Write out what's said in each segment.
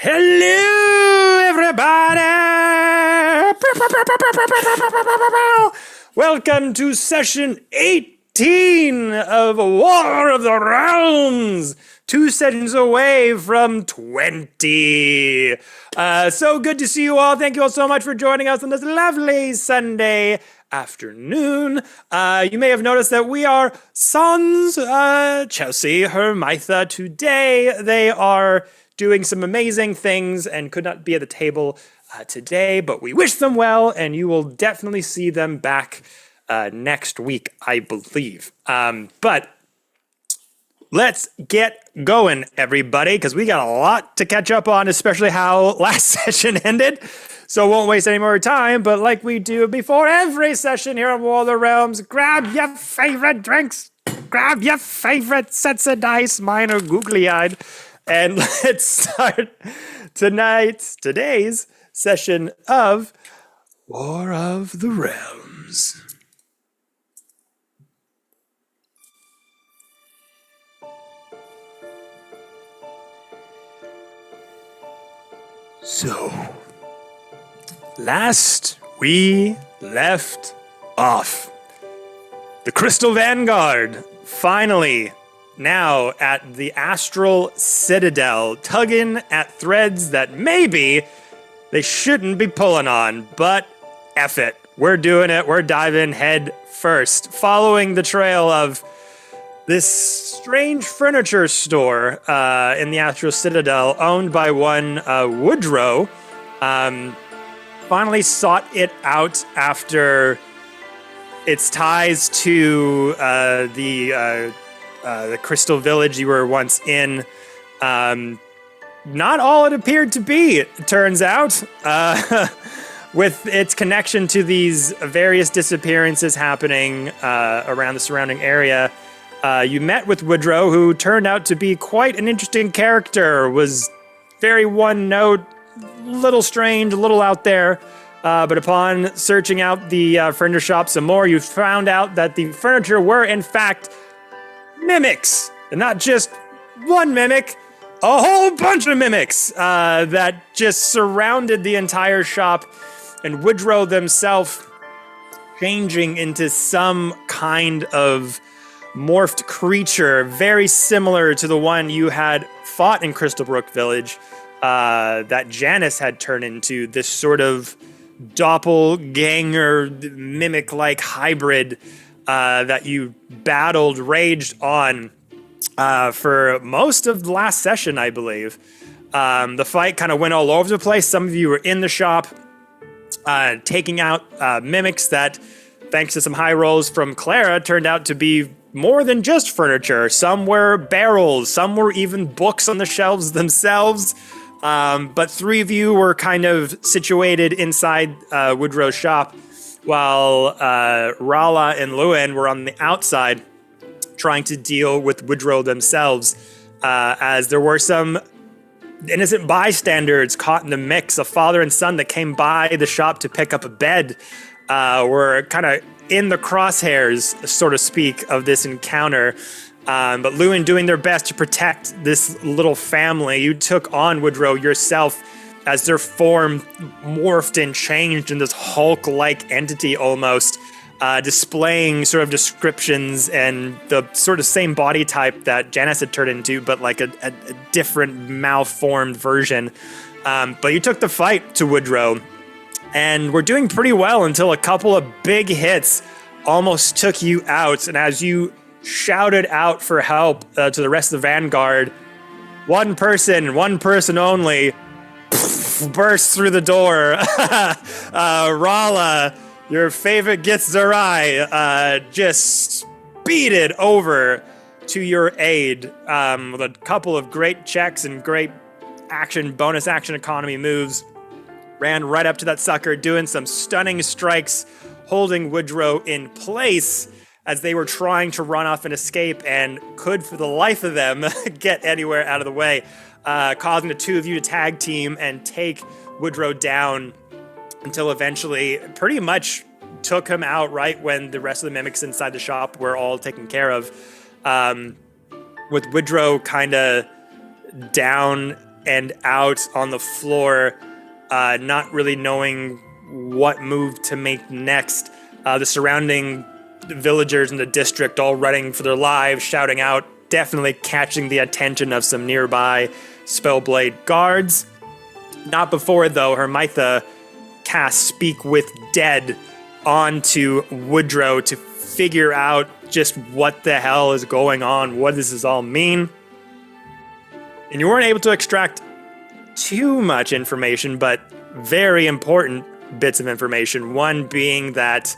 Hello, everybody! Welcome to session 18 of War of the Realms. 2 sessions away from 20. So good to see you all. Thank you all so much for joining us on this lovely Sunday afternoon. You may have noticed that we are sans Chelsea, Hermitha today. They are doing some amazing things and could not be at the table today, but we wish them well, and you will definitely see them back next week, I believe. But let's get going, everybody, because we got a lot to catch up on, especially how last session ended. So won't waste any more time, but like we do before every session here on War of the Realms, grab your favorite drinks, grab your favorite sets of dice, mine are googly-eyed, and let's start today's session of War of the Realms. So, last we left off, the Crystal Vanguard finally now at the Astral Citadel, tugging at threads that maybe they shouldn't be pulling on, but F it. We're doing it. We're diving head first, following the trail of this strange furniture store in the Astral Citadel, owned by one Woodrow. Finally sought it out after its ties to the Crystal Village you were once in. Not all it appeared to be, it turns out. With its connection to these various disappearances happening around the surrounding area, you met with Woodrow, who turned out to be quite an interesting character, was very one-note, little strange, a little out there. But upon searching out the furniture shop some more, you found out that the furniture were, in fact, mimics. And not just one mimic, a whole bunch of mimics that just surrounded the entire shop, and Woodrow themselves changing into some kind of morphed creature very similar to the one you had fought in Crystalbrook Village that Janice had turned into, this sort of doppelganger mimic-like hybrid that you battled, raged on for most of the last session, I believe. The fight kind of went all over the place. Some of you were in the shop taking out mimics that, thanks to some high rolls from Clara, turned out to be more than just furniture. Some were barrels, some were even books on the shelves themselves. But 3 of you were kind of situated inside Woodrow's shop, while Rala and Lewin were on the outside trying to deal with Woodrow themselves, as there were some innocent bystanders caught in the mix. A father and son that came by the shop to pick up a bed were kind of in the crosshairs, so to speak, of this encounter. But Lewin doing their best to protect this little family. You took on Woodrow yourself as their form morphed and changed in this Hulk-like entity almost, displaying sort of descriptions and the sort of same body type that Janice had turned into, but like a different malformed version. But you took the fight to Woodrow, and we're doing pretty well until a couple of big hits almost took you out. And as you shouted out for help to the rest of the Vanguard, one person only burst through the door. Rala, your favorite Githzerai, just speeded over to your aid with a couple of great checks and great bonus action economy moves. Ran right up to that sucker, doing some stunning strikes, holding Woodrow in place as they were trying to run off and escape, and could, for the life of them, get anywhere out of the way, causing the 2 of you to tag team and take Woodrow down until eventually pretty much took him out right when the rest of the mimics inside the shop were all taken care of. With Woodrow kind of down and out on the floor, not really knowing what move to make next. The surrounding villagers in the district all running for their lives, shouting out, definitely catching the attention of some nearby Spellblade guards. Not before, though, Hermitha cast Speak with Dead onto Woodrow to figure out just what the hell is going on, what does this all mean. And you weren't able to extract too much information, but very important bits of information. One being that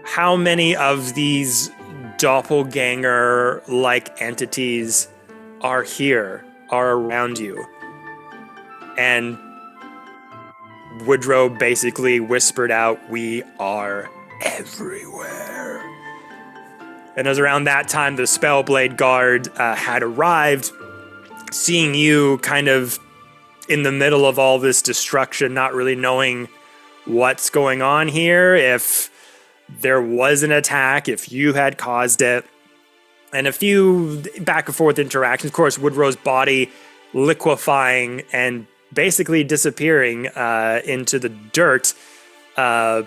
how many of these doppelganger-like entities are here, are around you. And Woodrow basically whispered out, "We are everywhere." And it was around that time the Spellblade Guard had arrived, seeing you kind of in the middle of all this destruction, not really knowing what's going on here, if there was an attack, if you had caused it, and a few back and forth interactions. Of course, Woodrow's body liquefying and basically disappearing into the dirt,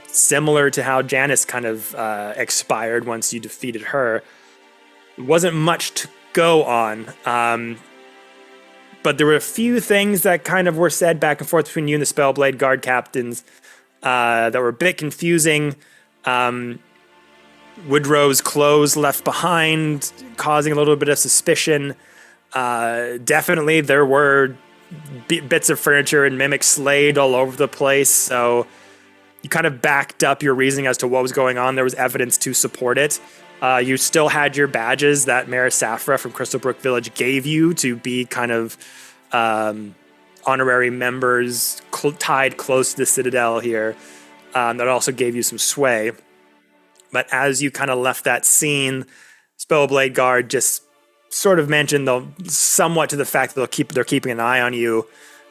similar to how Janice kind of expired once you defeated her. It wasn't much to go on, but there were a few things that kind of were said back and forth between you and the Spellblade Guard captains that were a bit confusing. Woodrow's clothes left behind, causing a little bit of suspicion. Definitely there were bits of furniture and mimic slayed all over the place, so you kind of backed up your reasoning as to what was going on. There was evidence to support it. You still had your badges that Maris Safra from Crystalbrook Village gave you to be kind of honorary members tied close to the Citadel here. That also gave you some sway. But as you kind of left that scene, Spellblade Guard just sort of mentioned, though, somewhat to the fact that they're keeping an eye on you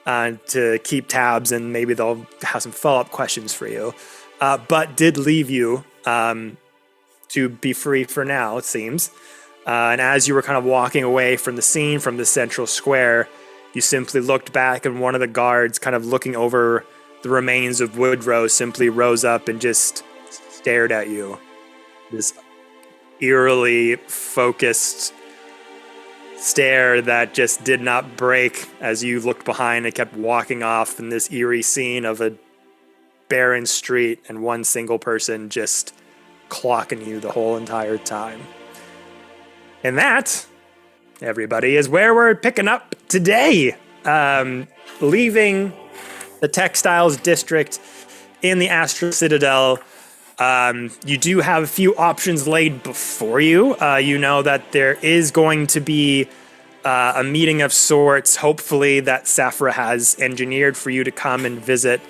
to keep tabs, and maybe they'll have some follow-up questions for you. But did leave you to be free for now, it seems. And as you were kind of walking away from the scene, from the central square, you simply looked back, and one of the guards, kind of looking over the remains of Woodrow, simply rose up and just stared at you. This eerily focused stare that just did not break as you looked behind and kept walking off in this eerie scene of a barren street and one single person just clocking you the whole entire time. And that, everybody, is where we're picking up today. Leaving the Textiles District in the Astral Citadel. You do have a few options laid before you. You know that there is going to be a meeting of sorts, hopefully, that Safra has engineered for you to come and visit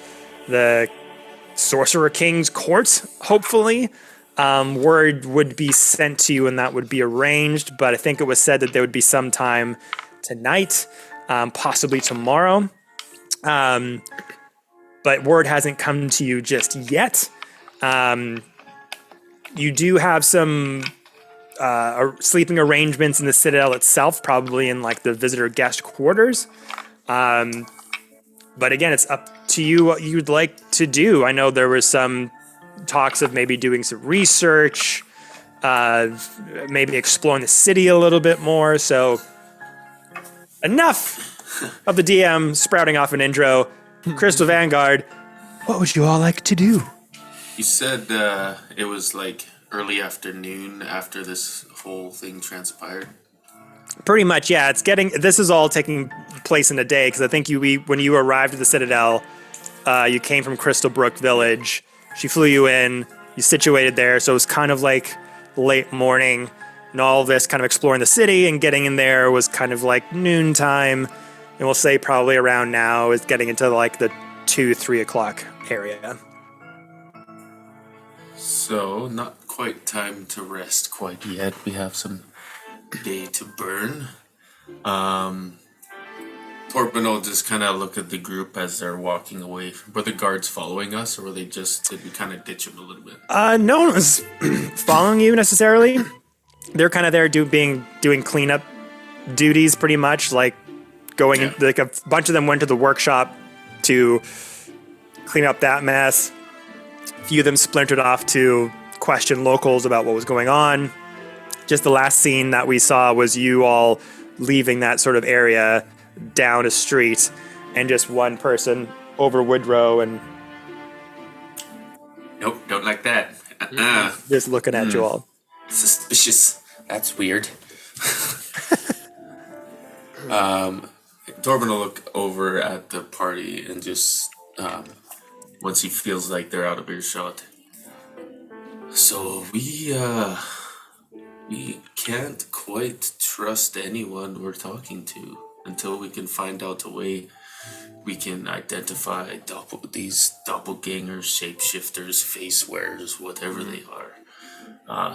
the Sorcerer King's court, hopefully. Word would be sent to you and that would be arranged, but I think it was said that there would be some time tonight, possibly tomorrow. But word hasn't come to you just yet. You do have some sleeping arrangements in the Citadel itself, probably in like the visitor guest quarters. But again, it's up to you what you'd like to do. I know there was some talks of maybe doing some research, maybe exploring the city a little bit more. So enough of the DM sprouting off an intro. Crystal Vanguard, what would you all like to do? You said it was like early afternoon after this whole thing transpired. Pretty much, yeah. This is all taking place in a day, because I think when you arrived at the Citadel, you came from Crystalbrook Village. She flew you in, you situated there, so it was kind of like late morning, and all this kind of exploring the city and getting in there was kind of like noontime, and we'll say probably around now is getting into like the 2-3 o'clock area. So, not quite time to rest quite yet. We have some day to burn. Torben will just kind of look at the group as they're walking away. Were the guards following us, or did we kind of ditch them a little bit? No one was following you necessarily. They're kind of there doing cleanup duties, pretty much, like going in, like a bunch of them went to the workshop to clean up that mess. A few of them splintered off to question locals about what was going on. Just the last scene that we saw was you all leaving that sort of area down a street, and just one person over Woodrow and Nope, don't like that. just looking at you all. Suspicious. That's weird. Torben will look over at the party and just, once he feels like they're out of earshot. So we can't quite trust anyone we're talking to until we can find out a way we can identify these doppelgangers, shapeshifters, face wearers, whatever they are.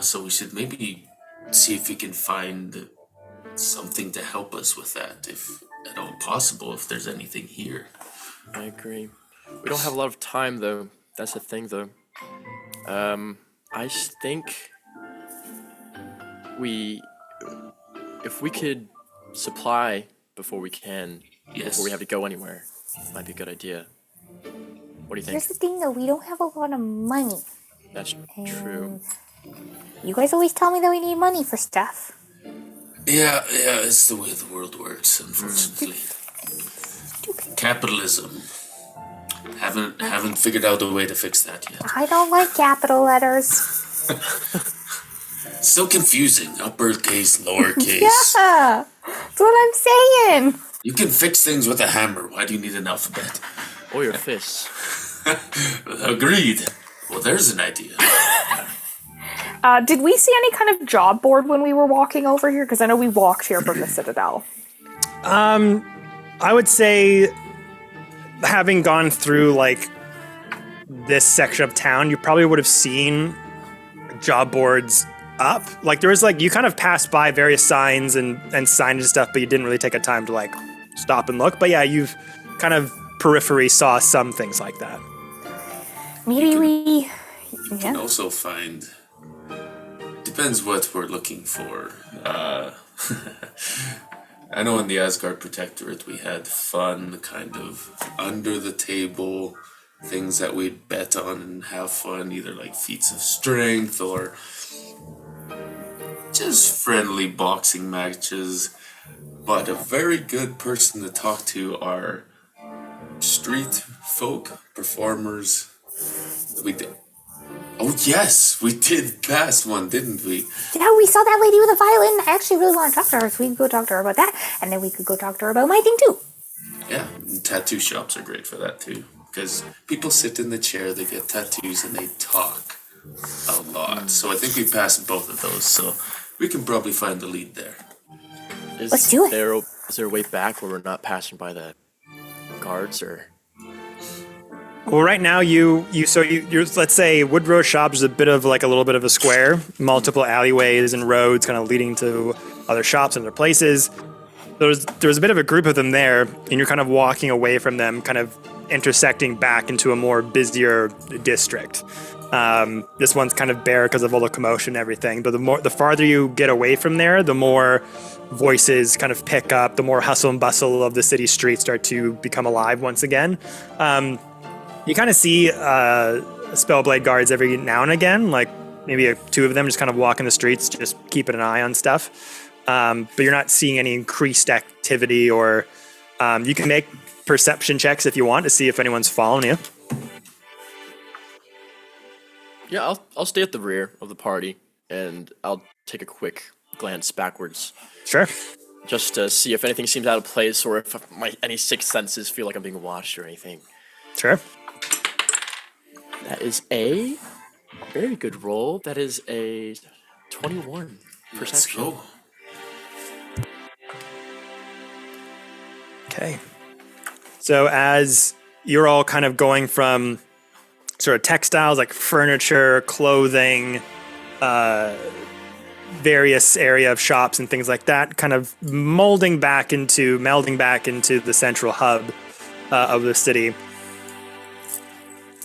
So we should maybe see if we can find something to help us with that, if at all possible, if there's anything here. I agree. We don't have a lot of time, though. That's the thing, though. I think if we could supply before we have to go anywhere, might be a good idea. What do you think? Here's the thing, though. We don't have a lot of money. That's true. You guys always tell me that we need money for stuff. Yeah, it's the way the world works, unfortunately. Capitalism. Haven't figured out a way to fix that yet. I don't like capital letters. So confusing. Uppercase, lowercase. Yeah, that's what I'm saying. You can fix things with a hammer. Why do you need an alphabet? Or your fists. Agreed. Well, there's an idea. Did we see any kind of job board when we were walking over here? Because I know we walked here from the Citadel. I would say, having gone through like this section of town, you probably would have seen job boards up. Like there was like, you kind of passed by various signs and signage and stuff, but you didn't really take a time to like stop and look. But yeah, you've kind of periphery saw some things like that. Maybe we... You can also find... Depends what we're looking for. I know in the Asgard Protectorate we had fun, kind of under the table, things that we'd bet on and have fun, either like feats of strength or just friendly boxing matches. But a very good person to talk to are street folk, performers. Oh yes, we did pass one, didn't we? Yeah, we saw that lady with a violin. I actually really want to talk to her, so we could go talk to her about that, and then we could go talk to her about my thing too. Yeah, and tattoo shops are great for that too, because people sit in the chair, they get tattoos, and they talk a lot. So I think we passed both of those, so we can probably find the lead there. Let's do it. Is there a way back where we're not passing by the guards, or? Well, right now you're let's say Woodrow Shop is a little bit of a square, multiple alleyways and roads kind of leading to other shops and other places. There's a bit of a group of them there, and you're kind of walking away from them, kind of intersecting back into a more busier district. This one's kind of bare because of all the commotion and everything, but the farther you get away from there, the more voices kind of pick up, the more hustle and bustle of the city streets start to become alive once again. You kind of see Spellblade guards every now and again, like maybe two of them just kind of walking the streets, just keeping an eye on stuff. But you're not seeing any increased activity, or you can make perception checks if you want to see if anyone's following you. Yeah, I'll stay at the rear of the party, and I'll take a quick glance backwards. Sure. Just to see if anything seems out of place, or if any sixth senses feel like I'm being watched or anything. Sure. That is a very good roll. That is a 21 perception. Let's go. Okay. So as you're all kind of going from sort of textiles like furniture, clothing, various area of shops and things like that, kind of melding back into the central hub of the city.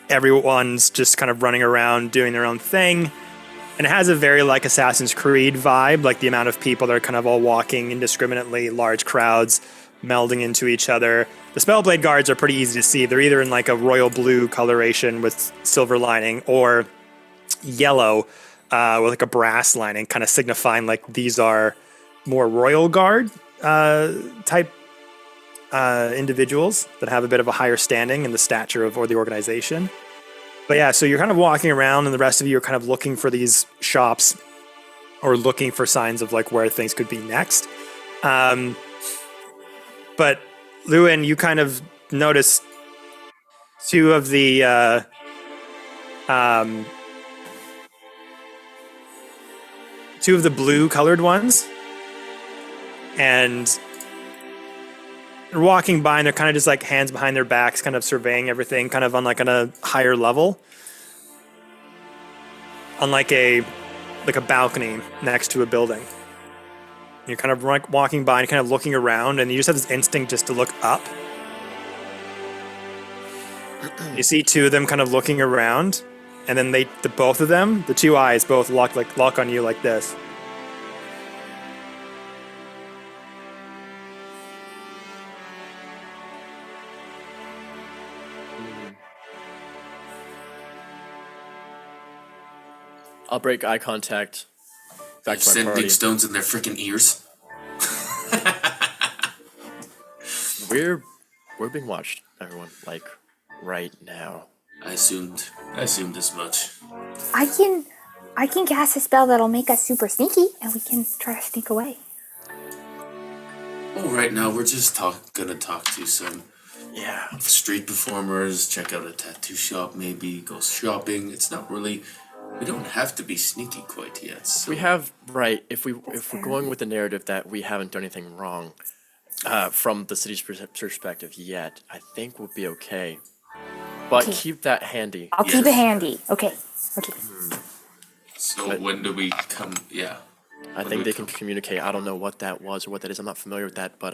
Everyone's just kind of running around doing their own thing. And it has a very like Assassin's Creed vibe, like the amount of people that are kind of all walking indiscriminately, large crowds. melding into each other. The Spellblade guards are pretty easy to see. They're either in like a royal blue coloration with silver lining, or yellow with like a brass lining, kind of signifying like these are more royal guard type individuals that have a bit of a higher standing in the stature of or the organization. But yeah, so you're kind of walking around, and the rest of you are kind of looking for these shops or looking for signs of like where things could be next. But Lewin, you kind of notice two of the blue colored ones, and they're walking by, and they're kind of just like hands behind their backs, kind of surveying everything, kind of on like on a higher level, on like a balcony next to a building. You're kind of like walking by and kind of looking around, and you just have this instinct just to look up. You see two of them kind of looking around, and then both of them, the two eyes both lock on you like this. I'll break eye contact. Back to my Sending party. stones in their freaking ears. We're being watched, everyone. Like right now. I assumed as much. I can cast a spell that'll make us super sneaky, and we can try to sneak away. Oh, right now we're just gonna talk to some street performers, check out a tattoo shop, maybe go shopping. It's not really. We don't have to be sneaky quite yet. So. We have if we're going with the narrative that we haven't done anything wrong from the city's perspective yet, I think we'll be okay. But keep that handy. I'll keep it handy. Okay. So when do we come? Yeah. I think they can communicate. I don't know what that was or what that is. I'm not familiar with that, but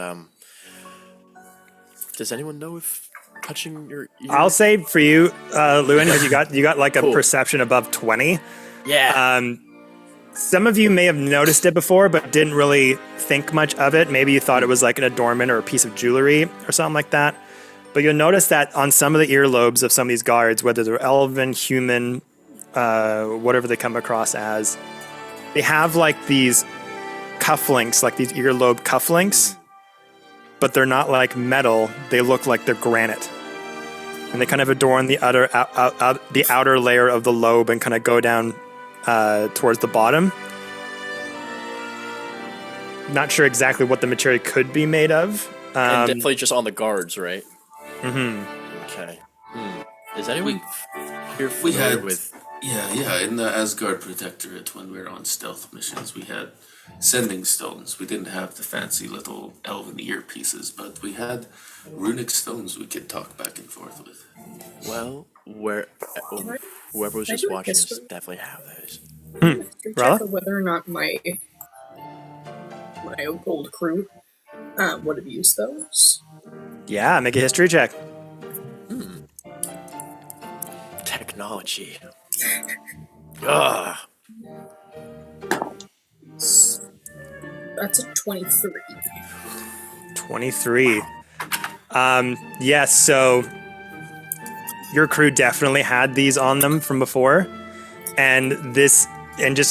does anyone know if touching your ear? I'll say for you, Lewin, you got like a perception above 20. Yeah. Some of you may have noticed it before, but didn't really think much of it. Maybe you thought it was like an adornment or a piece of jewelry or something like that. But you'll notice that on some of the earlobes of some of these guards, whether they're elven, human, whatever they come across as, they have like these cufflinks, like these earlobe cufflinks, but they're not like metal. They look like they're granite. And they kind of adorn the outer layer of the lobe and kind of go down towards the bottom. Not sure exactly what the material could be made of. And definitely just on the guards, right? Mm-hmm. Okay. Is anyone here familiar with... Yeah, in the Asgard Protectorate, when we were on stealth missions, we had sending stones. We didn't have the fancy little elven earpieces, but we had runic stones we could talk back and forth with. Well, whoever was just watching us definitely have those. Check whether or not my old crew would have used those. Yeah, make a history check. Technology. Ugh. That's a 23. 23. Yes, so your crew definitely had these on them from before. And just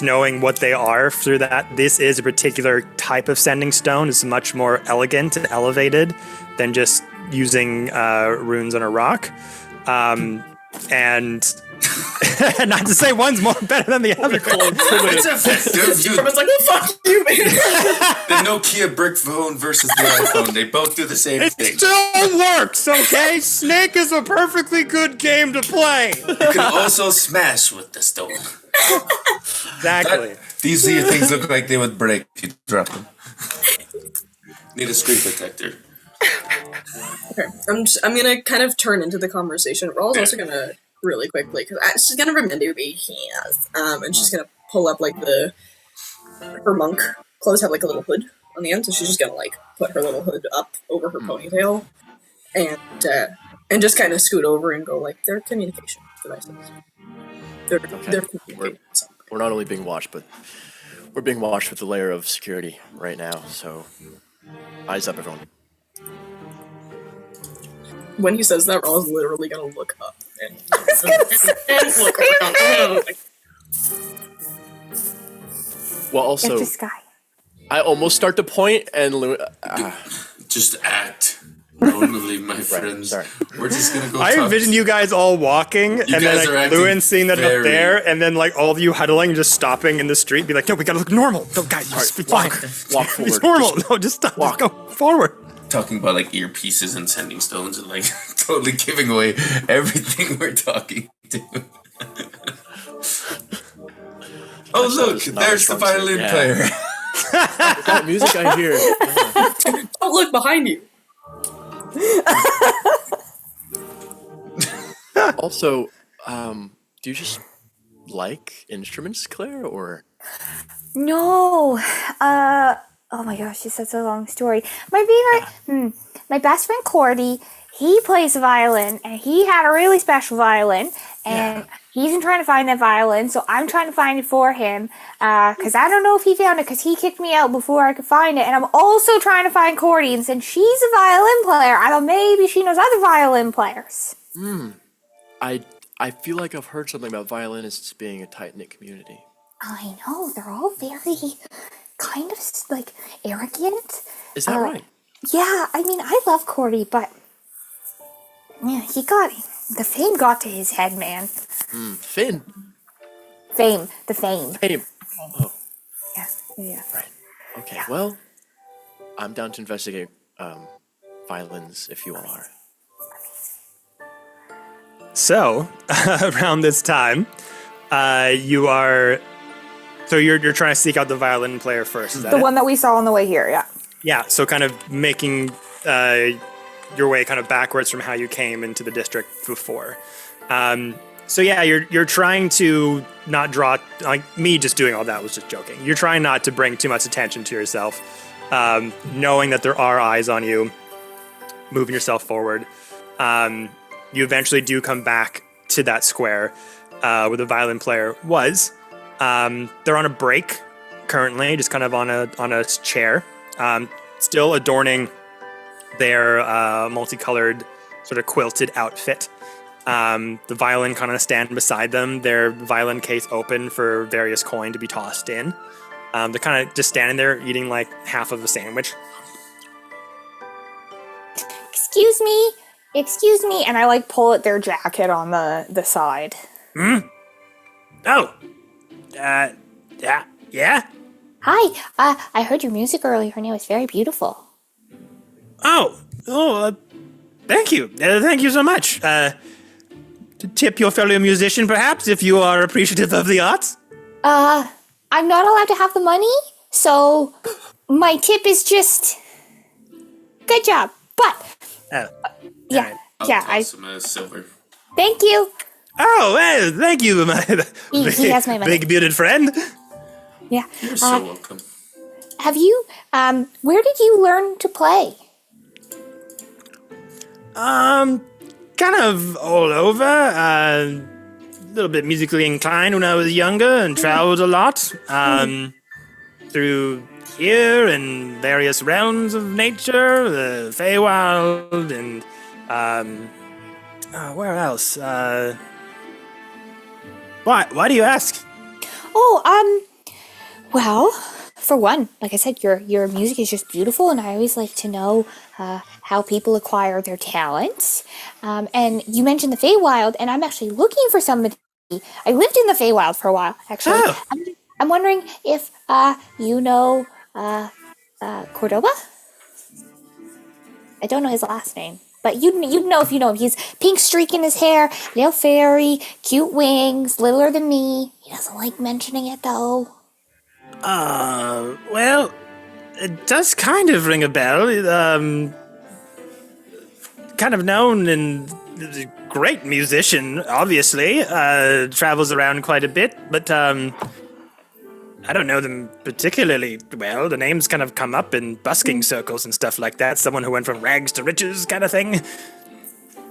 knowing what they are through that, this is a particular type of sending stone. It's much more elegant and elevated than just using runes on a rock. And not to say one's better than the other. It's effective. I was like, well, fuck you, man. The Nokia brick phone versus the iPhone. They both do the same thing. It still works, okay? Snake is a perfectly good game to play. You can also smash with the stone. Exactly. These things look like they would break if you drop them. Need a screen protector. Okay, I'm gonna kind of turn into the conversation. Raw's also gonna really quickly, because she's gonna remember me, and she's gonna pull up like her monk clothes have like a little hood on the end, so she's just gonna like put her little hood up over her ponytail, and just kind of scoot over and go like their communication devices. They're communicating. We're not only being watched, but we're being watched with a layer of security right now. So, eyes up, everyone. when he says that, Raw's literally gonna look up and, gonna look around. Well, also, It's just Skye. I almost start to point, and Just act normally, my friends. sorry. We're just gonna go. I talk envision you guys all walking, and then guys are like acting Lewin seeing that up very- there, and then like all of you huddling, just stopping in the street, be like, "No, we gotta look normal. No, guys, just be fine. walk forward. It's normal. No, just stop. Just go forward." talking about like earpieces and sending stones and like totally giving away everything we're talking to. Oh look, Not a there's the strong suit. violin Yeah. player. That music I hear. Don't look behind you. Also, do you just like instruments, Claire, or? No. Oh my gosh, it's such a long story. My favorite, my best friend Cordy, he plays the violin, and he had a really special violin, and he's been trying to find that violin, so I'm trying to find it for him, because I don't know if he found it, because he kicked me out before I could find it, and I'm also trying to find Cordy, and since she's a violin player, I thought maybe she knows other violin players. I feel like I've heard something about violinists being a tight-knit community. I know, they're all very kind of like arrogant. Is that right? Yeah, I mean, I love Cordy, but yeah, the fame got to his head, man. Finn. The fame. Hey. Oh, Yeah. right. Okay. Well, I'm down to investigate violins if you all are. So around this time, you're trying to seek out the violin player first. Is that The it? one that we saw on the way here, yeah. Yeah, so kind of making your way kind of backwards from how you came into the district before. So yeah, you're trying to not draw, like me just doing all that was just joking. You're trying not to bring too much attention to yourself, knowing that there are eyes on you, moving yourself forward. You eventually do come back to that square where the violin player was. They're on a break currently, just kind of on a chair, still adorning their multicolored sort of quilted outfit. The violin kind of stand beside them, their violin case open for various coin to be tossed in. They're kind of just standing there eating like half of a sandwich. Excuse me, And I like pull at their jacket on the side. Oh, yeah. Hi, I heard your music earlier and it was very beautiful. Thank you. Thank you so much. To tip your fellow musician, perhaps, if you are appreciative of the arts? I'm not allowed to have the money, so my tip is just good job. But Oh. yeah, I'll toss him a silver. thank you. Oh, well, thank you, my He has my money. big bearded friend. Yeah. You're so welcome. Have you where did you learn to play? Kind of all over. A little bit musically inclined when I was younger and traveled a lot. Through here and various realms of nature, the Feywild, and where else? Why do you ask? Well, for one, like I said, your music is just beautiful, and I always like to know how people acquire their talents. And you mentioned the Feywild, and I'm actually looking for somebody. I lived in the Feywild for a while, actually. Oh. I'm wondering if you know Cordoba? I don't know his last name, but you'd know if you know him. He's pink streak in his hair, little fairy, cute wings, littler than me. He doesn't like mentioning it though. Well, it does kind of ring a bell. Kind of known and a great musician, obviously. Travels around quite a bit, but I don't know them particularly well. The names kind of come up in busking circles and stuff like that. Someone who went from rags to riches kind of thing.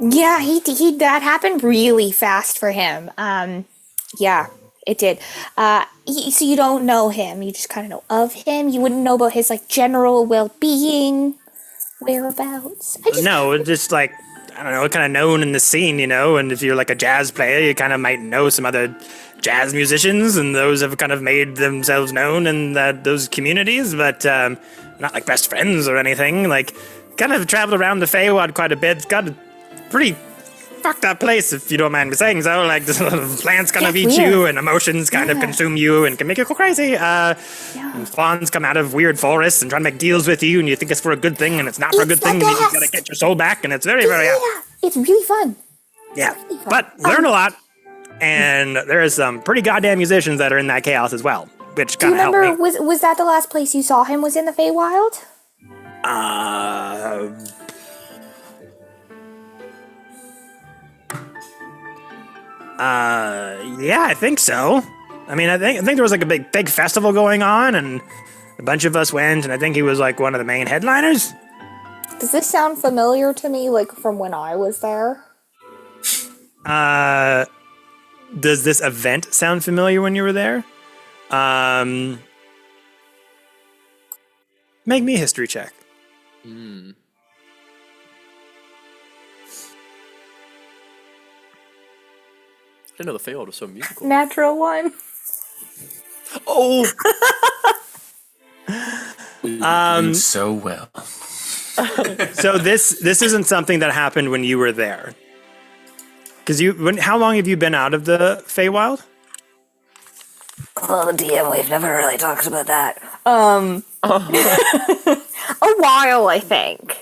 Yeah, he that happened really fast for him. Yeah, it did. So you don't know him. You just kind of know of him. You wouldn't know about his like general well-being, whereabouts. No, just like I don't know, kind of known in the scene, you know, and if you're like a jazz player, you kind of might know some other jazz musicians, and those have kind of made themselves known in those communities, but not like best friends or anything. Like, kind of traveled around the Feywild quite a bit. It's got a pretty fucked up place, if you don't mind me saying so. Like, the plants kind of eat you, and emotions kind of consume you and can make you go crazy. And spawns come out of weird forests and try to make deals with you, and you think it's for a good thing, and it's not for a good thing, and you gotta get your soul back, and it's very, very... It's really fun. Yeah, but learn a lot, and there is some pretty goddamn musicians that are in that chaos as well, which kind of helped me. Do you remember, was that the last place you saw him, was in the Feywild? Yeah, I think so. I mean, I think there was like a big festival going on, and a bunch of us went, and I think he was like one of the main headliners. Does this sound familiar to me, like from when I was there? Does this event sound familiar when you were there? Make me a history check. I didn't know the Feywild was so musical. Natural one. Oh! We were doing so well. So this isn't something that happened when you were there. Because how long have you been out of the Feywild? Oh, DM, we've never really talked about that. A while, I think.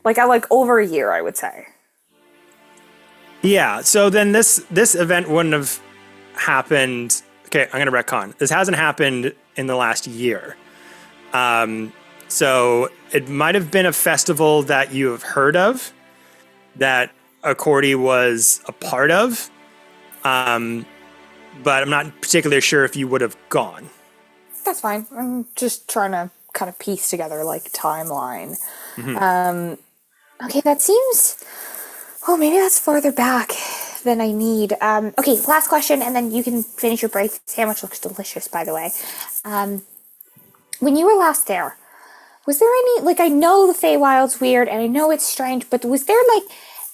Like over a year, I would say. Yeah, so then this event wouldn't have happened... Okay, I'm going to retcon. This hasn't happened in the last year. So it might have been a festival that you have heard of, that Achaidh was a part of, but I'm not particularly sure if you would have gone. That's fine. I'm just trying to kind of piece together, like, timeline. Okay, that seems... Oh, maybe that's farther back than I need. Okay, last question, and then you can finish your break. The sandwich looks delicious, by the way. When you were last there, was there any... Like, I know the Feywild's weird, and I know it's strange, but was there, like,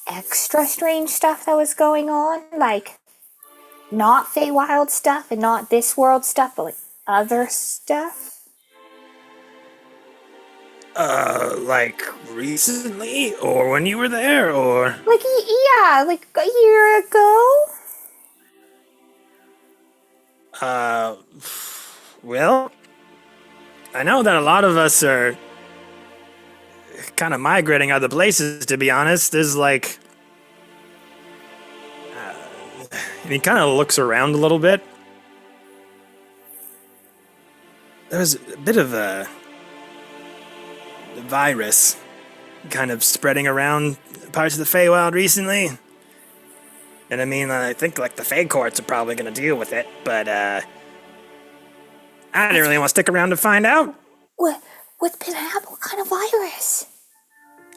extra strange stuff that was going on? Like, not Feywild stuff, and not this world stuff, but, like, other stuff? Like recently, or when you were there, or... Like, yeah, like a year ago? Well, I know that a lot of us are kind of migrating other places, to be honest. There's like... and he kind of looks around a little bit. There was a bit of a virus kind of spreading around parts of the Feywild recently. And I mean, I think like the Fey courts are probably going to deal with it, but I didn't really want to stick around to find out. What's been happening? What kind of virus?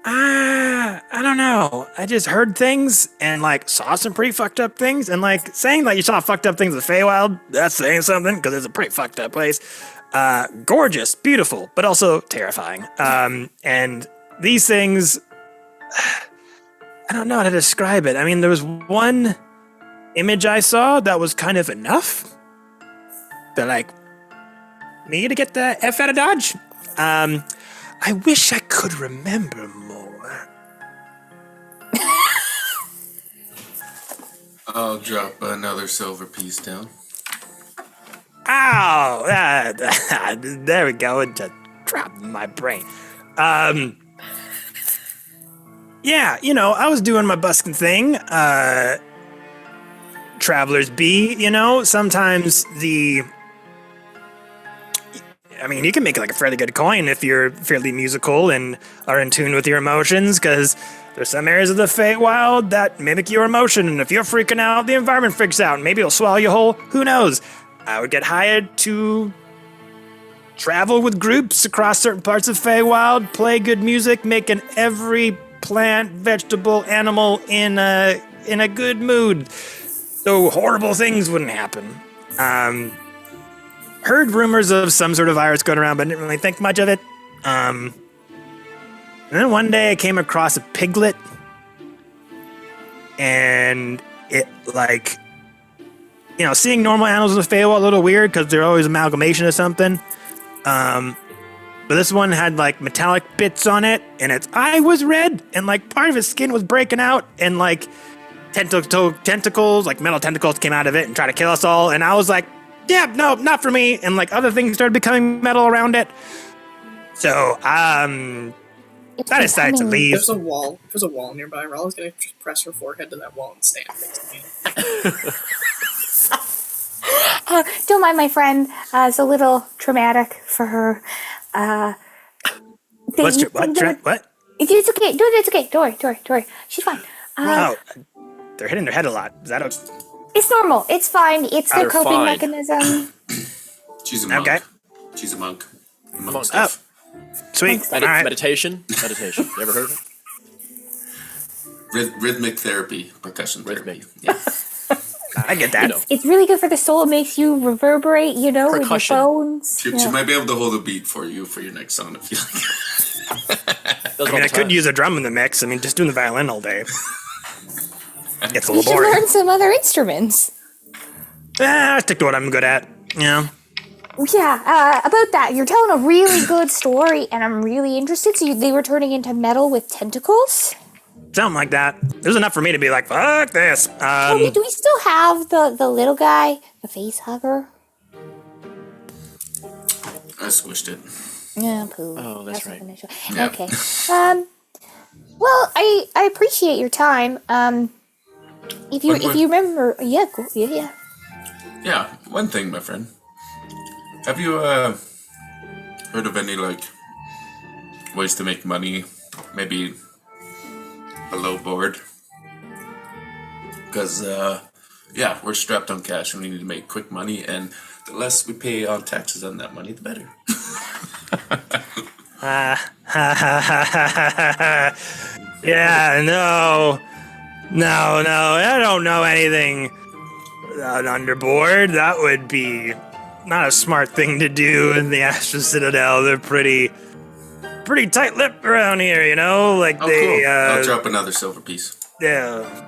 I don't know. I just heard things and like saw some pretty fucked up things, and like saying that you saw fucked up things in the Feywild, that's saying something, because it's a pretty fucked up place. Gorgeous, beautiful, but also terrifying. And these things, I don't know how to describe it. I mean, there was one image I saw that was kind of enough to like me to get the F out of Dodge. I wish I could remember more. I'll drop another silver piece down. Ow! There we go. It just dropped in my brain. Yeah, you know, I was doing my busking thing. Travelers be, you know, sometimes I mean, you can make like a fairly good coin if you're fairly musical and are in tune with your emotions, because there's some areas of the Feywild that mimic your emotion, and if you're freaking out, the environment freaks out, and maybe it'll swallow you whole. Who knows? I would get hired to travel with groups across certain parts of Feywild, play good music, making every plant, vegetable, animal in a good mood, so horrible things wouldn't happen. Heard rumors of some sort of virus going around, but didn't really think much of it. And then one day I came across a piglet, and it like, you know, seeing normal animals in the Feywild a little weird because they're always amalgamation of something. But this one had like metallic bits on it, and its eye was red, and like part of its skin was breaking out, and like tentacles, like metal tentacles came out of it and tried to kill us all. And I was like, yeah, no, not for me. And like other things started becoming metal around it. So, I decided to leave. There's a wall. There's a wall nearby. Ralla's gonna just press her forehead to that wall and stand next to me. Don't mind my friend. It's a little traumatic for her. What? It's okay. No, it's okay. Don't worry. She's fine. They're hitting their head a lot. Is that okay? It's normal. It's fine. It's their They're coping fine. mechanism. She's a monk. Okay. She's a monk. Monk Monk. stuff. Sweet. All right. Meditation. You ever heard of it? Rhythmic therapy, percussion therapy. Rhythmic. Yeah. I get that. You know. It's really good for the soul. It makes you reverberate, with your Percussion. bones. She might be able to hold a beat for you for your next song if you like. Does I mean, I could use a drum in the mix. I mean, just doing the violin all day. Gets a You little should boring. learn some other instruments. I stick to what I'm good at. Yeah. Yeah, about that. You're telling a really good story, and I'm really interested. So they were turning into metal with tentacles? Something like that. There's enough for me to be like, fuck this. Do we still have the little guy, the face hugger? I squished it. Yeah, poo. Oh, that's right. Yeah. Okay. Well, I appreciate your time. If you remember, yeah, cool. Yeah. Yeah, one thing, my friend. Have you heard of any like ways to make money, maybe below board? Because yeah, we're strapped on cash and we need to make quick money, and the less we pay on taxes on that money, the better. Yeah, no, I don't know anything underboard. That would be not a smart thing to do in the Astral Citadel. They're pretty tight-lipped around here, you know? Like Oh, they, cool. I'll drop another silver piece. yeah.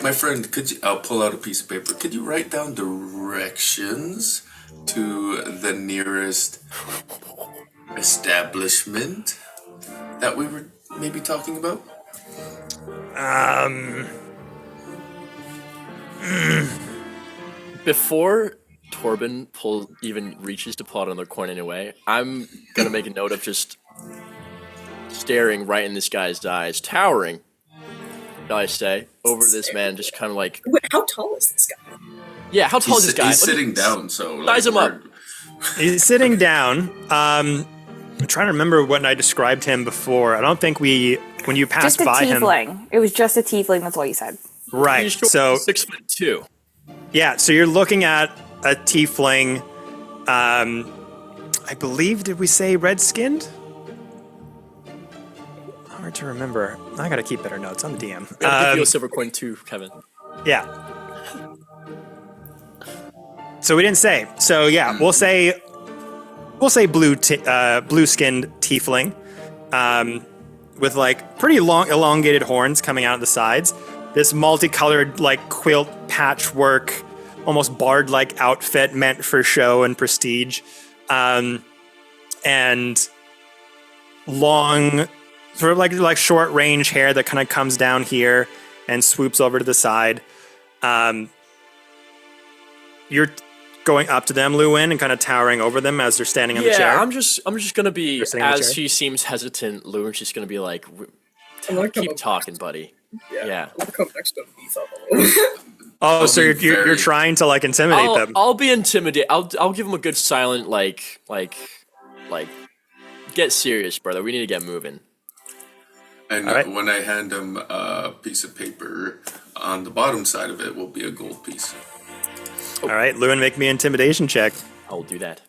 My friend, I'll pull out a piece of paper. Could you write down directions to the nearest establishment that we were maybe talking about? Before Torben even reaches to pull out another coin anyway, I'm gonna make a note of just staring right in this guy's eyes, towering, shall I say, over this man, just kind of like, Wait, how tall is this guy? yeah, how tall is this guy? He's sitting down, so Size him up. He's sitting down. I'm trying to remember when I described him before. I don't think when you passed Just a by him. tiefling. It was just a tiefling. That's all you said. Right. He's short, So 6'2". yeah, so you're looking at a tiefling. I believe, did we say red-skinned? Hard to remember. I gotta keep better notes. I'm the DM. I'll give you a silver coin too, Kevin. Yeah. So we didn't say. So yeah, we'll say blue-skinned tiefling, with like pretty long, elongated horns coming out of the sides. This multicolored like quilt patchwork, almost bard-like outfit meant for show and prestige, and long, sort of like short range hair that kind of comes down here and swoops over to the side. You're going up to them, Luwin, and kind of towering over them as they're standing on the chair. Yeah, I'm just gonna be, You're sitting on the as chair? he seems hesitant, Lewin's just gonna be like, I'm gonna come keep up- talking, buddy. Yeah. I'm gonna come next to him and beef up a little. Oh, so be you're very- trying to like intimidate them. I'll be intimidated. I'll give him a good silent like get serious, brother. We need to get moving. And All right. when I hand him a piece of paper, on the bottom side of it will be a gold piece. All right, Luwin, make me an intimidation check. I'll do that.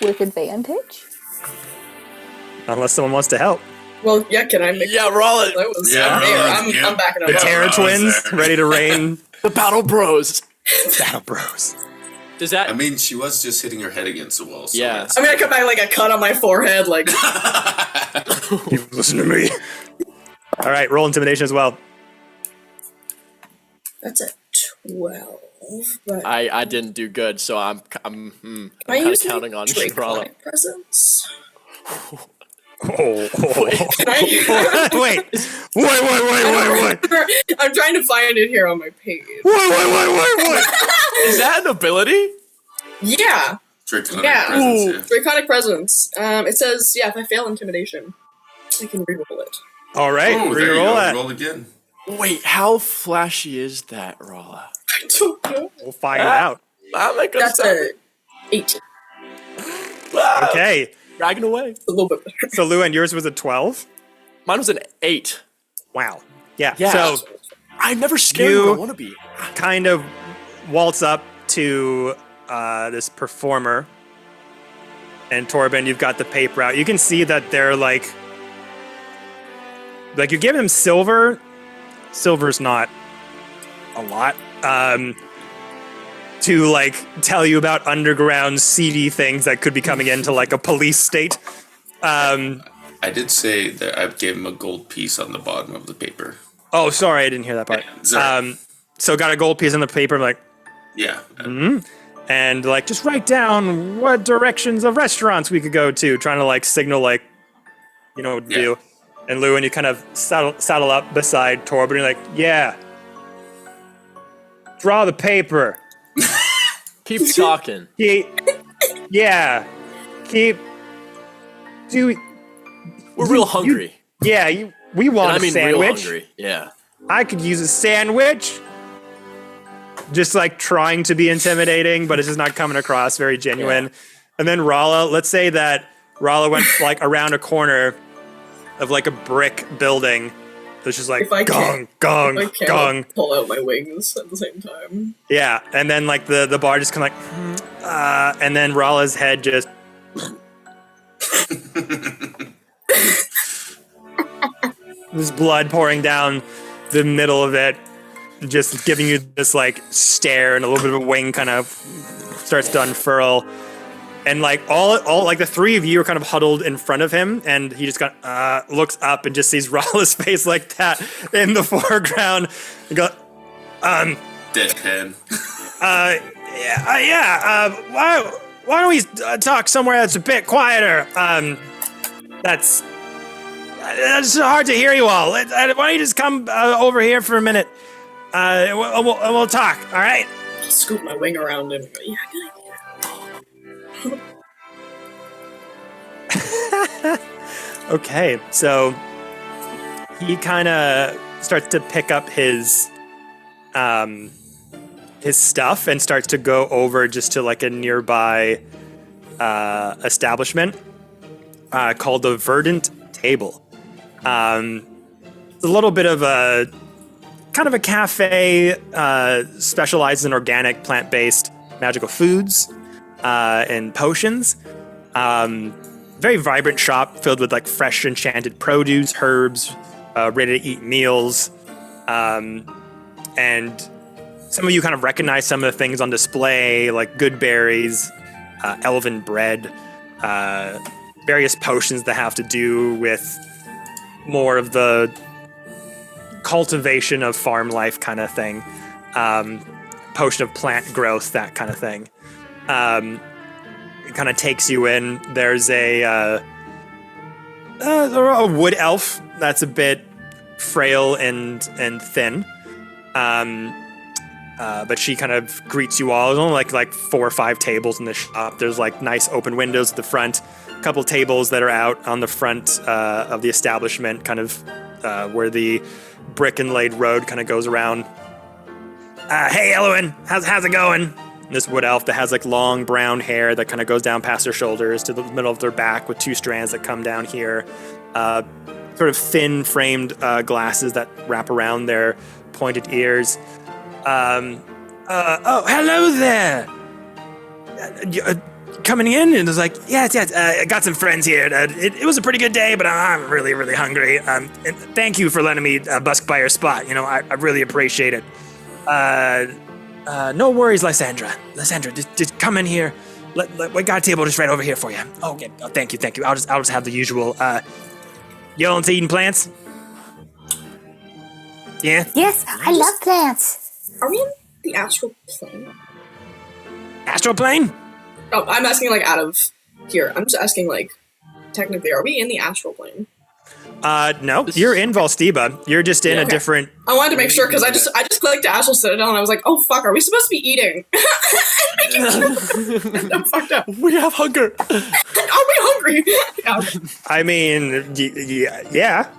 With advantage? Unless someone wants to help. Well, yeah, can I make roll it. That was Yeah, fair. roll it, I'm yeah. backing up. The Yeah. Terror I was Twins, there. ready to rain. The Battle Bros. Battle Bros. Does that? I mean, she was just hitting her head against the wall. So Yeah. that's- I'm gonna come back like a cut on my forehead, like. You listen to me. All right, roll intimidation as well. That's a 12. But I didn't do good, so I'm can I kind of use counting on Shrala. Draconic presence? Oh. Can I? Wait. I'm trying to find it here on my page. What? Is that an ability? Yeah, Draconic Yeah. presence, yeah. Draconic presence. It says, if I fail intimidation, I can reroll it. All right, Oh, there you reroll go. that. Roll again. Wait, how flashy is that, Rala? I don't know. We'll find out. I'm like That's a 18. Okay, dragging away. A little bit better. so Luan, yours was a 12. Mine was an 8. Wow. Yeah. Yeah. So I'm never scared You- when I want to be. kind of waltz up to this performer, and Torben, you've got the paper out. You can see that they're like you give him silver. Silver's not a lot. To like tell you about underground seedy things that could be coming into like a police state. I did say that I gave him a gold piece on the bottom of the paper. Oh, sorry, I didn't hear that part. Yeah, sorry. So got a gold piece on the paper, like, Yeah. and like just write down what directions of restaurants we could go to, trying to like signal like, you know what to Yeah. do. And Lou, you kind of saddle up beside Torben, and you're like, yeah, draw the paper. Keep talking. Keep do. We're real hungry. We want And I a mean sandwich. real hungry. Yeah. I could use a sandwich. Just like trying to be intimidating, but it's just not coming across very genuine. Yeah. And then Rala, let's say that Rala went like around a corner of like a brick building. It's just like If I gong, can't- gong, I can't gong. pull out my wings at the same time. Yeah, and then like the bar just kind of like, and then Rala's head just. There's blood pouring down the middle of it, just giving you this like stare, and a little bit of a wing kind of starts to unfurl. And like all like the three of you are kind of huddled in front of him, and he just kind of looks up and just sees Rala's face like that in the foreground. And go, Deadpan. why don't we talk somewhere that's a bit quieter? That's hard to hear you all. Why don't you just come over here for a minute? And we'll talk. All right. Scoop my wing around and yeah, good idea. Okay, so he kind of starts to pick up his stuff and starts to go over just to like a nearby establishment called the Verdant Table. It's a little bit of a kind of a cafe, specializes in organic, plant-based magical foods and potions. Very vibrant shop filled with like fresh enchanted produce, herbs, ready to eat meals. And some of you kind of recognize some of the things on display, like good berries, elven bread, various potions that have to do with more of the cultivation of farm life kind of thing. Potion of plant growth, that kind of thing. It kind of takes you in. There's a wood elf that's a bit frail and thin. But she kind of greets you all. There's only like 4 or 5 tables in the shop. There's like nice open windows at the front. A couple tables that are out on the front of the establishment, kind of where the brick and laid road kind of goes around. Hey, Elowen, how's it going? This wood elf that has like long brown hair that kind of goes down past their shoulders to the middle of their back with 2 strands that come down here. Sort of thin framed glasses that wrap around their pointed ears. Oh, hello there. Coming in, and it's like, yes, I got some friends here. It was a pretty good day, but I'm really, really hungry. And thank you for letting me busk by your spot. You know, I really appreciate it. No worries, Lysandra. Lysandra, just come in here. We got a table just right over here for you. Oh, okay. Oh, thank you. I'll just have the usual. You all into eating plants? Yeah. Yes, I love plants. Are we in the astral plane? Astral plane? Oh, I'm asking like out of here. I'm just asking like technically, are we in the astral plane? No, you're in Valsteba. You're just in a different. I wanted to make sure because I just clicked Astral Citadel and I was like, oh fuck, are we supposed to be eating? I'm fucked up. We have hunger. Are we hungry? Yeah. I mean, yeah.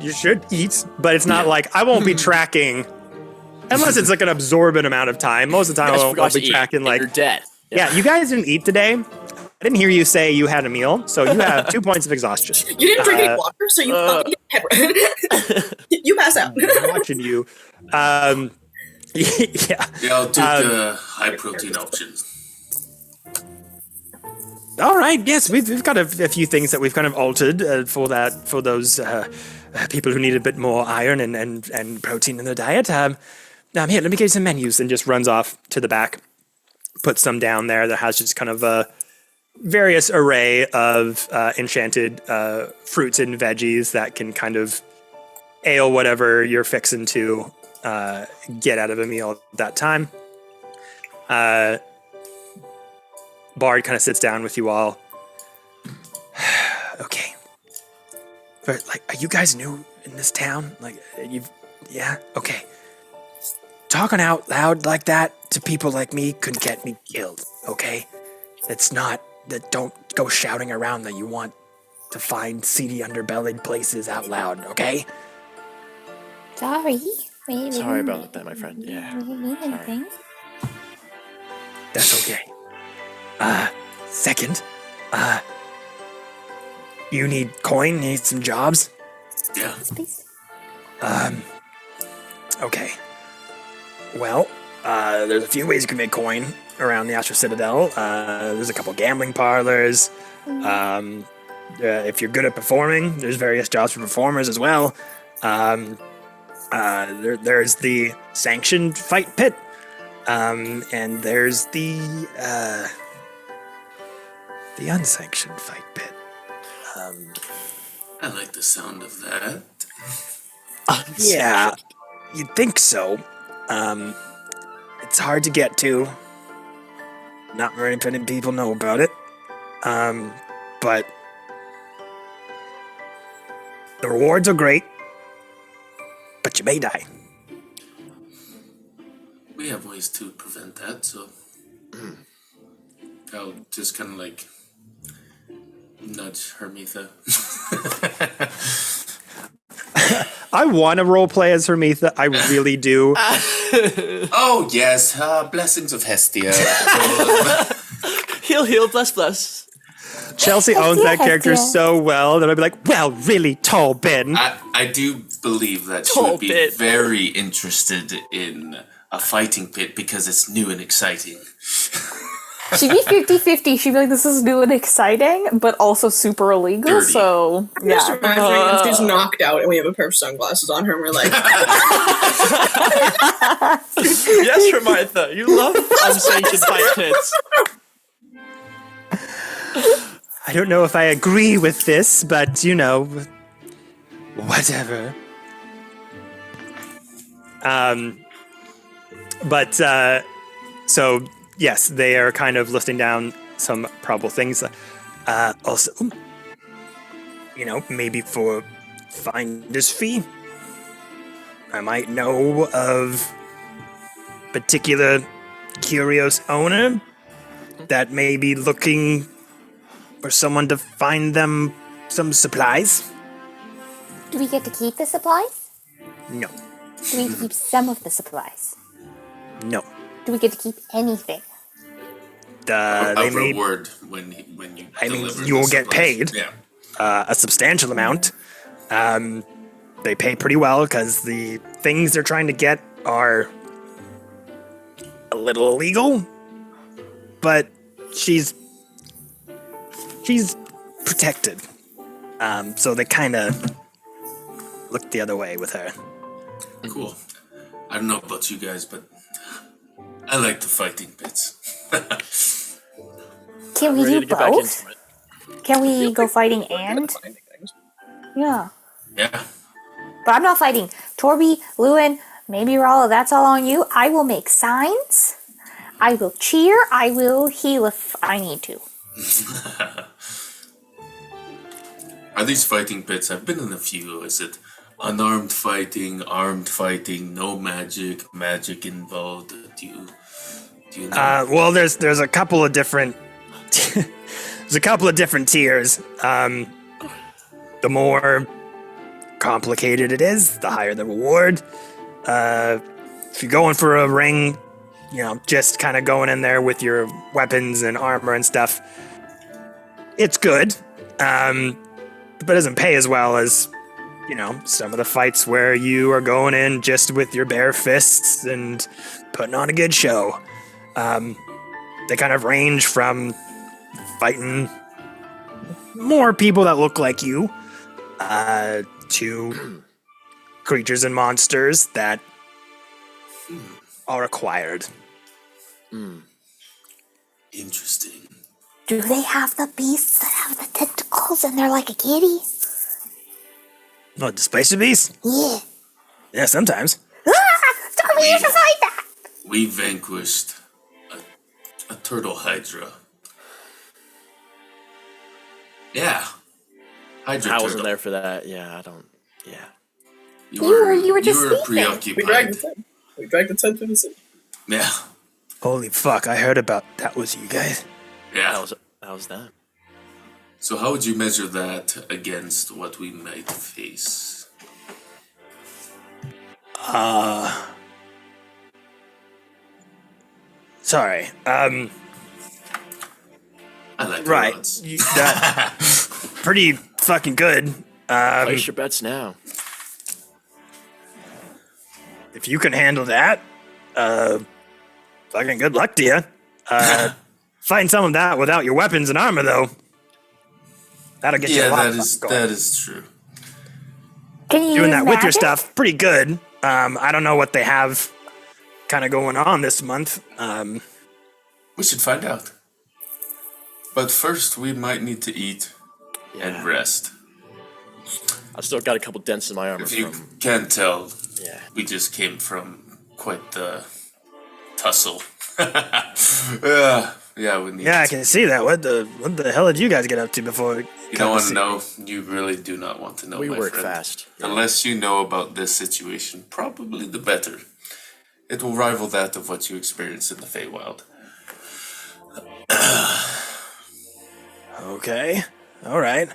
You should eat, but it's not like I won't be tracking unless it's like an absorbent amount of time. Most of the time, I won't be tracking like. You're dead. Yeah, you guys didn't eat today. I didn't hear you say you had a meal, so you have 2 points of exhaustion. You didn't drink any water, so you fucking you pass out. I'm watching you. Yeah. Yeah, I'll take the high protein options. All right. Yes, we've got a few things that we've kind of altered for those people who need a bit more iron and protein in their diet. Here, let me get you some menus, and just runs off to the back, puts some down there that has just kind of a various array of enchanted fruits and veggies that can kind of ale whatever you're fixing to get out of a meal at that time. Bard kind of sits down with you all. Okay. But, like, are you guys new in this town? Like, yeah? Okay. Talking out loud like that to people like me could get me killed, okay? It's not... Don't go shouting around that you want to find seedy underbellied places out loud, okay? Sorry. Sorry about that, my friend. Yeah. Mean anything. That's okay. Second, you need coin, need some jobs? Yeah. Please. Okay. Well, there's a few ways you can make coin around the Astral Citadel. There's a couple gambling parlors. If you're good at performing, there's various jobs for performers as well. There's the sanctioned fight pit. And there's the unsanctioned fight pit. I like the sound of that. Yeah, you'd think so. It's hard to get to. Not very many people know about it. But the rewards are great. But you may die. We have ways to prevent that, so I'll just kind of like nudge Hermitha. I want to roleplay as Hermitha. I really do. Oh yes, blessings of Hestia. Heal, bless. Chelsea owns that character so well that I'd be like, well, really, Tall Ben. I do believe that she would be very interested in a fighting pit because it's new and exciting. She'd be 50-50. She'd be like, this is new and exciting, but also super illegal, Dirty. so, yeah. Just imagine she's knocked out and we have a pair of sunglasses on her and we're like, Yes, Hermitha, you love unsanctioned fight pits. I don't know if I agree with this, but, you know, whatever. So, yes, they are kind of listing down some probable things. Also, you know, maybe for finder's fee, I might know of particular curious owner that may be looking for someone to find them some supplies. Do we get to keep the supplies? No. Do we keep some of the supplies? No. Do we get to keep anything? A They may, reward when you. I mean, deliver you will the get supplies. paid. Yeah. A substantial amount. They pay pretty well because the things they're trying to get are a little illegal, but she's protected. So they kind of look the other way with her. Cool. I don't know about you guys, but I like the fighting bits. Can we Ready do to get back both? into it. Can we go fighting We're good at and? finding things. Yeah. Yeah. But I'm not fighting. Torby, Lewin, maybe Rala, that's all on you. I will make signs. I will cheer. I will heal if I need to. Are these fighting pits? I've been in a few. Is it unarmed fighting, armed fighting, no magic, magic involved? Do you know? Well, there's a couple of different there's a couple of different tiers. The more complicated it is, the higher the reward. If you're going for a ring, just kind of going in there with your weapons and armor and stuff, it's good. But it doesn't pay as well as, some of the fights where you are going in just with your bare fists and putting on a good show. They kind of range from fighting more people that look like you to creatures and monsters that are acquired. Interesting. Do they have the beasts that have the tentacles and they're like a kitty? Oh, the spicy beast? Yeah. Yeah, sometimes. Torby, you should fight that! We vanquished a turtle hydra. Yeah. Hydra I turtle. wasn't there for that. Yeah, I don't. Yeah. You were just sleeping. We dragged preoccupied. the tent. We dragged the tent to the city. Yeah. Holy fuck, I heard about that was you guys. Yeah. That was that. So how would you measure that against what we might face? Sorry. I like the Right. odds. That pretty fucking good. Place your bets now. If you can handle that, fucking good luck to you. Fighting some of that without your weapons and armor, though, that'll get you a Yeah, lot that of is fucking going. that is true. Can you Doing use that with your magic? stuff, pretty good. I don't know what they have kind of going on this month. We should find out. But first, we might need to eat and rest. I still got a couple dents in my armor If you from. can't tell, Yeah. we just came from quite the tussle. Yeah, we need. Yeah, I to. can see that. What the hell did you guys get up to before? You don't want to know. You really do not want to know. We my work friend. fast. Unless you know about this situation, probably the better. It will rival that of what you experienced in the Feywild. Okay, all right.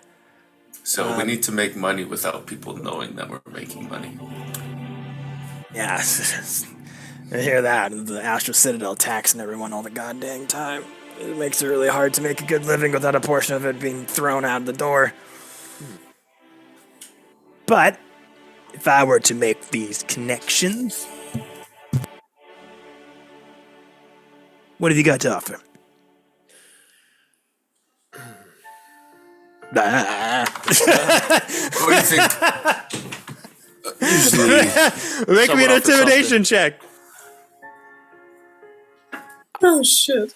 So we need to make money without people knowing that we're making money. Yeah, I hear that. The Astral Citadel taxing everyone all the goddamn time. It makes it really hard to make a good living without a portion of it being thrown out the door. But if I were to make these connections, what have you got to offer? What do you think? Usually, Make me Someone an offer intimidation check. Oh shit.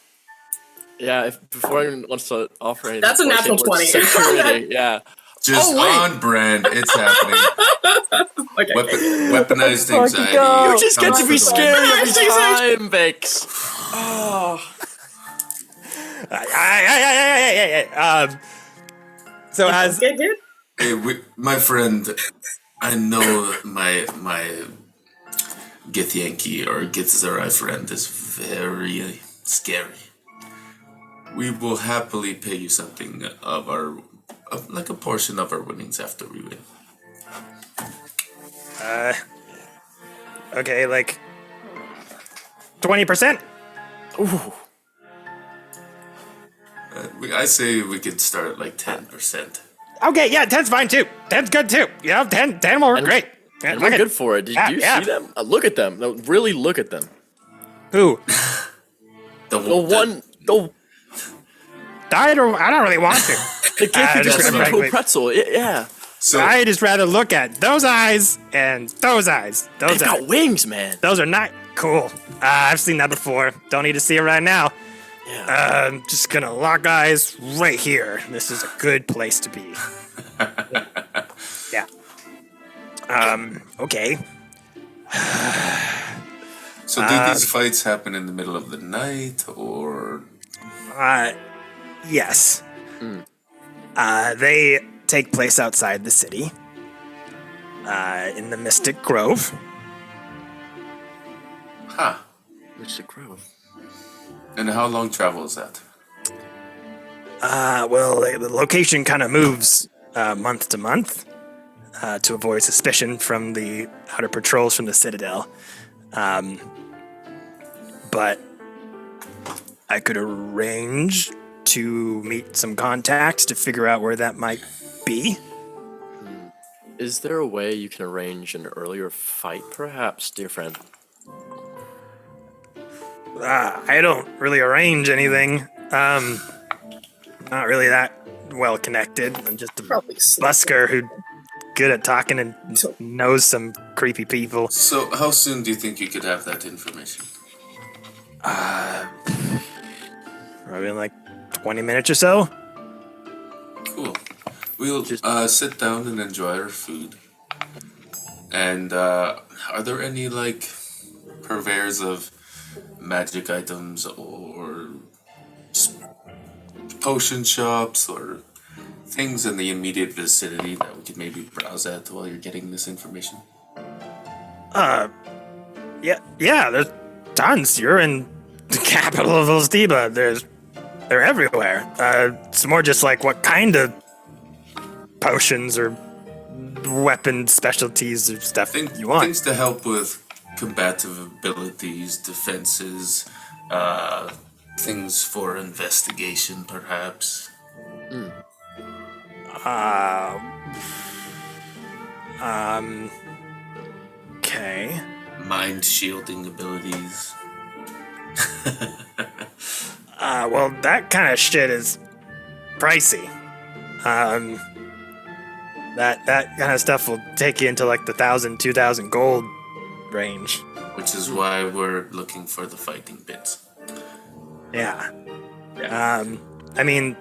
Yeah, before anyone wants to offer anything. That's a before I say natural the word 20. Security, yeah. just Oh, wait. on brand. It's happening. Okay. Weaponized anxiety. go. You just get comes to be the scary wall. every time, Vex. So as Get hit? Hey, my friend, I know my Githyanki or Githzerai friend is very scary. We will happily pay you something of like a portion of our winnings after we win. okay, like 20%. I say we could start at like 10%. Okay, yeah, 10's fine too. 10's good too. Yeah, 10 will work great. Yeah, And look we're at- good for it. Did Yeah, you yeah. see them? Look at them. No, really look at them. Who? The I don't really want to. the kid who just just got frankly- a pretzel. Yeah. So I just rather look at those eyes and those eyes. Those They've eyes. got wings, man. Those are not. Cool. I've seen that before. Don't need to see it right now. Yeah. I'm just gonna lock eyes right here. This is a good place to be. Yeah. Okay. So do these fights happen in the middle of the night, or Yes. They take place outside the city. In the Mystic Grove. huh? Which the grove? And how long travel is that? Well, the location kind of moves month to month to avoid suspicion from the outer patrols from the Citadel. But I could arrange to meet some contacts to figure out where that might be. Is there a way you can arrange an earlier fight, perhaps, dear friend? I don't really arrange anything. Not really that well connected. I'm just a Probably busker who's good at talking and knows some creepy people. So how soon do you think you could have that information? Probably in like 20 minutes or so. Cool. We'll sit down and enjoy our food. And are there any like purveyors of magic items or potion shops or things in the immediate vicinity that we could maybe browse at while you're getting this information? Yeah, there's tons. You're in the capital of Volstiba. They're everywhere. It's more just like what kind of potions or weapon specialties or stuff you want. Things to help with combative abilities, defenses, things for investigation, perhaps. Okay. Mind shielding abilities. Well, that kind of shit is pricey. That kind of stuff will take you into like the 1,000, 2,000 gold range. Which is why we're looking for the fighting bits. Yeah. I mean,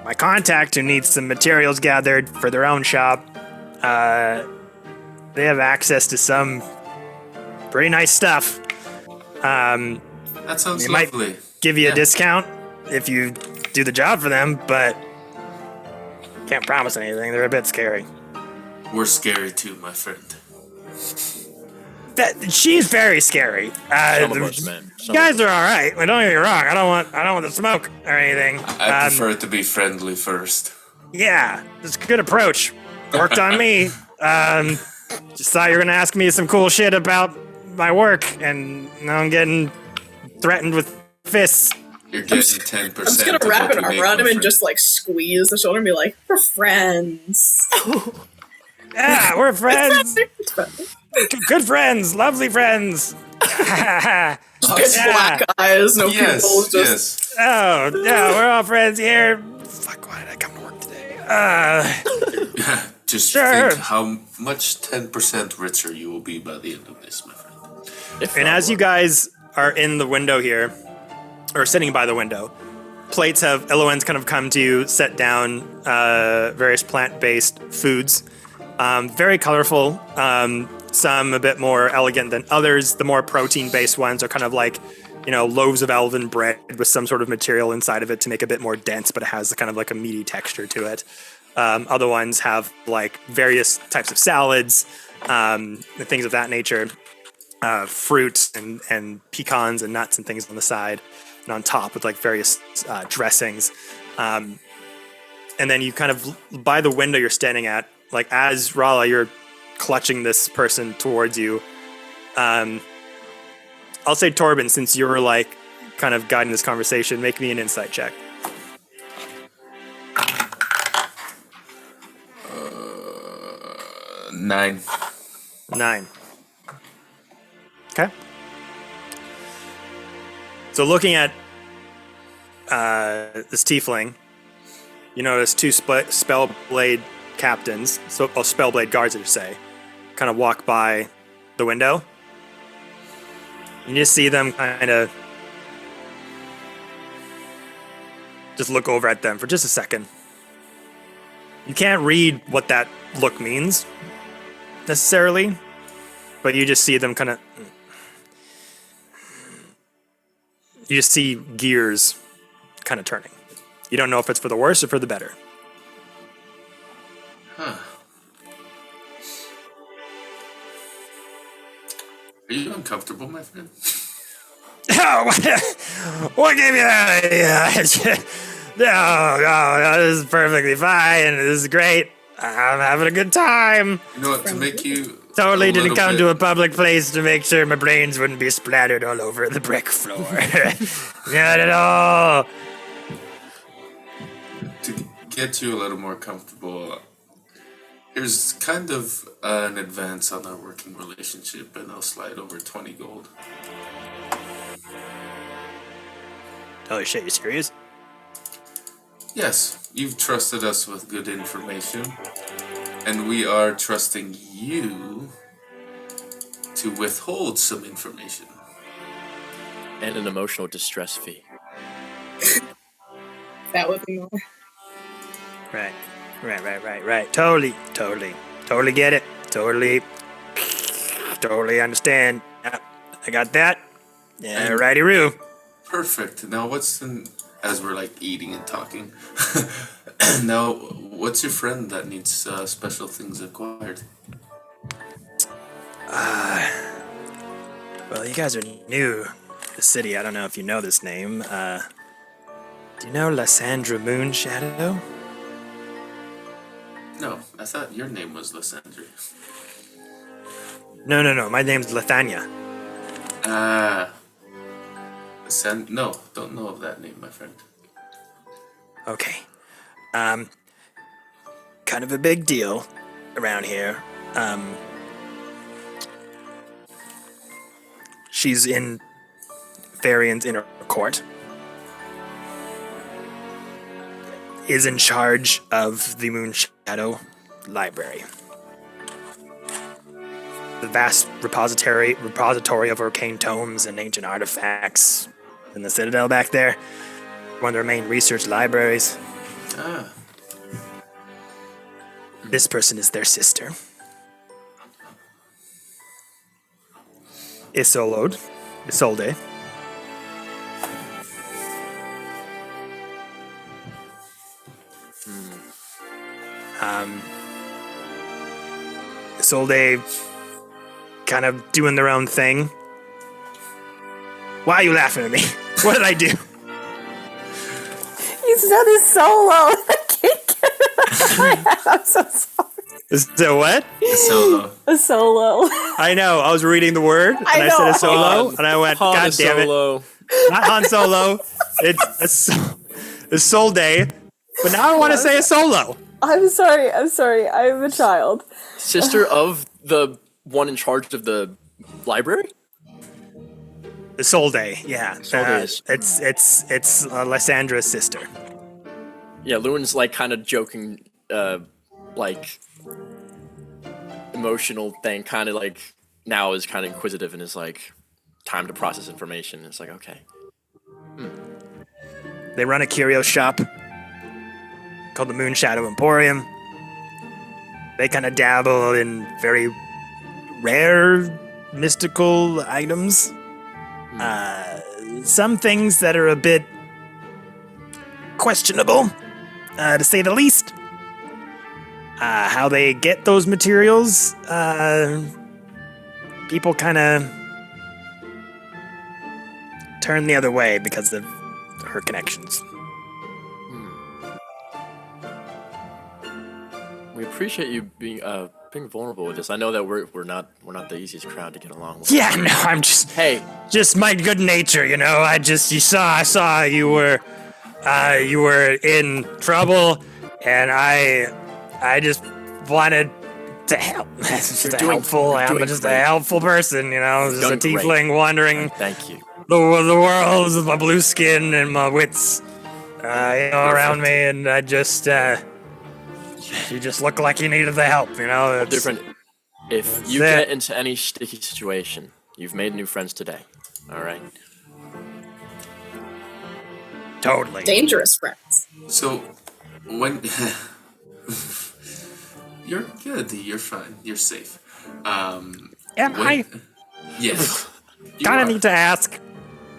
my contact who needs some materials gathered for their own shop, they have access to some pretty nice stuff. That sounds They might lovely. give you a discount if you do the job for them, but can't promise anything. They're a bit scary. We're scary too, my friend. She's very scary. Some of us, man. You guys are all right. Don't get me wrong. I don't want the smoke or anything. I prefer to be friendly first. Yeah, it's a good approach. Worked on me. Just thought you were gonna ask me some cool shit about my work, and now I'm getting threatened with fists. You're getting 10%. I'm just gonna wrap an arm around him and just like squeeze the shoulder and be like, "We're friends." Yeah, we're friends. Good friends, lovely friends. Pitch black eyes, no pupils, just Oh, yeah, we're all friends here. Fuck, why did I come to work today? Just Sure. think how much 10% richer you will be by the end of this, my friend. And as you guys are in the window here, or sitting by the window, plates have Elowen's kind of come to you, set down various plant-based foods. Very colorful. Some a bit more elegant than others. The more protein-based ones are kind of like, loaves of elven bread with some sort of material inside of it to make it a bit more dense, but it has kind of like a meaty texture to it. Other ones have like various types of salads, and things of that nature. Fruit and pecans and nuts and things on the side, and on top with like various dressings. And then you kind of, by the window you're standing at, like as Rala, you're clutching this person towards you. I'll say Torben, since you were like kind of guiding this conversation, make me an insight check. 9. 9. Okay. So looking at this tiefling, you notice 2 Spellblade captains, Spellblade guards, I should say, kind of walk by the window. You just see them kind of just look over at them for just a second. You can't read what that look means necessarily, but you just see them kind of. You just see gears kind of turning. You don't know if it's for the worse or for the better. Huh. Are you uncomfortable, my friend? Oh, what gave you that idea? No, this is perfectly fine. This is great. I'm having a good time. You know what, to make you... Totally a didn't little come bit- to a public place to make sure my brains wouldn't be splattered all over the brick floor. Not at all. To get you a little more comfortable, here's kind of an advance on our working relationship, and I'll slide over 20 gold. Holy shit, you serious? Yes, you've trusted us with good information, and we are trusting you to withhold some information. And an emotional distress fee. That would be more. Right. Totally get it. Totally understand. Yeah, I got that. Yeah, righty-roo. Perfect. Now as we're like eating and talking, now what's your friend that needs special things acquired? Well, you guys are new to the city. I don't know if you know this name. Do you know Lysandra Moonshadow? No, I thought your name was Lysandra. No. My name's Lithania. No, don't know of that name, my friend. Okay. Kind of a big deal around here. She's in Varian's inner court. Is in charge of the Moonshadow Library. The vast repository of arcane tomes and ancient artifacts in the Citadel back there. One of their main research libraries. Ah, This person is their sister. Isolde. Isolde kind of doing their own thing. Why are you laughing at me? What did I do? You said it solo. I can't get it out of my head. I'm so sorry. So what? solo. A solo. I know. I was reading the word and I know. said a solo and I went, Han God damn it. Solo. Not Han Solo. It's Isolde. But now I want to say a solo. I'm sorry. I'm a child. Sister of the one in charge of the library? Isolde, yeah. Isolde is- It's Lysandra's sister. Yeah, Lewin's like kind of joking, like emotional thing, kind of like now is kind of inquisitive and is like time to process information. It's like, okay. They run a curio shop called the Moonshadow Emporium. They kind of dabble in very rare mystical items. Some things that are a bit questionable, to say the least. How they get those materials, people kind of turn the other way because of her connections. We appreciate you being vulnerable with this. I know that we're not the easiest crowd to get along with. Yeah, no, I'm just my good nature, you know. I saw you were in trouble, and I just wanted to help. It's just I'm just a helpful person, you know. Just a Doing great. tiefling wandering Thank you. the world with my blue skin and my wits, around me, and I just. You just look like you needed the help, you know. It's Different. If you get into any sticky situation, you've made new friends today. All right. Totally. Dangerous friends. So, when you're good, you're fine, you're safe. And when- I yes, you kind are. of need to ask.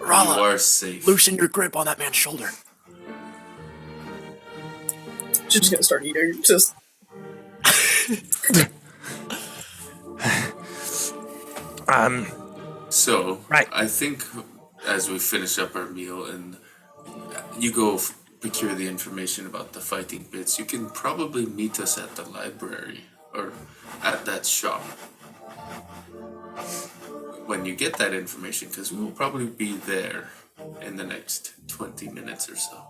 You Rala, are safe. loosen your grip on that man's shoulder. She's just gonna start eating. Just So, Right. I think as we finish up our meal and you go procure the information about the fighting bits, you can probably meet us at the library or at that shop when you get that information, because we will probably be there in the next 20 minutes or so.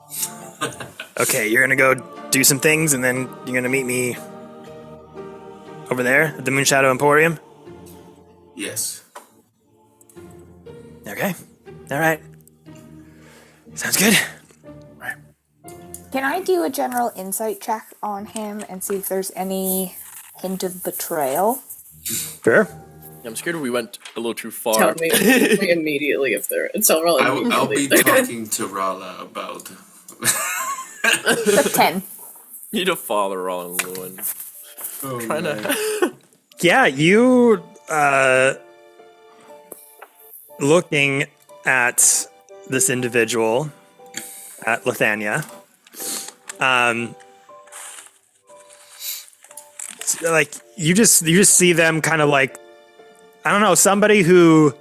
Okay, you're gonna go do some things, and then you're gonna meet me over there at the Moonshadow Emporium. Yes. Okay. All right. Sounds good. Can I do a general insight check on him and see if there's any hint of betrayal? Sure. I'm scared we went a little too far. tell me immediately if they're. Tell Rala I'll be immediately. talking to Rala about. That's 10. Need a father on Lewin. Trying to. Yeah, you looking at this individual at Lithania. Like you just see them kind of like, I don't know, somebody who,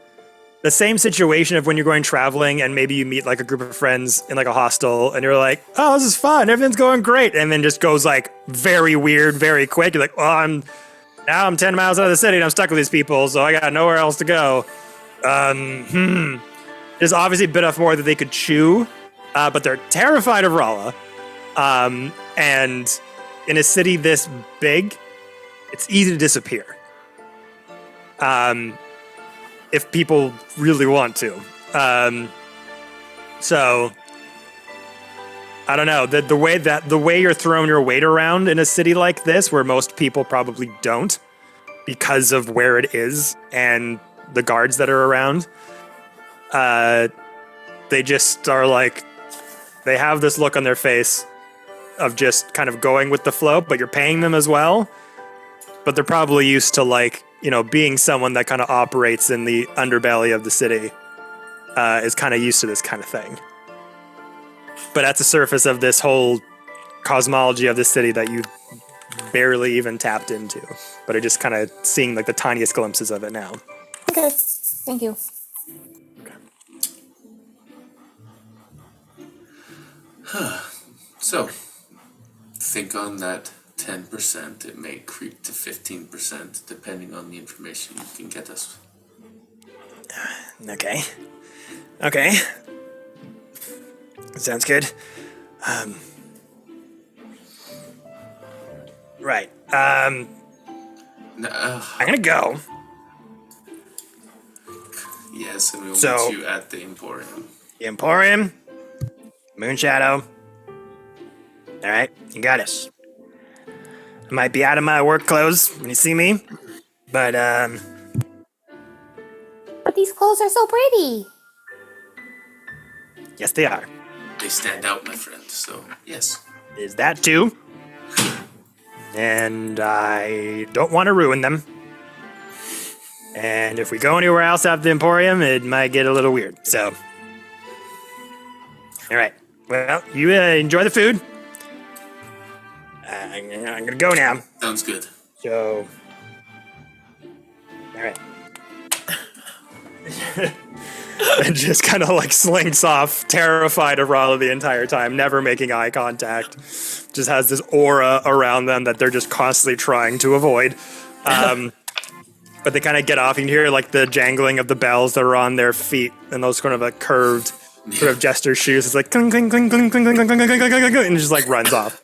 the same situation of when you're going traveling and maybe you meet like a group of friends in like a hostel and you're like, oh, this is fun, everything's going great, and then just goes like very weird very quick. You're like, well, I'm 10 miles out of the city and I'm stuck with these people, so I got nowhere else to go. There's obviously a bit of more that they could chew, but they're terrified of Rala. And in a city this big, it's easy to disappear. If people really want to. So I don't know, the way you're throwing your weight around in a city like this, where most people probably don't, because of where it is and the guards that are around, they just are like, they have this look on their face of just kind of going with the flow, but you're paying them as well. But they're probably used to, like, you know, being someone that kind of operates in the underbelly of the city, is kind of used to this kind of thing. But at the surface of this whole cosmology of the city that you barely even tapped into, but are just kind of seeing like the tiniest glimpses of it now. Okay, thank you. So, think on that 10%. It may creep to 15% depending on the information you can get us. Okay. Okay. Sounds good. Right. I'm gonna go. Yes, and we'll So- meet you at the Emporium. The Emporium. Moonshadow. Alright, you got it. I might be out of my work clothes when you see me, but, But these clothes are so pretty. yes, they are. They stand out, my friend, so yes. Is that too? And I don't want to ruin them. And if we go anywhere else after the Emporium, it might get a little weird. So, all right. Well, you enjoy the food. I'm gonna go now. Sounds good. So, all right. And just kind of like slinks off, terrified of Rala the entire time, never making eye contact. Just has this aura around them that they're just constantly trying to avoid. But they kind of get off. You can hear like the jangling of the bells that are on their feet and those kind of like curved sort of jester shoes. It's like clink, clink, clink, clink, clink, clink, clink, clink, clink, clink, and it just like runs off.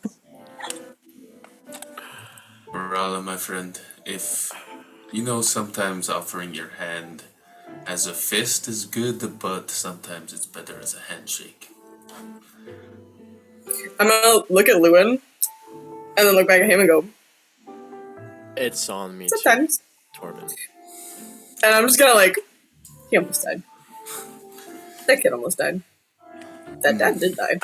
Rala, my friend, if you know, sometimes offering your hand as a fist is good, but sometimes it's better as a handshake. I'm gonna look at Lewin and then look back at him and go, It's on me too. sometimes. Torben. And I'm just gonna like, he almost died. That kid almost died. That dad did die.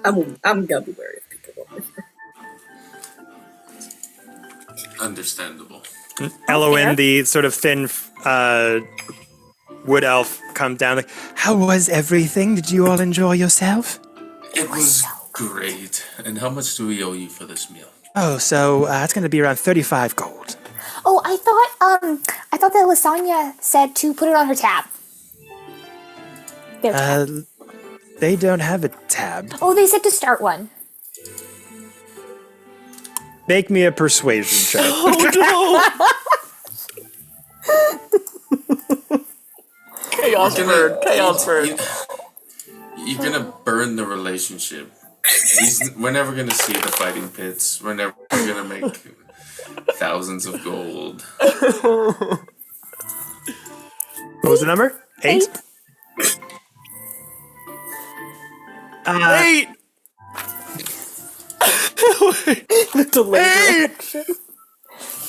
I'm gonna be wary of people over here. Understandable. Elowen, the sort of thin wood elf, comes down like, how was everything? Did you all enjoy yourself? It was great. And how much do we owe you for this meal? Oh, so it's going to be around 35 gold. Oh, I thought that Lasagna said to put it on her tab. Their tab. They don't have a tab. Oh, they said to start one. Make me a persuasion check. Chaos bird. Chaos bird. You're gonna burn the relationship. We're never gonna see the fighting pits. We're never gonna make thousands of gold. What was the number? 8? 8! The delayed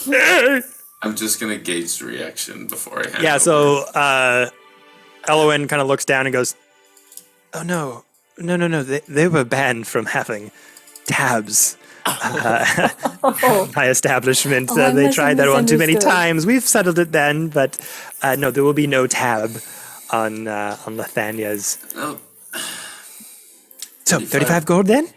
reaction. I'm just gonna gauge the reaction before I hand Yeah, over. so Elowen kind of looks down and goes, oh no, they were banned from having tabs. My establishment. Oh, I They must tried have that one too many misunderstood. times. We've settled it then, but no, there will be no tab on Lethania's. Oh, So 35 gold then?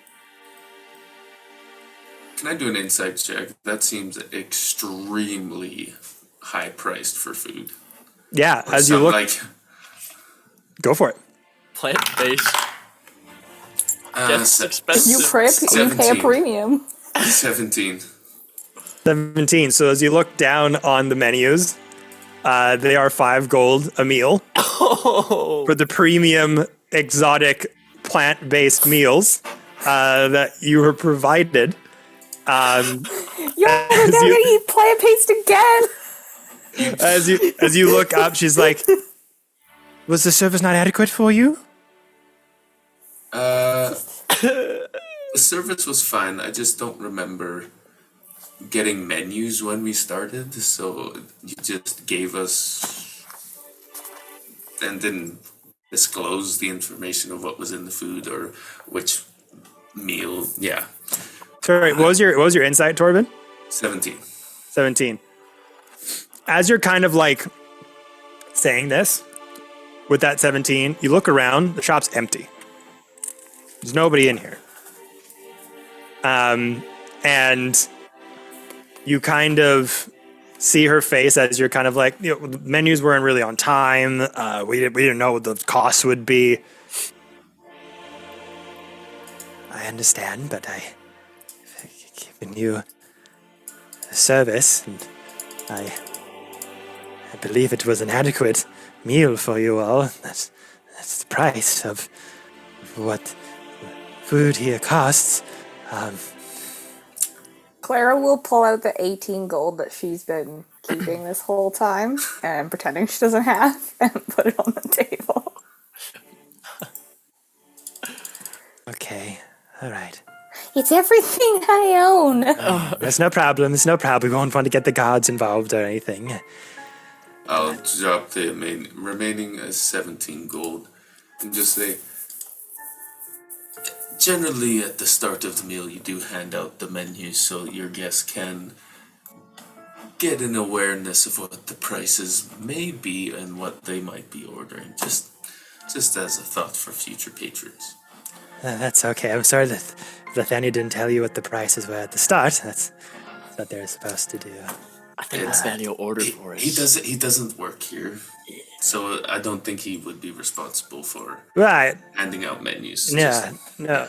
can I do an insight check? That seems extremely high priced for food. Yeah, Or as you some, look, like go for it. Plant-based. Gets se- expensive. You pay a 17. premium. 17. 17. So as you look down on the menus, they are 5 gold a meal for the premium exotic plant-based meals that you were provided. Yo, As we're never you- gonna eat plant-based again. as you look up, she's like, was the service not adequate for you? The service was fine. I just don't remember getting menus when we started. So you just gave us and didn't disclose the information of what was in the food or which meal. Yeah, Sorry, what was your insight, Torben? 17. 17. As you're kind of like saying this with that 17, you look around, the shop's empty. There's nobody in here. And you kind of see her face as you're kind of like, you know, the menus weren't really on time. We didn't know what the cost would be. I understand, but I've given you a service, and I believe it was an adequate meal for you all. That's the price of what food here costs. Clara will pull out the 18 gold that she's been keeping this whole time and pretending she doesn't have and put it on the table. Okay, all right. It's everything I own. There's no problem. We won't want to get the guards involved or anything. I'll drop the remaining 17 gold and just say, generally at the start of the meal you do hand out the menu so your guests can get an awareness of what the prices may be and what they might be ordering, just as a thought for future patrons. That's okay. I'm sorry that Lethania didn't tell you what the prices were at the start. That's what they're supposed to do. I think Nathaniel ordered for us. He doesn't work here, so I don't think he would be responsible for Right. handing out menus. Yeah. No.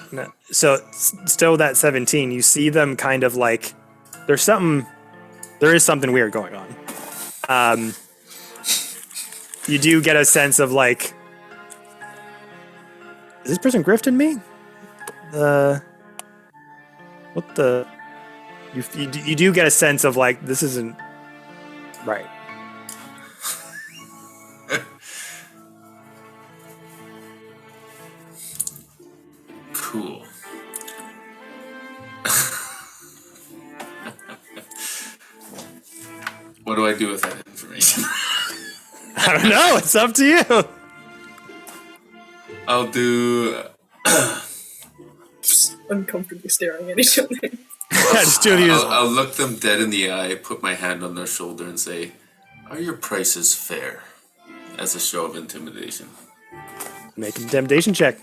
So still that 17, you see them kind of like there is something weird going on. You do get a sense of like, is this person grifting me? What the? You do get a sense of like this isn't right. Cool. do I do with that information? I don't know. It's up to you. I'll do. Just uncomfortably staring at each other. Just do these. I'll look them dead in the eye, put my hand on their shoulder, and say, "Are your prices fair?" As a show of intimidation. Make an intimidation check.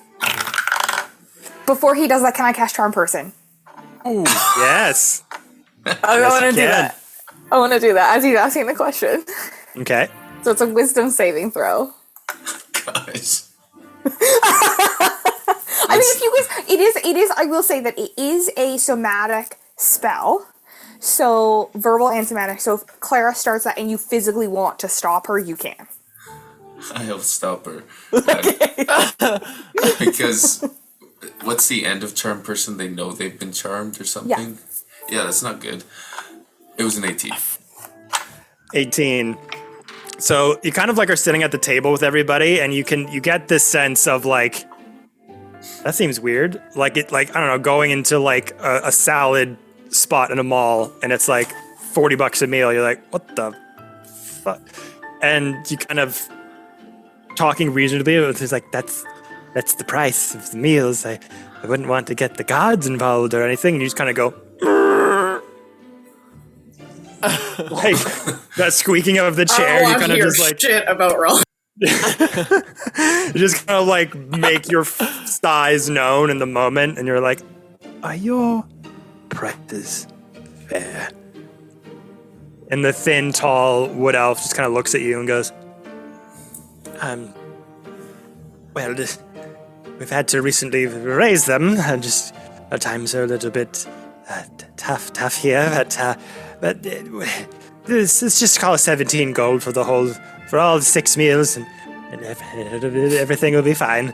Before he does that, can I cast Charm Person? Yes. I want to do can. that. I want to do that as he's asking the question. Okay. So it's a Wisdom saving throw. Guys. I mean, if you guys, it is. I will say that it is a somatic spell. So verbal and somatic. So if Clara starts that and you physically want to stop her, you can. I'll stop her. Because what's the end of charm person? They know they've been charmed or something? Yeah, that's not good. It was an 18. 18. So you kind of like are sitting at the table with everybody, and you get this sense of like, that seems weird. Like I don't know, going into like a salad spot in a mall, and it's like $40 a meal. You're like, what the fuck? And you kind of talking reasonably. It's like that's the price of the meals. I wouldn't want to get the gods involved or anything. And you just kind of go. Like that squeaking of the chair, you kind of just like shit about Roll. you just kind of like make your size known in the moment, and you're like, "Are your prices fair?" And the thin, tall wood elf just kind of looks at you and goes, well, we've had to recently raise them. Just our times are a little bit tough here, but this is just call it 17 gold for all 6 meals, and everything will be fine.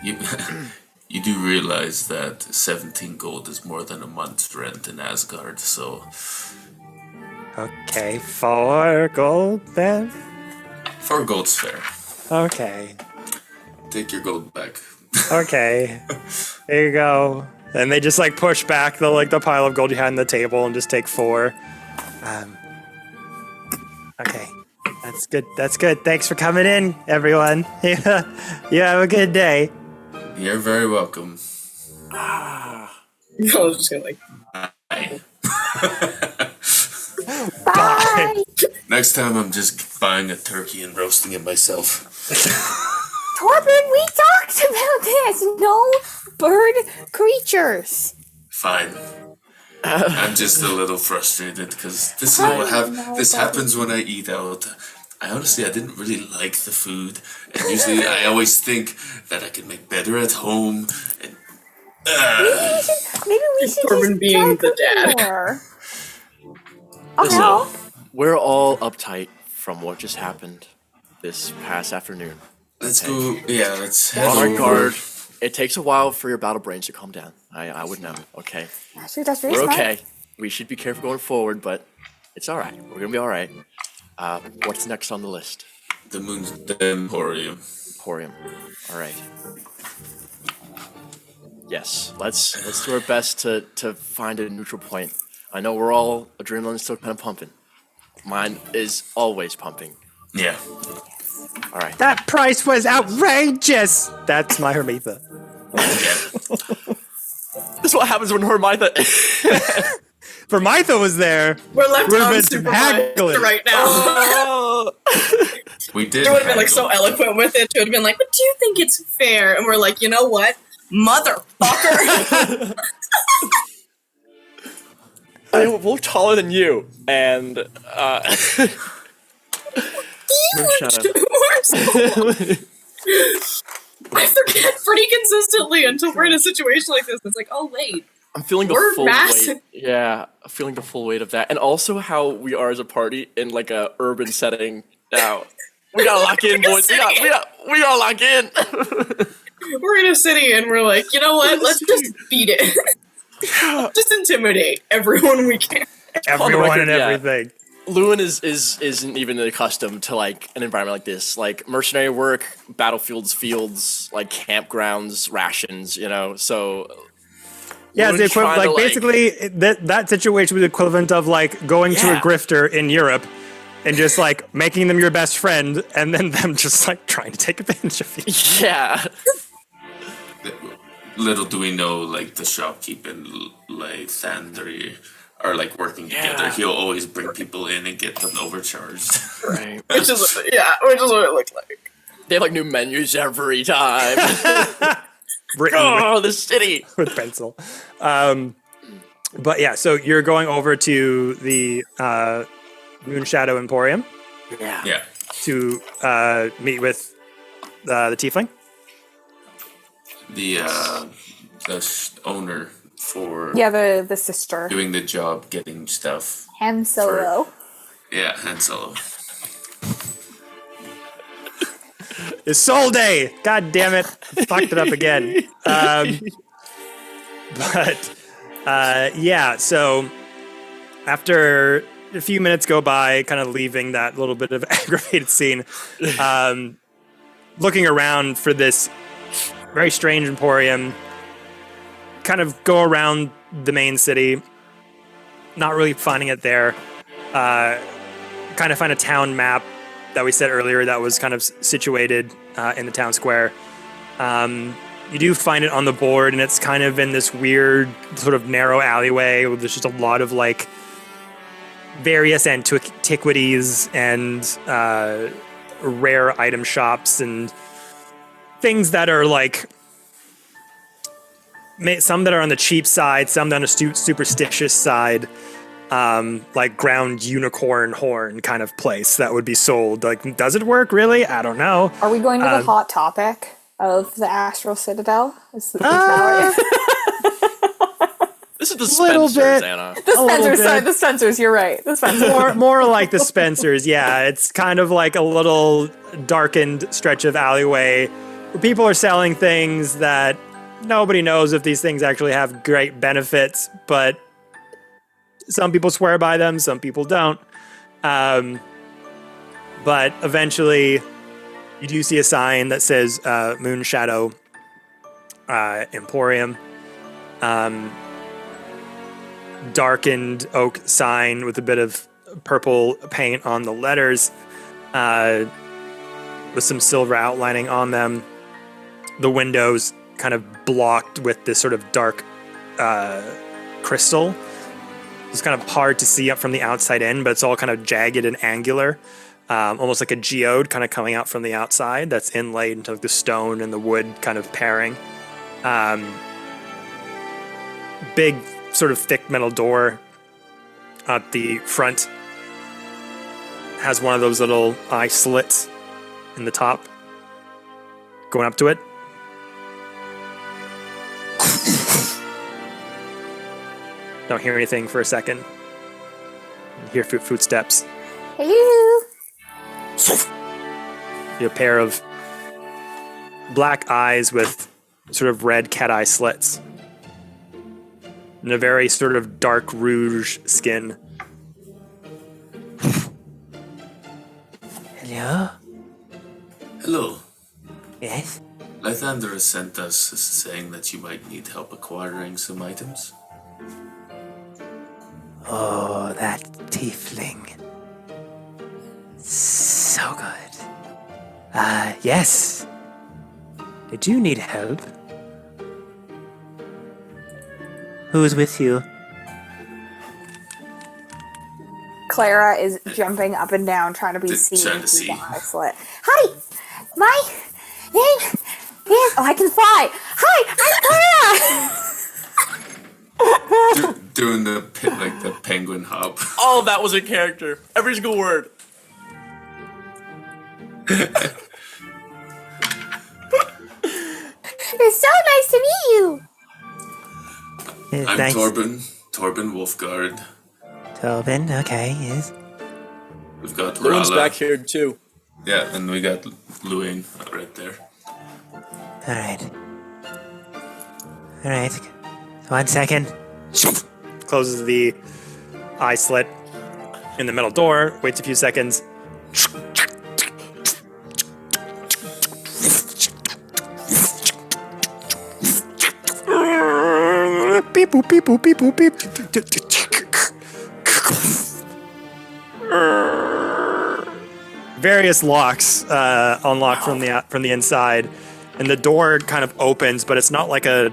You do realize that 17 gold is more than a month's rent in Asgard, so... Okay, 4 gold then? 4 gold's fair. Okay. Take your gold back. Okay. Here you go. And they just like push back the pile of gold you had on the table and just take 4. Okay. That's good. Thanks for coming in, everyone. You have a good day. You're very welcome. I was just gonna Bye. Bye. Next time I'm just buying a turkey and roasting it myself. Torben, we talked about this. No bird creatures. Fine. I'm just a little frustrated because this is what happens when I eat out. I didn't really like the food, and usually I always think that I can make better at home. And Maybe we should Torben just being the dad. more. Listen, Oh, we're all uptight from what just happened this past afternoon. let's go. Yeah, let's head On our over. guard. It takes a while for your battle brains to calm down. I would know. Okay, actually, that's very we're smart. okay. We should be careful going forward, but it's all right. We're gonna be all right. What's next on the list? The Emporium. Emporium. All right. Yes, let's do our best to find a neutral point. I know we're all adrenaline's still kind of pumping. Mine is always pumping. Yeah. All right. That price was outrageous. That's my Hermitha. This is what happens when Hermitha. Hermitha was there. We're left Would've been unsupervised haggling. right now. We did. She would have been like so haggle. eloquent with it. She would have been like, "But do you think it's fair?" And we're like, "You know what, motherfucker." We're taller than you, and Huge. I forget pretty consistently until we're in a situation like this. It's like, oh wait, I'm feeling the We're full massive. weight. Yeah, I'm feeling the full weight of that, and also how we are as a party in like a urban setting. Now we gotta lock in, boys. We gotta lock in. we're in a city and we're like, you know what? Let's just beat it. Just intimidate everyone we can. Everyone record, and yeah. everything. Lewin isn't even accustomed to like an environment like this, like mercenary work, battlefields, fields, like campgrounds, rations. You know, so Yeah, it's the Lewin's equivalent. trying Like to, basically, that situation was the equivalent of like going to a Yeah. grifter in Europe, and just like making them your best friend, and then them just like trying to take advantage of you. Yeah. Little do we know, like the shopkeep and like Thandri are like working together. He'll always bring people in and get them overcharged. Right. Which is what it looked like. They have like new menus every time. Written Oh, the city. with pencil. But yeah, so you're going over to the Moonshadow Emporium Yeah. to meet with the tiefling. The owner for Yeah, the sister. doing the job, getting stuff. Han Solo. Yeah, Han Solo. It's Soul Day! God damn it. I fucked it up again. Yeah, so after a few minutes go by, kind of leaving that little bit of aggravated scene, looking around for this very strange emporium, kind of go around the main city, not really finding it there. Kind of find a town map that we said earlier that was kind of situated in the town square. You do find it on the board, and it's kind of in this weird sort of narrow alleyway where there's just a lot of like various antiquities and rare item shops and things that are like some that are on the cheap side, some that are on the superstitious side. Like ground unicorn horn kind of place that would be sold. Like, does it work really? I don't know. Are we going to the hot topic of the Astral Citadel? Is that This is the Little Spencer's, bit. Anna. the Spencers? bit. Sorry, the Spencers. You're right. The Spencers. More like the Spencers, yeah. It's kind of like a little darkened stretch of alleyway where people are selling things that nobody knows if these things actually have great benefits, but some people swear by them, some people don't. But eventually, you do see a sign that says Moonshadow Emporium. Darkened oak sign with a bit of purple paint on the letters, with some silver outlining on them. The windows kind of blocked with this sort of dark crystal. It's kind of hard to see up from the outside in, but it's all kind of jagged and angular, almost like a geode kind of coming out from the outside that's inlaid into the stone and the wood kind of pairing. Big sort of thick metal door at the front has one of those little eye slits in the top going up to it. Don't hear anything for a second. You hear footsteps. Hello. A pair of black eyes with sort of red cat eye slits. And a very sort of dark rouge skin. Hello? Hello. Yes? Lythander sent us saying that you might need help acquiring some items. Oh, that tiefling. So good. Yes. Did you need help? Who's with you? Clara is jumping up and down, trying to be Just seen trying to through see. the eye slit. Hi. My name is. Oh, I can fly. Hi, I'm Clara. Doing the like the penguin hop. All of that was a character. Every single word. It's so nice to meet you. I'm Nice. Torben Wolfguard. Tobin, okay, yes. We've got Loon's Rala. back here too. Yeah, and we got Luing right there. Alright. Alright. 1 second. Closes the eye slit in the metal door, waits a few seconds. Beep boop beep boop beep boop beep. various locks unlock from the inside, and the door kind of opens, but it's not like a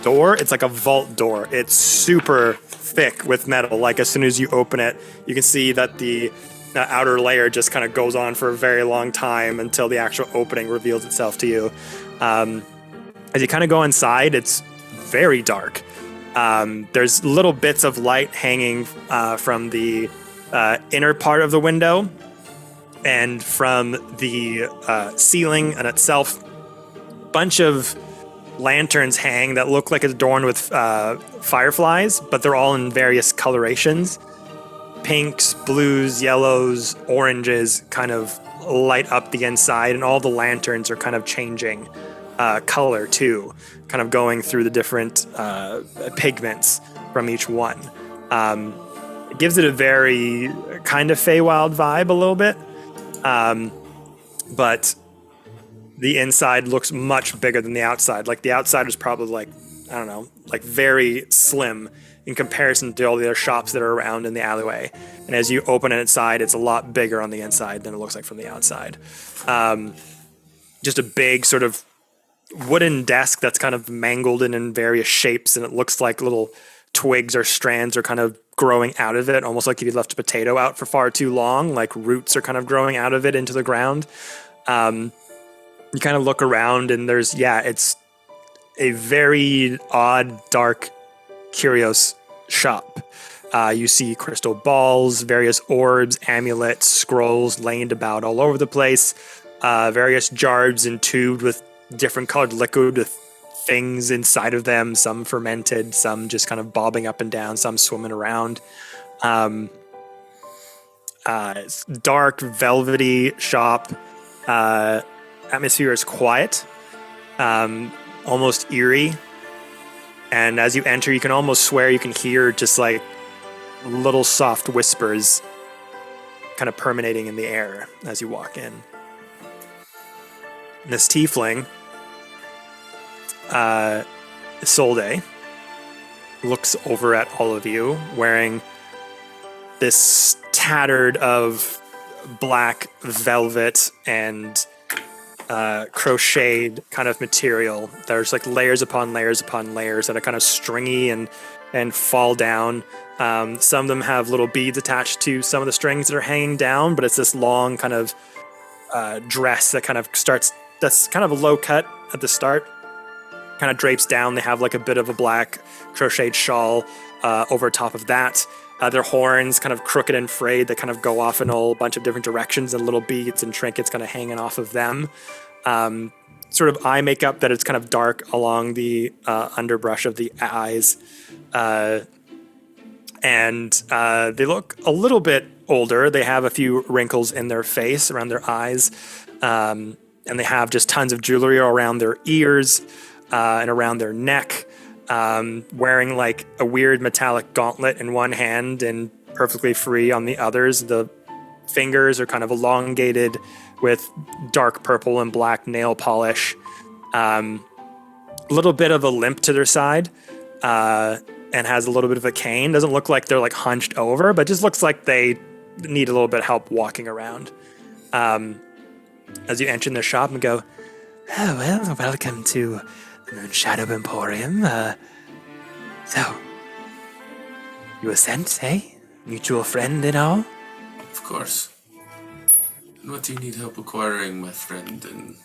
door, it's like a vault door. It's super thick with metal. Like as soon as you open it, you can see that the outer layer just kind of goes on for a very long time until the actual opening reveals itself to you. As you kind of go inside, it's very dark. There's little bits of light hanging from the inner part of the window and from the ceiling in itself. Bunch of lanterns hang that look like it's adorned with fireflies, but they're all in various colorations. Pinks, blues, yellows, oranges kind of light up the inside, and all the lanterns are kind of changing color too, kind of going through the different pigments from each one. It gives it a very kind of Feywild vibe a little bit, but the inside looks much bigger than the outside. Like the outside is probably like, I don't know, like very slim in comparison to all the other shops that are around in the alleyway. And as you open it inside, it's a lot bigger on the inside than it looks like from the outside. Just a big sort of wooden desk that's kind of mangled and in various shapes, and it looks like little twigs or strands are kind of growing out of it, almost like if you left a potato out for far too long, like roots are kind of growing out of it into the ground. You kind of look around and it's a very odd, dark, curious shop. You see crystal balls, various orbs, amulets, scrolls laying about all over the place, various jars entombed with different colored liquid with things inside of them, some fermented, some just kind of bobbing up and down, some swimming around. It's dark, velvety shop. Atmosphere is quiet, almost eerie. And as you enter, you can almost swear you can hear just like little soft whispers kind of permeating in the air as you walk in. And this tiefling, Solde, looks over at all of you wearing this tattered of black velvet and crocheted kind of material. There's like layers upon layers upon layers that are kind of stringy and fall down. Some of them have little beads attached to some of the strings that are hanging down, but it's this long kind of dress that kind of starts, that's kind of a low cut at the start, kind of drapes down. They have like a bit of a black crocheted shawl over top of that. Their horns kind of crooked and frayed that kind of go off in a whole bunch of different directions, and little beads and trinkets kind of hanging off of them. Sort of eye makeup that it's kind of dark along the underbrush of the eyes. And they look a little bit older. They have a few wrinkles in their face, around their eyes. And they have just tons of jewelry around their ears and around their neck. Wearing like a weird metallic gauntlet in one hand and perfectly free on the others. The fingers are kind of elongated with dark purple and black nail polish. A little bit of a limp to their side, and has a little bit of a cane. Doesn't look like they're like hunched over, but just looks like they need a little bit of help walking around. As you enter in their shop and go, Oh, well, welcome to the Moonshadow Emporium. So, you were sent, eh? Mutual friend and all? Of course. And what do you need help acquiring, my friend? And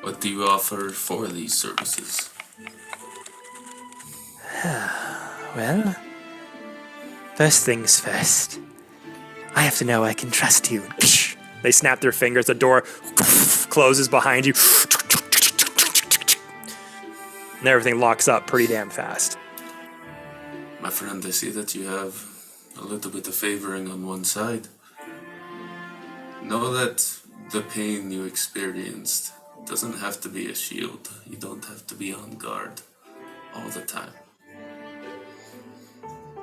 what do you offer for these services? Well, first things first. I have to know I can trust you. they snap their fingers. The door closes behind you. And everything locks up pretty damn fast. My friend, I see that you have a little bit of favoring on one side. Know that the pain you experienced doesn't have to be a shield. You don't have to be on guard all the time.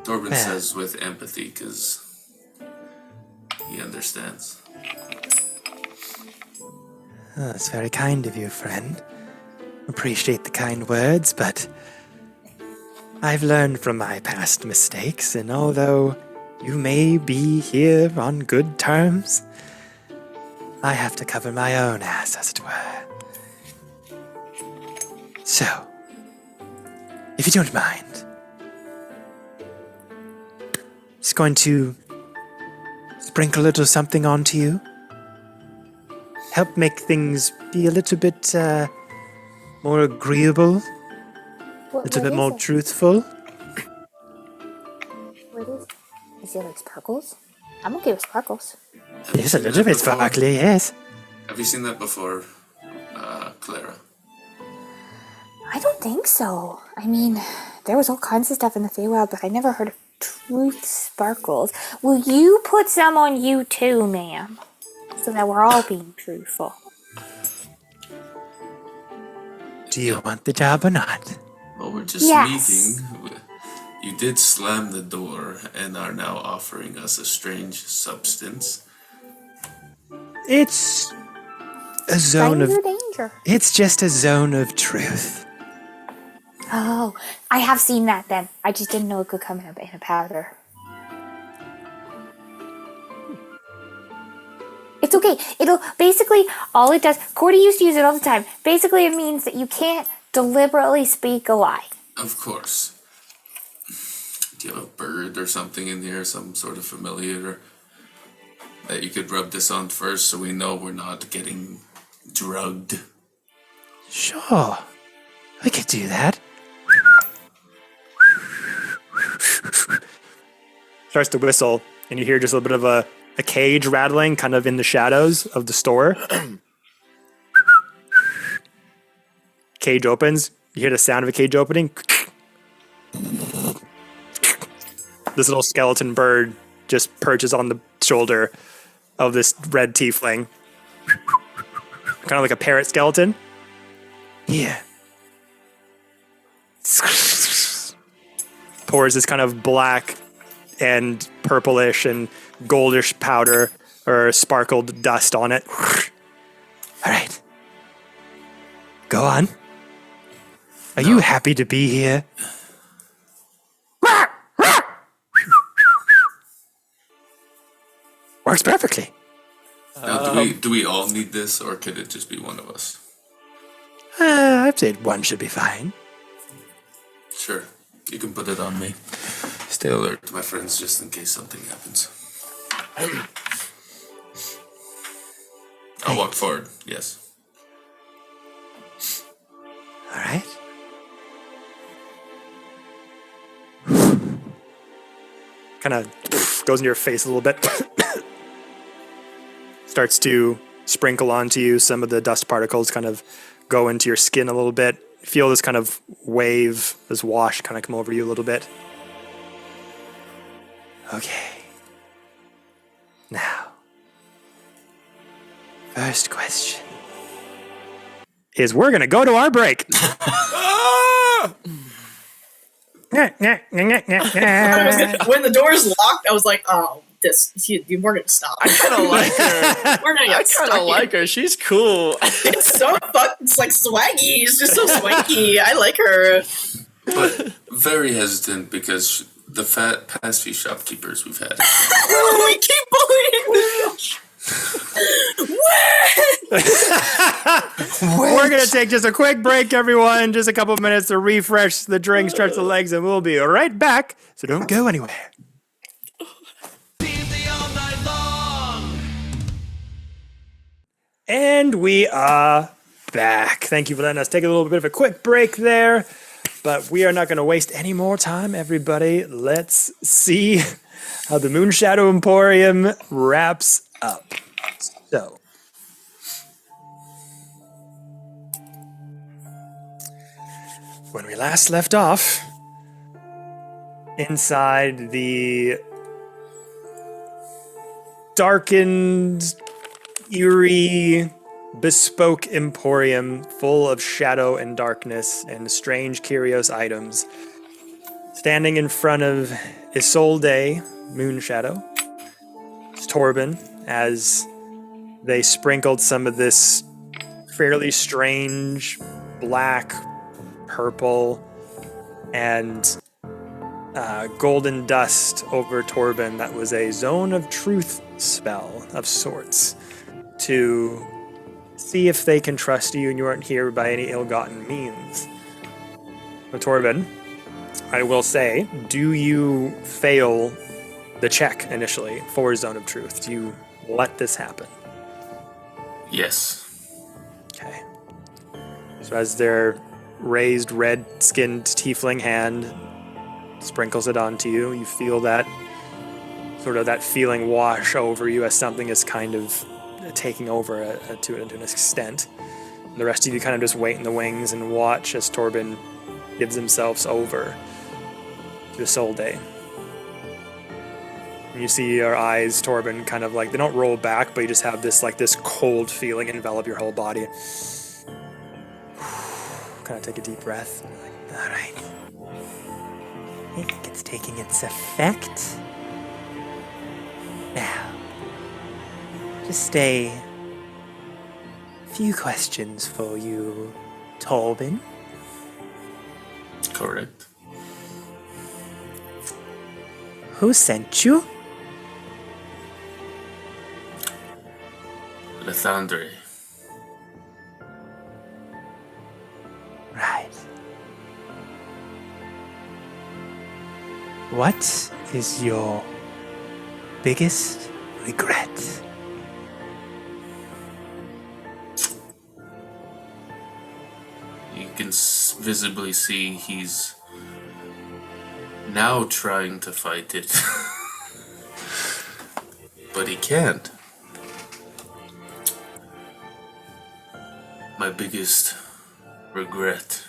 Torben says with empathy, because he understands. Oh, that's very kind of you, friend. Appreciate the kind words, but I've learned from my past mistakes, and although you may be here on good terms, I have to cover my own ass, as it were. So, if you don't mind, just going to sprinkle a little something onto you. Help make things be a little bit more agreeable, a little bit more truthful. What is it? Is it like sparkles? I'm okay with sparkles. Yes, a little bit sparkly, yes. Have you seen that before, Clara? I don't think so. I mean, there was all kinds of stuff in the Feywild, but I never heard of truth sparkles. Will you put some on you too, ma'am? So that we're all being truthful. Do you want the job or not? Well, we're just Yes. meeting. You did slam the door and are now offering us a strange substance. It's a zone of... Danger. It's just a zone of truth. Oh, I have seen that then. I just didn't know it could come in a powder. It's okay. It'll basically, all it does, Cordy used to use it all the time. Basically, it means that you can't deliberately speak a lie. Of course. Do you have a bird or something in here, some sort of familiar that you could rub this on first so we know we're not getting drugged? Sure. I could do that. Starts to whistle, and you hear just a little bit of a cage rattling kind of in the shadows of the store. Cage opens. You hear the sound of a cage opening. This little skeleton bird just perches on the shoulder of this red tiefling. Kind of like a parrot skeleton. Here. Pours this kind of black and purplish and goldish powder or sparkled dust on it. All right. Go on. Are you happy to be here? Works perfectly. Now, do we all need this, or could it just be one of us? I'd say one should be fine. Sure, you can put it on me. Stay alert, my friends, just in case something happens. I'll walk forward, yes. All right. Kind of goes in your face a little bit. Starts to sprinkle onto you. Some of the dust particles kind of go into your skin a little bit. Feel this kind of wave, this wash kind of come over you a little bit. Okay. Now, first question. Is we're going to go to our break. When the door's locked, I was like, oh, you we're gonna stop. I kind of like her. We're gonna get I kind stuck of here. like her. She's cool. It's so it's like swaggy. It's just so swanky. I like her. But very hesitant because the past few shopkeepers we've had. We keep bullying. We're going to take just a quick break, everyone. Just a couple of minutes to refresh the drink, stretch the legs, and we'll be right back. So don't go anywhere. And we are back. Thank you for letting us take a little bit of a quick break there. But we are not going to waste any more time, everybody. Let's see how the Moonshadow Emporium wraps up. So, when we last left off, inside the darkened, eerie, bespoke emporium full of shadow and darkness and strange curious items, standing in front of Isolde Moonshadow, it's Torben, as they sprinkled some of this fairly strange black, purple, and golden dust over Torben that was a zone of truth spell of sorts. to see if they can trust you and you aren't here by any ill-gotten means. But Torben, I will say, do you fail the check initially for Zone of Truth? Do you let this happen? Yes. Okay. So as their raised red-skinned tiefling hand sprinkles it onto you, you feel that sort of that feeling wash over you as something is kind of taking over to an extent. And the rest of you kind of just wait in the wings and watch as Torben gives himself over to Isolde. And you see your eyes, Torben, kind of like, they don't roll back, but you just have this like this cold feeling envelop your whole body. Kind of take a deep breath. All right. I think it's taking its effect. Now, just a few questions for you, Torben. Correct. Who sent you? Lethandre. Right. What is your biggest regret? You can visibly see he's now trying to fight it. But he can't. My biggest regret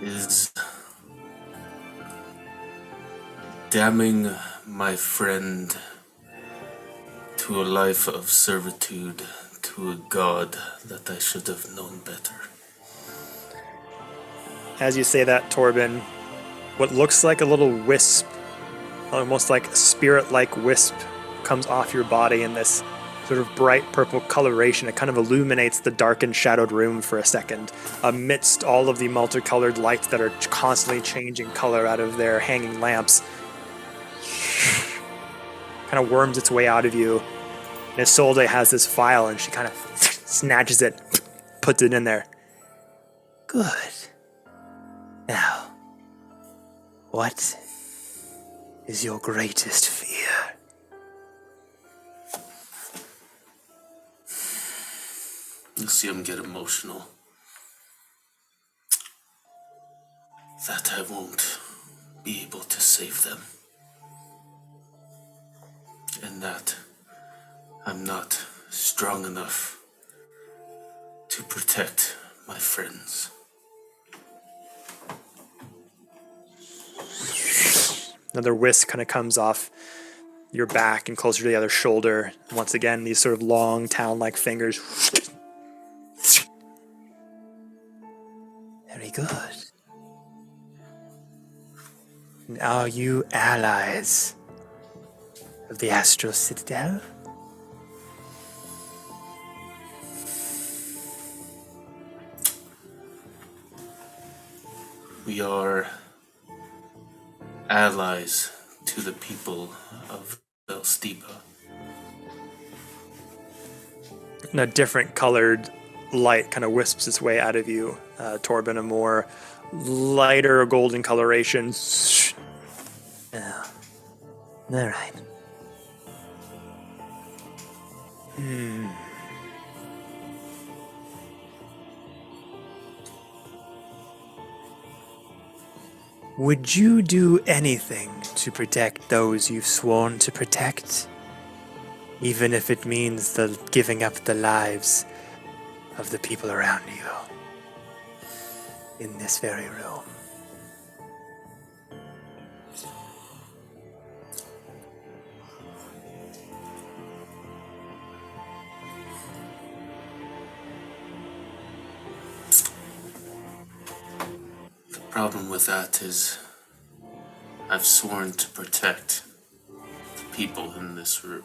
is damning my friend to a life of servitude to a god that I should have known better. As you say that, Torben, what looks like a little wisp, almost like a spirit-like wisp, comes off your body in this sort of bright purple coloration. It kind of illuminates the dark and shadowed room for a second, amidst all of the multicolored lights that are constantly changing color out of their hanging lamps. Kind of worms its way out of you. And Isolde has this vial, and she kind of snatches it, puts it in there. Good. Now, what is your greatest fear? You see him get emotional. That I won't be able to save them. And that I'm not strong enough to protect my friends. Another whisk kind of comes off your back and closer to the other shoulder. And once again, these sort of long, talon-like fingers. Very good. And are you allies of the Astral Citadel? We are allies to the people of Elstepa. And a different colored light kind of wisps its way out of you, Torben, a more lighter golden coloration. Oh. All right. Would you do anything to protect those you've sworn to protect? Even if it means the giving up the lives of the people around you in this very room. The problem with that is I've sworn to protect the people in this room.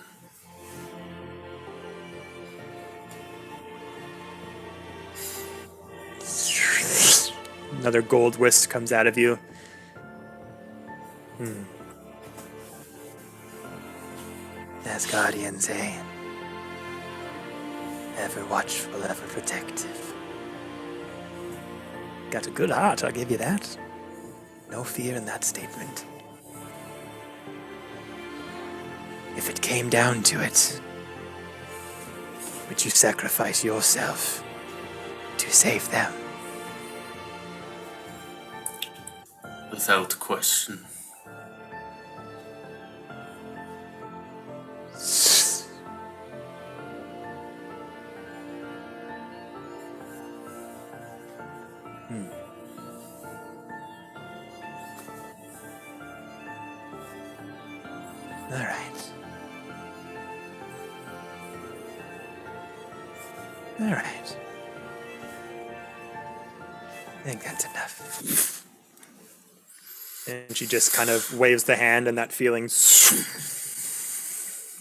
Another gold wisp comes out of you. As guardians, eh? Ever watchful, ever protective. Got a good heart, I'll give you that. No fear in that statement. If it came down to it, would you sacrifice yourself to save them? Without question. All right. All right. I think that's enough. And she just kind of waves the hand, and that feeling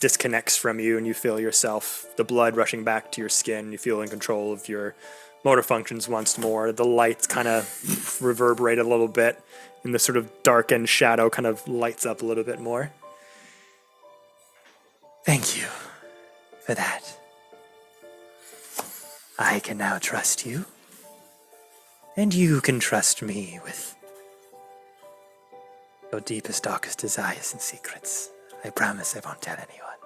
disconnects from you, and you feel yourself, the blood rushing back to your skin. You feel in control of your motor functions once more. The lights kind of reverberate a little bit, and the sort of darkened shadow kind of lights up a little bit more. Thank you for that. I can now trust you, and you can trust me with your deepest, darkest desires and secrets. I promise I won't tell anyone.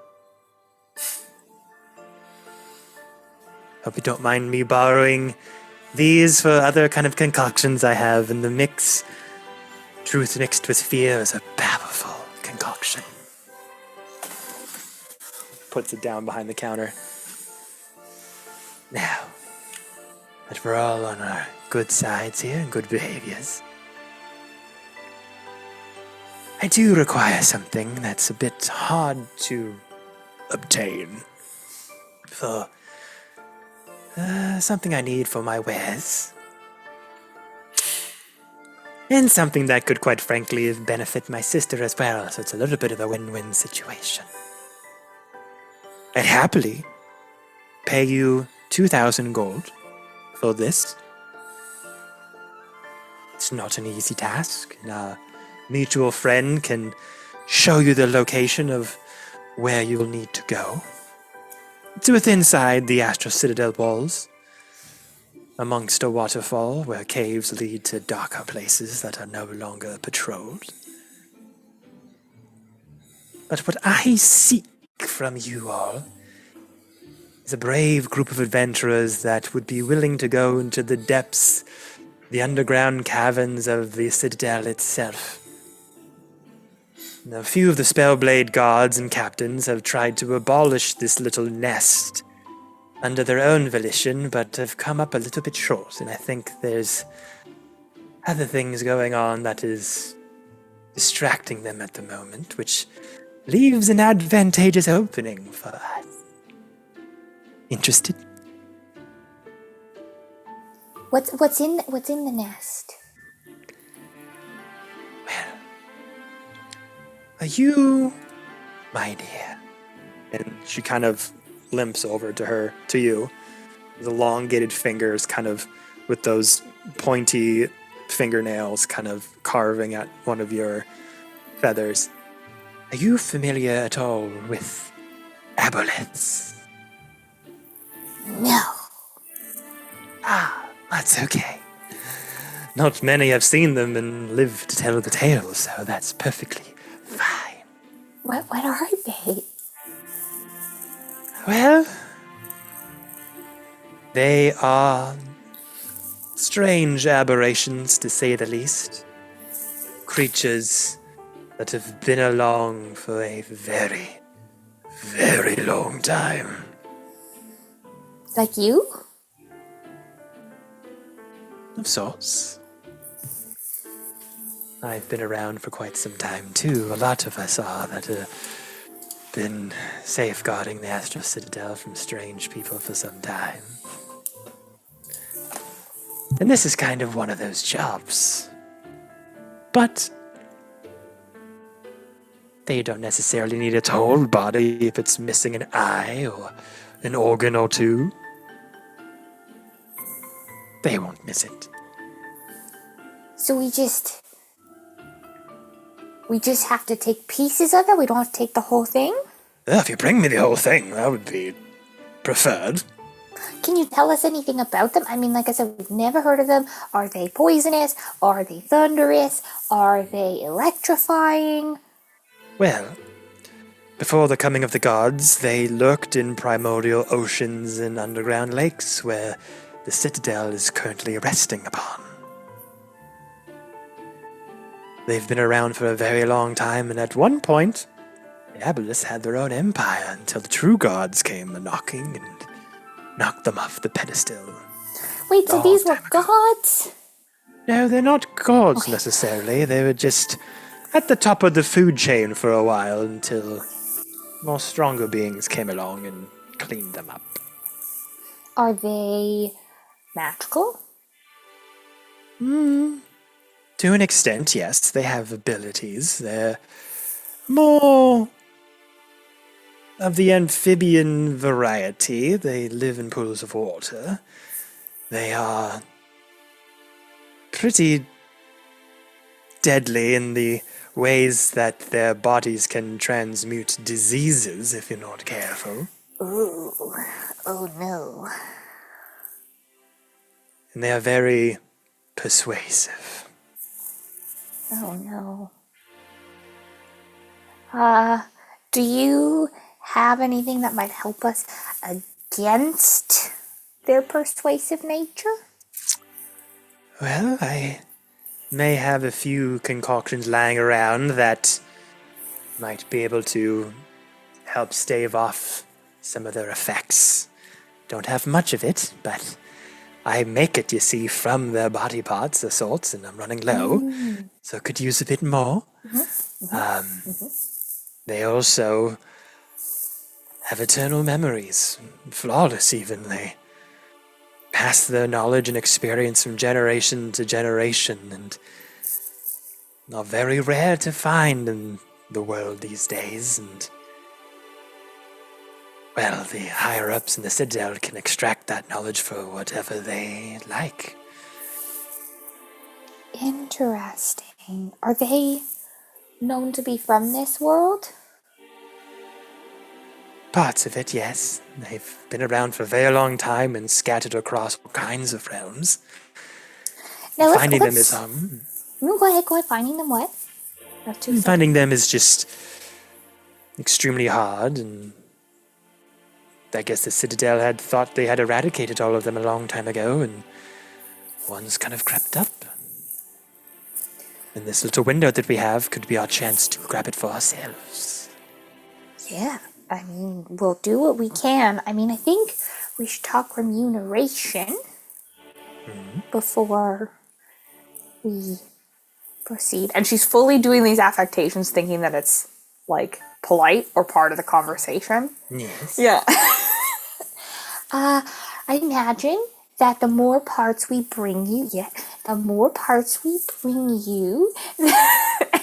Hope you don't mind me borrowing these for other kind of concoctions I have in the mix. Truth mixed with fear is a powerful concoction. Puts it down behind the counter. Now, that we're all on our good sides here and good behaviors, I do require something that's a bit hard to obtain. For something I need for my wares. And something that could, quite frankly, benefit my sister as well, so it's a little bit of a win-win situation. I'd happily pay you 2,000 gold for this. It's not an easy task, and our mutual friend can show you the location of where you'll need to go. It's within inside the Astral Citadel walls, amongst a waterfall where caves lead to darker places that are no longer patrolled. But what I seek from you all is a brave group of adventurers that would be willing to go into the depths, the underground caverns of the Citadel itself. Now, a few of the Spellblade guards and captains have tried to abolish this little nest under their own volition, but have come up a little bit short, and I think there's other things going on that is distracting them at the moment, which leaves an advantageous opening for us. Interested? What's in the nest? Well, are you, my dear? And she kind of limps over to you. The elongated fingers kind of with those pointy fingernails kind of carving at one of your feathers. Are you familiar at all with aboleths? No. Ah, that's okay. Not many have seen them and lived to tell the tale, so that's perfectly fine. What are they? Well, they are strange aberrations, to say the least. Creatures that have been along for a very, very long time. Like you? Of sorts. I've been around for quite some time, too. A lot of us are that have been safeguarding the Astral Citadel from strange people for some time. And this is kind of one of those jobs. But they don't necessarily need its whole body if it's missing an eye or an organ or two. They won't miss it. So we just have to take pieces of it? We don't have to take the whole thing? Well, if you bring me the whole thing, that would be preferred. Can you tell us anything about them? I mean, like I said, we've never heard of them. Are they poisonous? Are they thunderous? Are they electrifying? Well, before the coming of the gods, they lurked in primordial oceans and underground lakes where the citadel is currently resting upon. They've been around for a very long time, and at one point, the Abelis had their own empire until the true gods came a-knocking and knocked them off the pedestal. Wait, so Long these were time ago. gods? No, they're not gods necessarily. They were just at the top of the food chain for a while until more stronger beings came along and cleaned them up. Are they magical? To an extent, yes, they have abilities. They're more of the amphibian variety. They live in pools of water. They are pretty deadly in the ways that their bodies can transmute diseases if you're not careful. Ooh. Oh no. And they are very persuasive. Oh no. Do you have anything that might help us against their persuasive nature? Well, I may have a few concoctions lying around that might be able to help stave off some of their effects. Don't have much of it, but I make it, you see, from their body parts, the salts, and I'm running low, so could use a bit more. They also have eternal memories, flawless even. They pass their knowledge and experience from generation to generation, and are very rare to find in the world these days, and well, the higher-ups in the Citadel can extract that knowledge for whatever they like. Interesting. Are they known to be from this world? Parts of it, yes. They've been around for a very long time and scattered across all kinds of realms. Now Finding them is No, go ahead. Finding them what? Not too finding them is just extremely hard, and I guess the Citadel had thought they had eradicated all of them a long time ago, and one's kind of crept up. And this little window that we have could be our chance to grab it for ourselves. Yeah, I mean, we'll do what we can. I mean, I think we should talk remuneration before we proceed. And she's fully doing these affectations, thinking that it's like polite or part of the conversation. Yes. Yeah. I imagine that the more parts we bring you, the more parts we bring you, that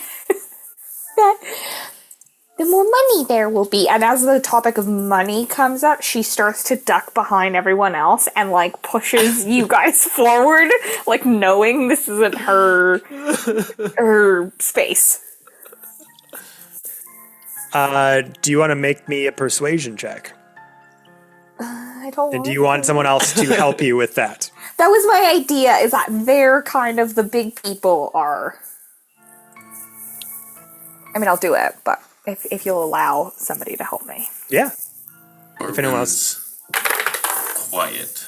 the more money there will be. And as the topic of money comes up, she starts to duck behind everyone else and like pushes you guys forward, like knowing this isn't her space. Do you want to make me a persuasion check? I don't And do you want someone else to help you with that? That was my idea, is that they're kind of the big people are. I mean, I'll do it, but if you'll allow somebody to help me. Yeah. If anyone else- quiet.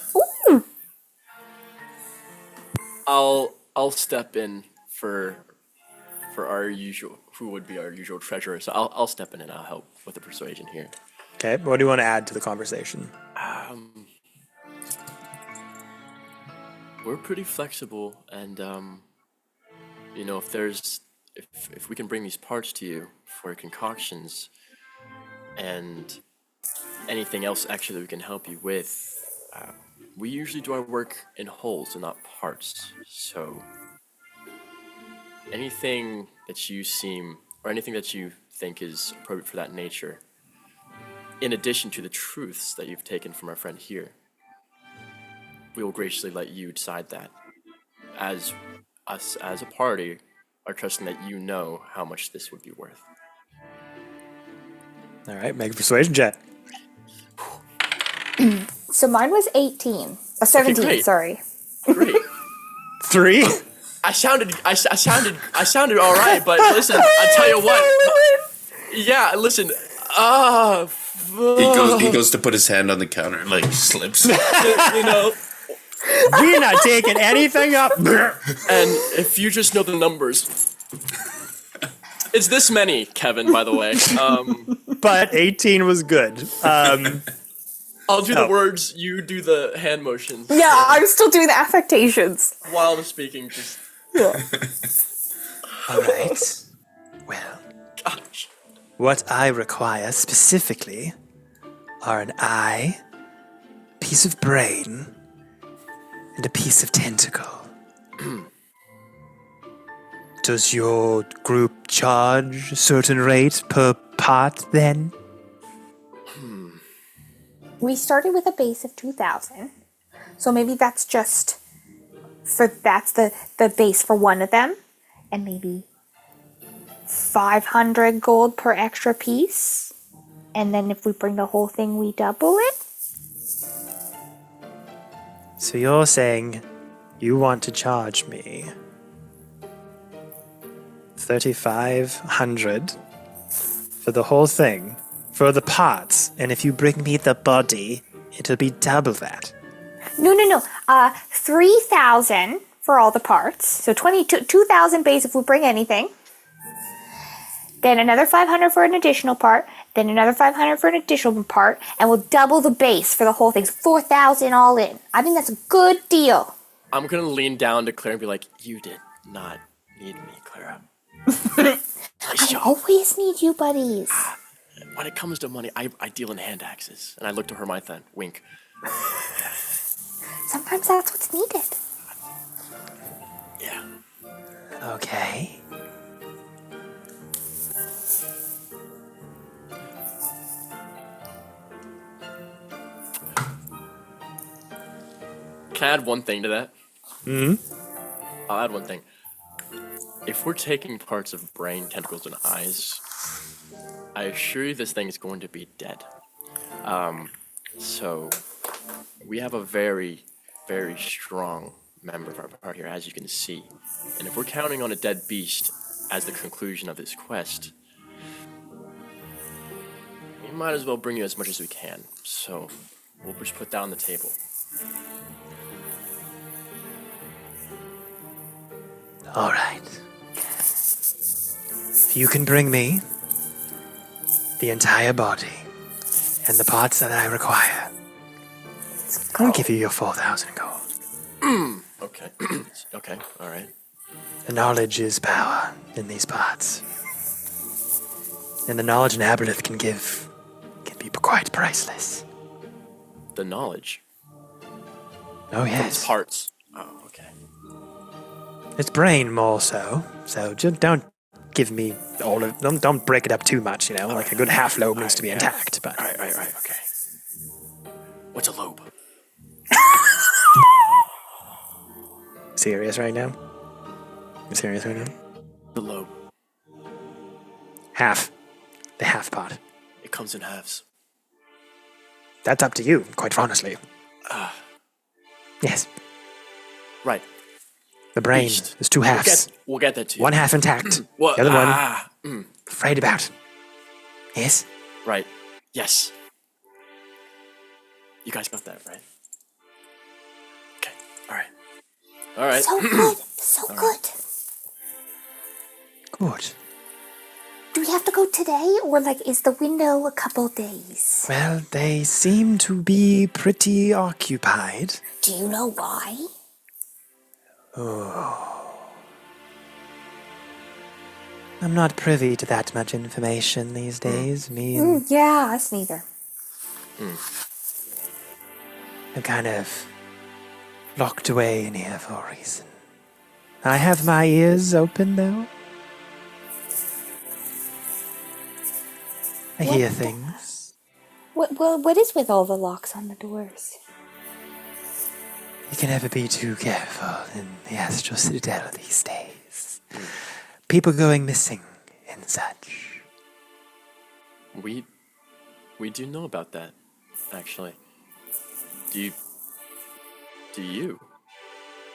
I'll step in for our usual, who would be our usual treasurer. So I'll step in and I'll help with the persuasion here. Okay, what do you want to add to the conversation? We're pretty flexible, and you know, if we can bring these parts to you for concoctions and anything else actually that we can help you with, we usually do our work in wholes and not parts. So anything that you think is appropriate for that nature, in addition to the truths that you've taken from our friend here, we will graciously let you decide that, as us as a party are trusting that you know how much this would be worth. All right, make a persuasion check. So mine was 18. 17, great. sorry. Great. 3. I sounded all right, but listen, I tell you what. Yeah, listen. He goes to put his hand on the counter and like slips. You know. We're not taking anything up. And if you just know the numbers, it's this many, Kevin. By the way, But 18 was good. I'll do the words. You do the hand motions. Yeah, I'm still doing the affectations. While I'm speaking, just All right. Well, gosh. what I require specifically are an eye, piece of brain, and a piece of tentacle. Does your group charge a certain rate per part then? We started with a base of 2,000. So maybe that's just that's the base for one of them. And maybe 500 gold per extra piece. And then if we bring the whole thing, we double it. So you're saying you want to charge me 3,500 for the whole thing, for the parts, and if you bring me the body, it'll be double that. No. 3,000 for all the parts. So 2,000 base if we bring anything. Then another 500 for an additional part. Then another 500 for an additional part. And we'll double the base for the whole thing. So 4,000 all in. I think that's a good deal. I'm gonna lean down to Claire and be like, "You did not need me, Clara. Nice job. Always need you, buddies. When it comes to money, I deal in hand axes." And I look to Hermione, wink. Sometimes that's what's needed. Yeah. Okay. Can I add one thing to that? I'll add one thing. If we're taking parts of brain, tentacles, and eyes, I assure you this thing is going to be dead. So we have a very, very strong member of our party here, as you can see. And if we're counting on a dead beast as the conclusion of this quest, we might as well bring you as much as we can. So we'll just put that on the table. All right. If you can bring me the entire body and the parts that I require, I'll give you your 4,000 gold. Okay. Okay, all right. The knowledge is power in these parts. And the knowledge an aboleth can give can be quite priceless. The knowledge. Oh, Its yes. parts. Oh, okay. It's brain more so. So just don't give me all of don't break it up too much, you know? Like a good half lobe needs to be intact, but Right, okay. What's a lobe? serious right now? You serious right now? The lobe. Half. The half part. It comes in halves. That's up to you, quite honestly. Yes. Right. The brain. Beast. There's two halves. We'll get that to you. One half intact. What? The other one, afraid about. Yes? Right. Yes. You guys got that, right? Okay. All right. So good. So good. Good. Do we have to go today? Or, is the window a couple days? Well, they seem to be pretty occupied. Do you know why? I'm not privy to that much information these days. Me, Yeah, us neither. I'm kind of locked away in here for a reason. I have my ears open, though. I hear things. What is with all the locks on the doors? You can never be too careful in the Astral Citadel these days. People going missing and such. We do know about that, actually. Do you?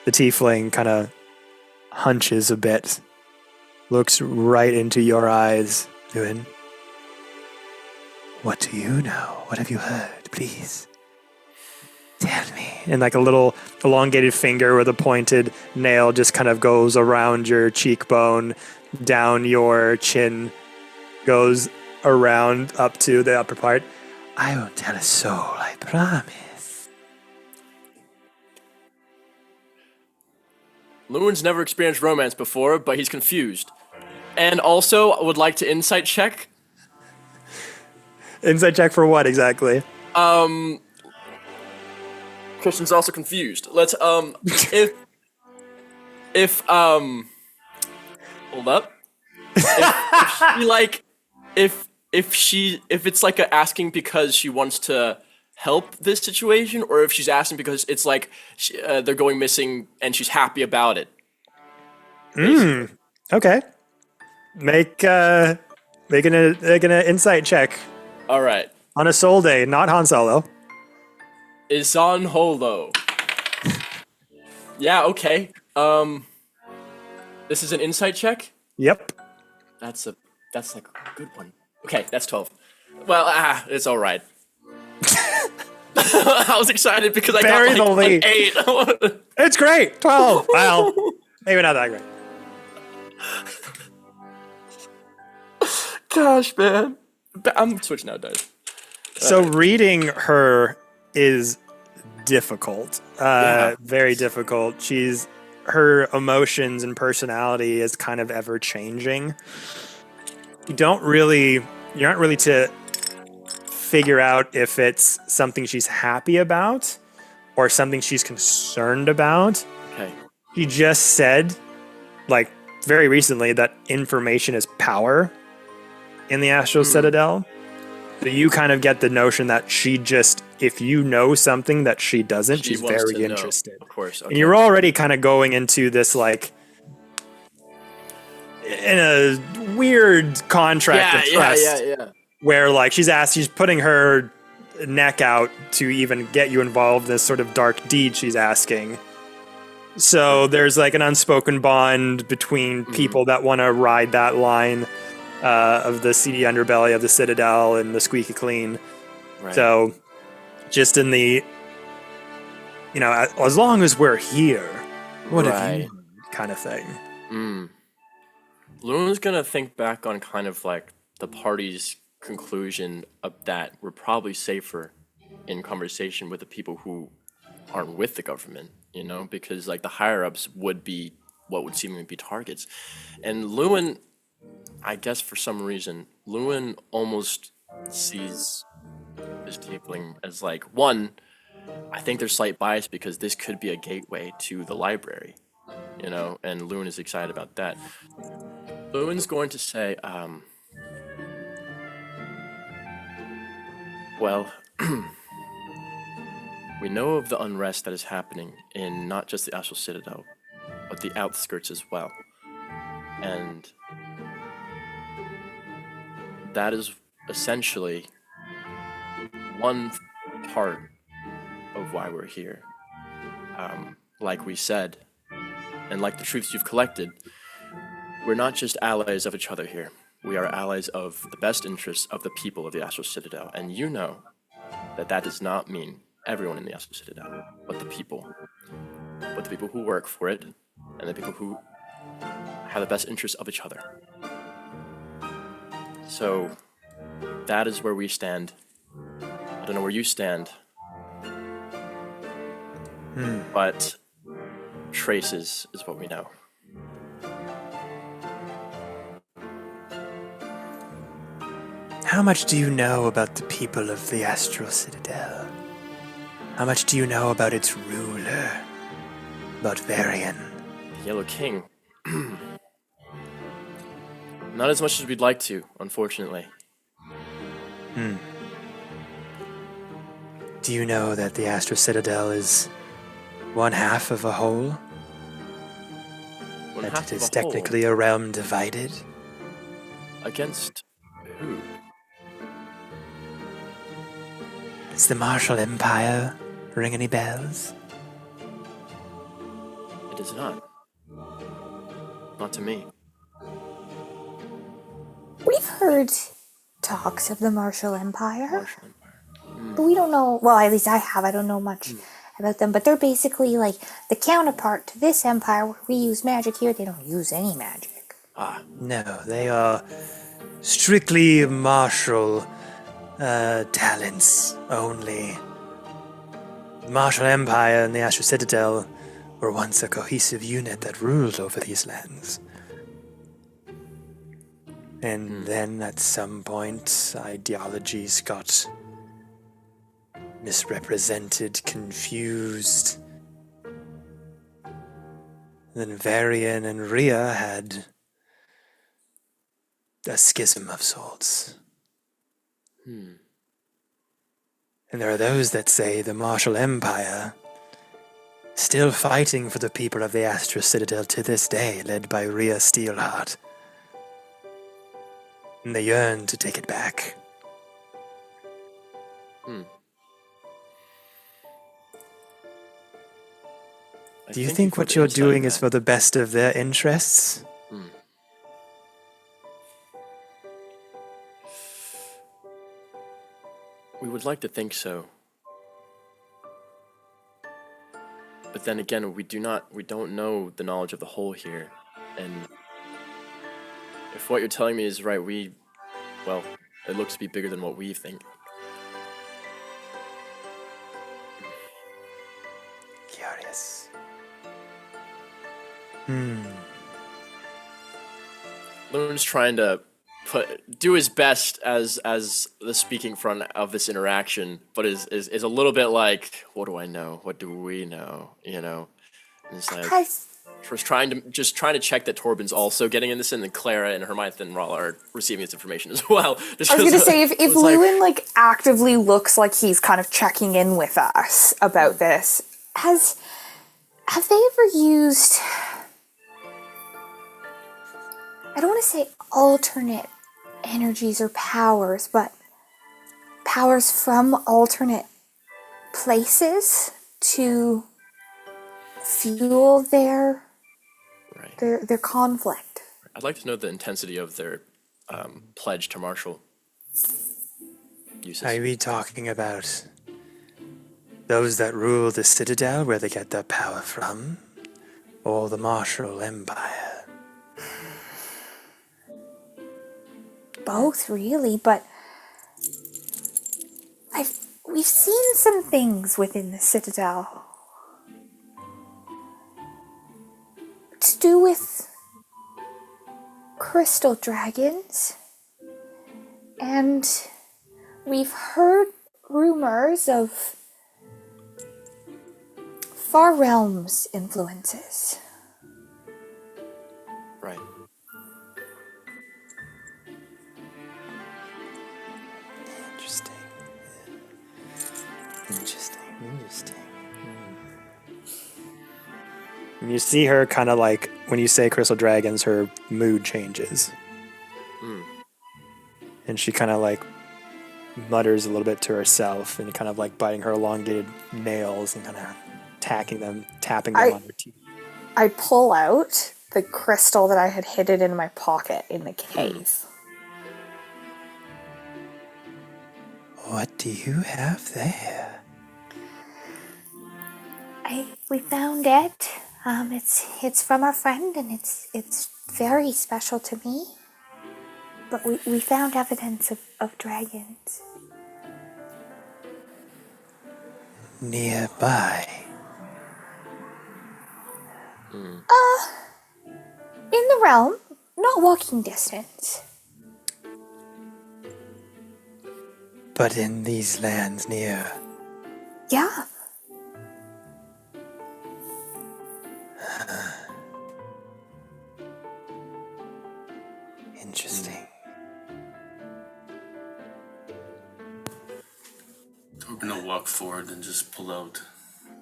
The tiefling kind of hunches a bit, looks right into your eyes, Ewan. What do you know? What have you heard? Please tell me. And like a little elongated finger with a pointed nail just kind of goes around your cheekbone, down your chin, goes around up to the upper part. I won't tell a soul, I promise. Lewin's never experienced romance before, but he's confused. And also would like to insight check. Insight check for what exactly? Christian's also confused. Let's hold up. If it's like asking because she wants to help this situation, or if she's asking because it's like they're going missing and she's happy about it. Okay. Make an insight check All right. on a soul day, not Han Solo. Is on holo. Yeah. Okay. This is an insight check. Yep. That's like a good one. Okay, that's 12. Well, it's all right. I was excited because I Bury got the like lead. an 8. It's great. 12. Well, maybe not that great. Gosh, man. I'm switching out, guys. So reading her is difficult. Very difficult. Her emotions and personality is kind of ever changing. You're not really to figure out if it's something she's happy about or something she's concerned about. Okay. She just said, like, very recently that information is power in the Astral Citadel. So you kind of get the notion that she just, if you know something that she doesn't, she's wants very to know. interested. Of course. Okay. And you're already kind of going into this, like, in a weird contract of trust. Yeah. Where, like, she's putting her neck out to even get you involved in this sort of dark deed she's asking. So there's, like, an unspoken bond between people that want to ride that line of the seedy underbelly of the Citadel and the squeaky clean. Right. So just in the, as long as we're here, what have you heard kind of thing. Luna's gonna think back on kind of like the party's conclusion of that we're probably safer in conversation with the people who aren't with the government, because like the higher ups would be what would seemingly be targets. And Lewin, I guess for some reason, Lewin almost sees this tiefling as like, one, I think there's slight bias because this could be a gateway to the library, and Lewin is excited about that. Lewin's going to say, well, we know of the unrest that is happening in not just the Astral Citadel, but the outskirts as well. And that is essentially one part of why we're here. Like we said, and like the truths you've collected, we're not just allies of each other here. We are allies of the best interests of the people of the Astral Citadel. And you know that does not mean everyone in the Astral Citadel, but the people. But the people who work for it, and the people who have the best interests of each other. So, that is where we stand. I don't know where you stand. But traces is what we know. How much do you know about the people of the Astral Citadel? How much do you know about its ruler, about Varian? The Yellow King. Not as much as we'd like to, unfortunately. Do you know that the Astral Citadel is one half of a whole? One That half it of is a whole. technically a realm divided? Against who? Does the Martial Empire ring any bells? It is not. Not to me. We've heard talks of the Martial Empire, Martial Empire. but we don't know. Well, at least I have. I don't know much about them. But they're basically like the counterpart to this empire, where we use magic here. They don't use any magic. No, they are strictly martial talents only. The Martial Empire and the Astral Citadel were once a cohesive unit that ruled over these lands. And then at some point, ideologies got misrepresented, confused. Then Varian and Rhea had a schism of sorts. And there are those that say the Martial Empire still fighting for the people of the Astral Citadel to this day, led by Rhea Steelheart. And they yearn to take it back. Do you think what you're doing is for the best of their interests? We would like to think so. But then again, we don't know the knowledge of the whole here. And if what you're telling me is right, well, it looks to be bigger than what we think. Curious. Loon's trying to do his best as the speaking front of this interaction, but is a little bit like, what do I know? What do we know? You know? And it's like trying to check that Torben's also getting in this, and then Clara and Hermione and Rala are receiving this information as well. I was gonna say, if Lewin like actively looks like he's kind of checking in with us about this, have they ever used, I don't want to say alternate energies or powers, but powers from alternate places to fuel their conflict? I'd like to know the intensity of their pledge to martial uses. Are we talking about those that rule the Citadel, where they get their power from, or the Martial Empire? Both, really, but we've seen some things within the Citadel to do with crystal dragons, and we've heard rumors of Far Realms influences. Right. Interesting. And you see her kind of like, when you say crystal dragons, her mood changes. And she kind of like mutters a little bit to herself and kind of like biting her elongated nails and kind of tapping them on her teeth. I pull out the crystal that I had hidden in my pocket in the cave. What do you have there? We found it. It's from our friend, and it's very special to me. But we found evidence of dragons Nearby. in the realm, not walking distance. But in these lands near. Yeah. Interesting. We're gonna walk forward and just pull out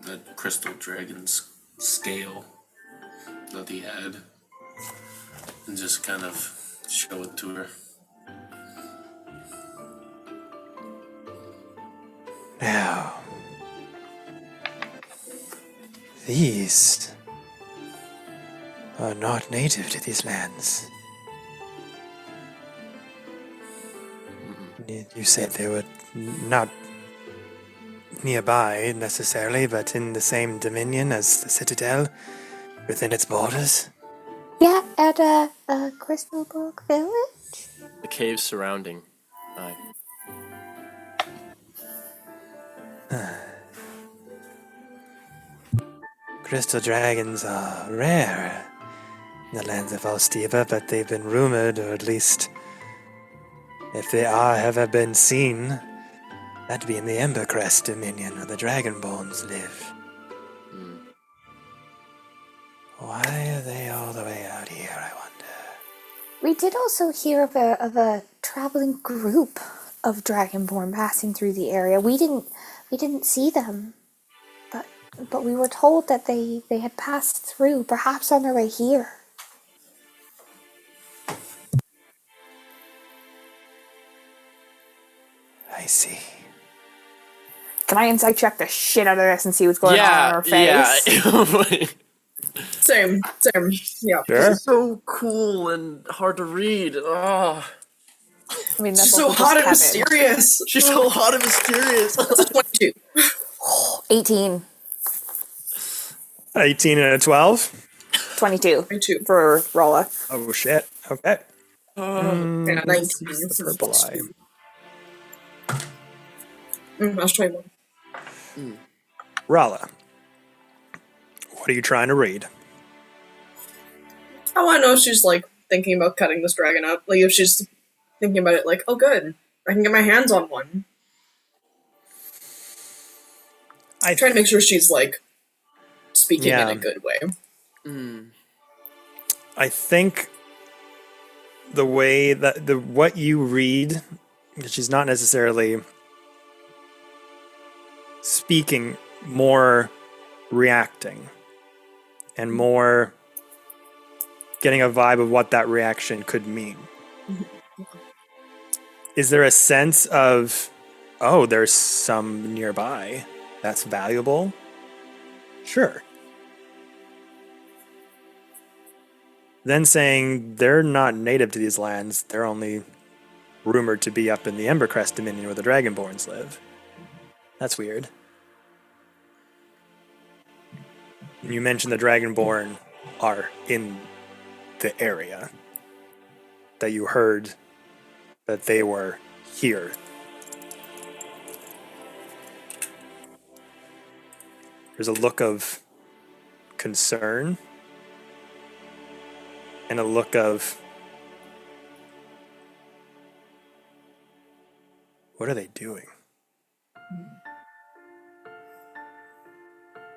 that crystal dragon's scale that he had, and just kind of show it to her. Now, these are not native to these lands. You said they were not nearby necessarily, but in the same dominion as the Citadel, within its borders. Yeah, at Crystalbrook Village. The caves surrounding. Crystal dragons are rare in the lands of Alstiva, but they've been rumored, or at least, if they have ever been seen, that'd be in the Embercrest Dominion, where the Dragonborns live. Why are they all the way out here, I wonder? We did also hear of a traveling group of Dragonborn passing through the area. We didn't see them, but we were told that they had passed through, perhaps on their way here. I see. Can I insight check the shit out of this and see what's going on in her face? Yeah. Same. Yeah. Sure. So cool and hard to read. Oh, I mean, that's She's so also hot and just Kevin. mysterious. she's so hot and mysterious. It's a 22. 18, 18 and a 12. 22 22. for Rolla. Oh, shit. Okay. Yeah, 19. The purple eye. I was trying one. Rala, what are you trying to read? I want to know if she's like thinking about cutting this dragon up. Like if she's thinking about it, like, oh, good, I can get my hands on one. I try to make sure she's like speaking in a good way. I think the way that what you read, she's not necessarily speaking, more reacting, and more getting a vibe of what that reaction could mean. Is there a sense of, oh, there's some nearby that's valuable? Sure. Then saying they're not native to these lands, they're only rumored to be up in the Embercrest Dominion where the Dragonborns live. That's weird. You mentioned the Dragonborn are in the area, that you heard that they were here. There's a look of concern and a look of, what are they doing?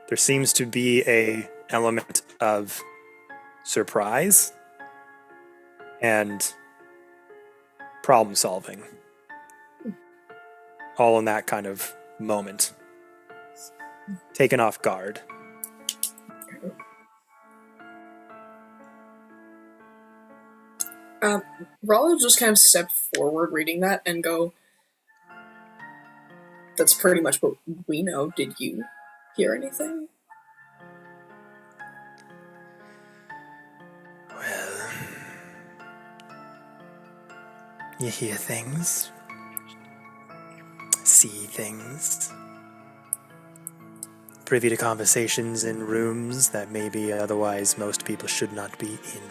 There seems to be a element of surprise and problem solving, all in that kind of moment. Taken off guard. Rollo just kind of stepped forward reading that and go, that's pretty much what we know. Did you hear anything? Well, you hear things, see things, privy to conversations in rooms that maybe otherwise most people should not be in.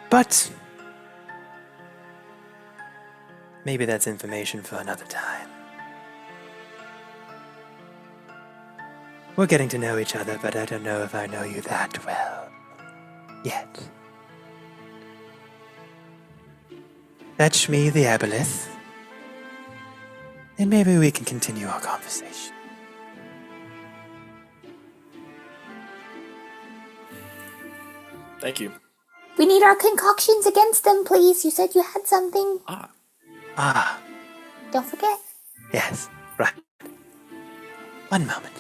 But maybe that's information for another time. We're getting to know each other, but I don't know if I know you that well yet. Fetch me the aboleth, and maybe we can continue our conversation. Thank you. We need our concoctions against them, please. You said you had something. Ah, Don't forget. yes, right. One moment.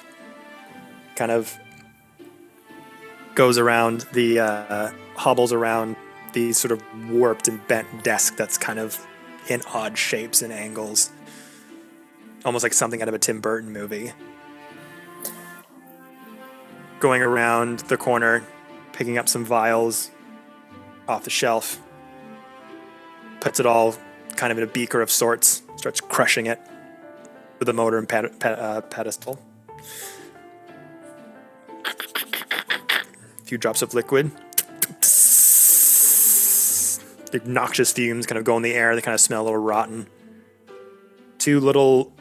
Kind of goes around the hobbles around the sort of warped and bent desk that's kind of in odd shapes and angles, almost like something out of a Tim Burton movie. Going around the corner, picking up some vials off the shelf, puts it all kind of in a beaker of sorts, starts crushing it with a motor and pedestal. A few drops of liquid. The noxious fumes kind of go in the air. They kind of smell a little rotten. 2 little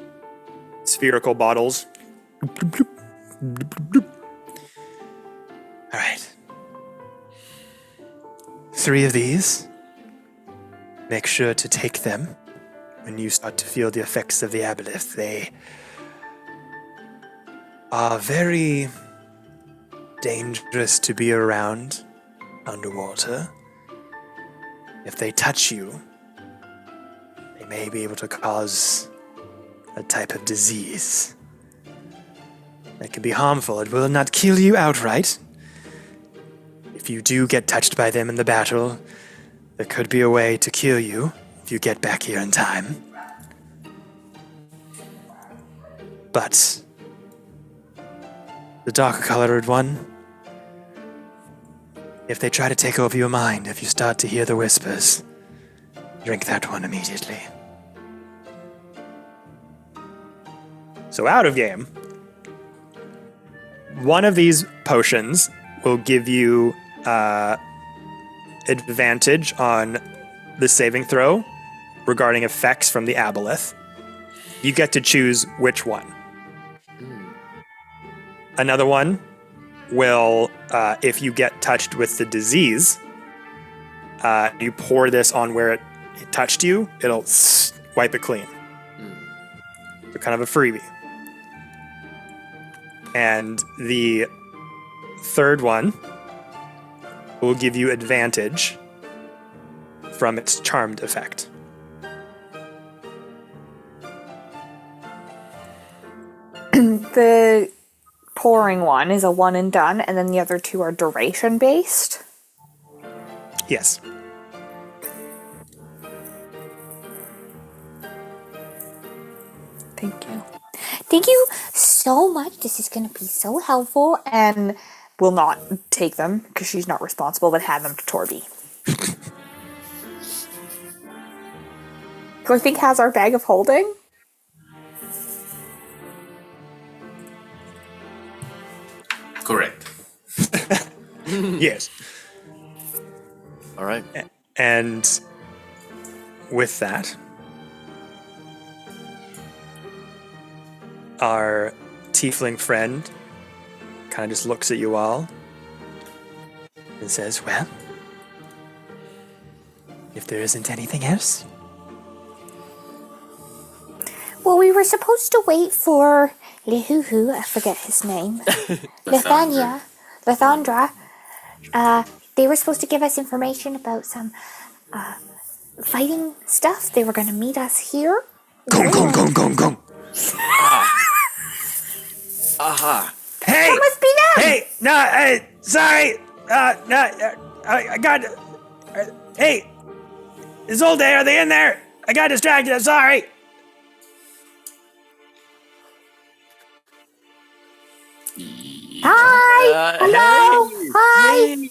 spherical bottles. All right. 3 of these. Make sure to take them when you start to feel the effects of the aboleth. They are very dangerous to be around underwater. If they touch you, they may be able to cause a type of disease that can be harmful. It will not kill you outright. If you do get touched by them in the battle, there could be a way to kill you if you get back here in time. But the darker colored one, if they try to take over your mind, if you start to hear the whispers, drink that one immediately. So out of game, one of these potions will give you advantage on the saving throw regarding effects from the aboleth. You get to choose which one. Another one will, if you get touched with the disease, you pour this on where it touched you, it'll wipe it clean. So kind of a freebie. And the third one will give you advantage from its charmed effect. The pouring one is a one and done, and then the other 2 are duration based. Yes. Thank you. Thank you so much. This is going to be so helpful, and will not take them because she's not responsible, but hand them to Torby. Who I think has our bag of holding. Correct. Yes. All right. And with that, our tiefling friend kind of just looks at you all And says, well, if there isn't anything else. Well, we were supposed to wait for Lihuhu, I forget his name. Lathandra. They were supposed to give us information about some fighting stuff. They were going to meet us here. Gong. Aha. Hey! That must be them! Hey! No, sorry! I got... hey! Isolde, are they in there? I got distracted, I'm sorry! Hi! Hello! Hi!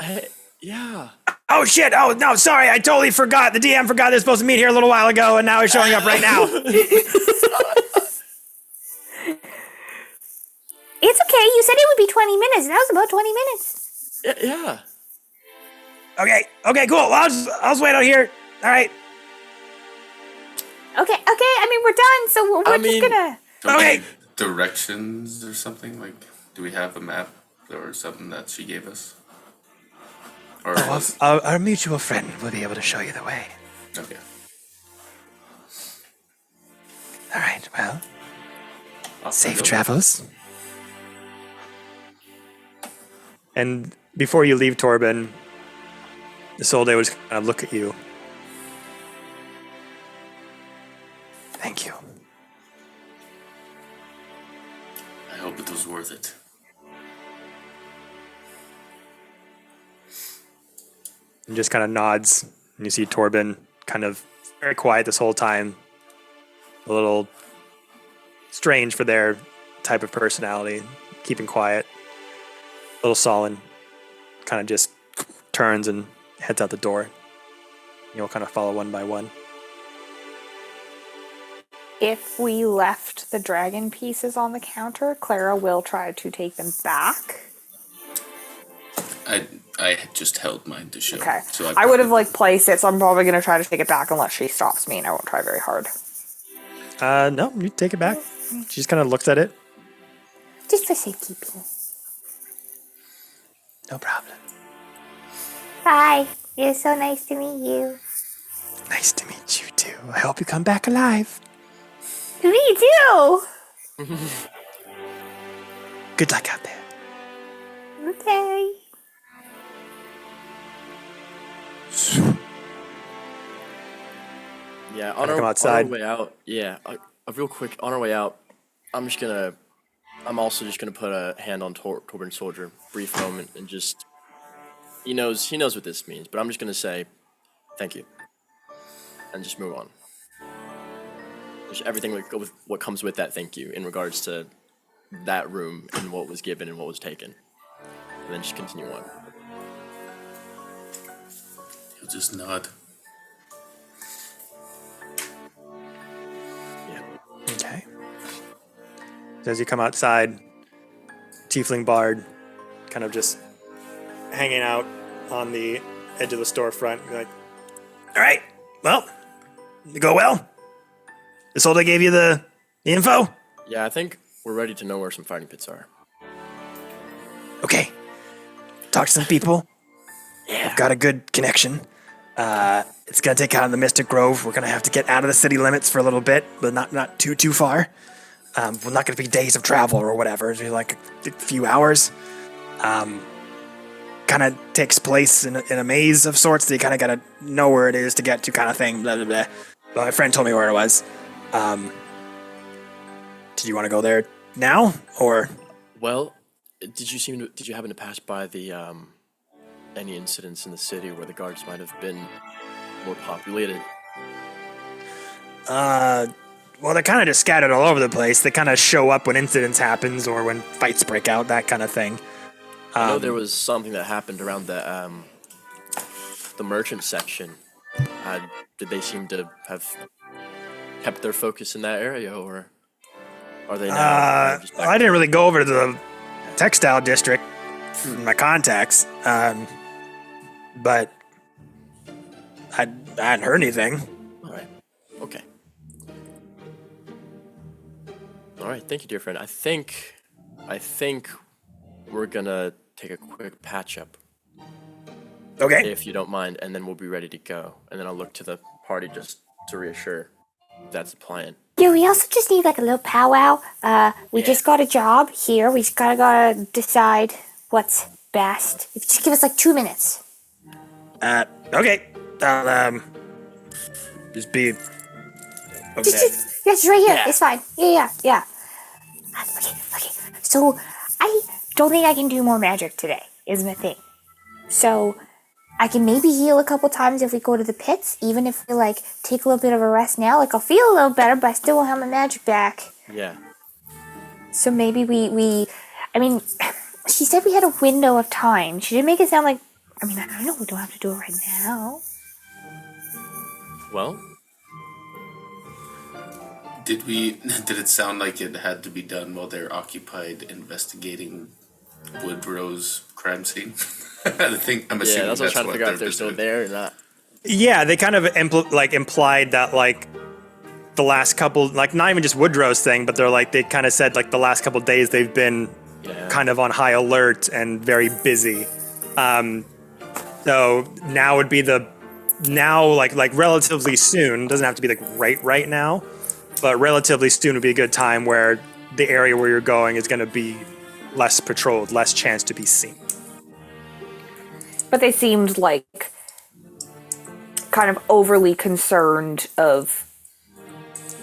Hey, yeah. Oh shit! Oh no, sorry, I totally forgot. The DM forgot they're supposed to meet here a little while ago, and now it's showing up right now. It's okay, you said it would be 20 minutes. That was about 20 minutes. Yeah. Okay, cool. Well, I'll just wait out here. All right. Okay, I mean, we're done, so we're just gonna... Okay. Directions or something? Like, do we have a map or something that she gave us? Or was... Our mutual friend will be able to show you the way. Okay. All right, well, Off we safe go. travels. And before you leave, Torben, Isolde would kind of look at you. Thank you. and just kind of nods. And you see Torben kind of very quiet this whole time. A little strange for their type of personality, keeping quiet. A little sullen. Kind of just turns and heads out the door. You'll kind of follow one by one. If we left the dragon pieces on the counter, Clara will try to take them back. I just held mine to show. Okay. So I would have like placed it, so I'm probably going to try to take it back unless she stops me, and I won't try very hard. No, you take it back. She just kind of looks at it. Just for safekeeping. No problem. Hi. It's so nice to meet you. Nice to meet you too. I hope you come back alive. Me too. Good luck out there. Okay. Yeah, Come on our outside. way out. Yeah, real quick on our way out. I'm also just gonna put a hand on Torben's soldier, brief moment, and just he knows what this means. But I'm just gonna say, thank you, and just move on. Just everything with what comes with that thank you in regards to that room and what was given and what was taken, and then just continue on. He'll just nod. Yeah. Okay. So as you come outside, Tiefling Bard kind of just hanging out on the edge of the storefront. You're like, all right, well, you go well? This old I gave you the info? Yeah, I think we're ready to know where some fighting pits are. Okay. Talk to some people. Yeah. I've got a good connection. It's gonna take out of the Mystic Grove. We're gonna have to get out of the city limits for a little bit, but not too far. We're not gonna be days of travel or whatever. It'll be like a few hours. Kind of takes place in a maze of sorts. So you kind of gotta know where it is to get to, kind of thing. Blah blah blah. But my friend told me where it was. Did you want to go there now, or? Well, did you happen to pass by the any incidents in the city where the guards might have been more populated? Well, they're kind of just scattered all over the place. They kind of show up when incidents happens or when fights break out, that kind of thing. I know there was something that happened around the merchant section. Did they seem to have kept their focus in that area, or are they now? Just back I didn't really go over to the textile district for my contacts, but I hadn't heard anything. All right. Okay. All right. Thank you, dear friend. I think we're gonna take a quick patch up, Okay. if you don't mind, and then we'll be ready to go. And then I'll look to the party just to reassure that's the plan. Yeah, we also just need like a little powwow. We just got a job here. We just gotta decide what's best. If you just give us like 2 minutes. Okay. I'll just be over there. Just yes, right here. Yeah. It's fine. Yeah. Okay. So I don't think I can do more magic today, is my thing. So I can maybe heal a couple times if we go to the pits, even if we like take a little bit of a rest now. Like I'll feel a little better, but I still won't have my magic back. Yeah. So maybe I mean, she said we had a window of time. She didn't make it sound like, I mean, I don't know, we don't have to do it right now. Well, Did it sound like it had to be done while they're occupied investigating Woodrow's crime scene? I'm assuming yeah, that's what I was trying to what figure out they're if they're still doing. there or not. Yeah, they kind of implied that like the last couple, like not even just Woodrow's thing, but they kind of said like the last couple days they've been kind of on high alert and very busy. So now would be like relatively soon. Doesn't have to be like right now, but relatively soon would be a good time where the area where you're going is going to be less patrolled, less chance to be seen. But they seemed like kind of overly concerned of,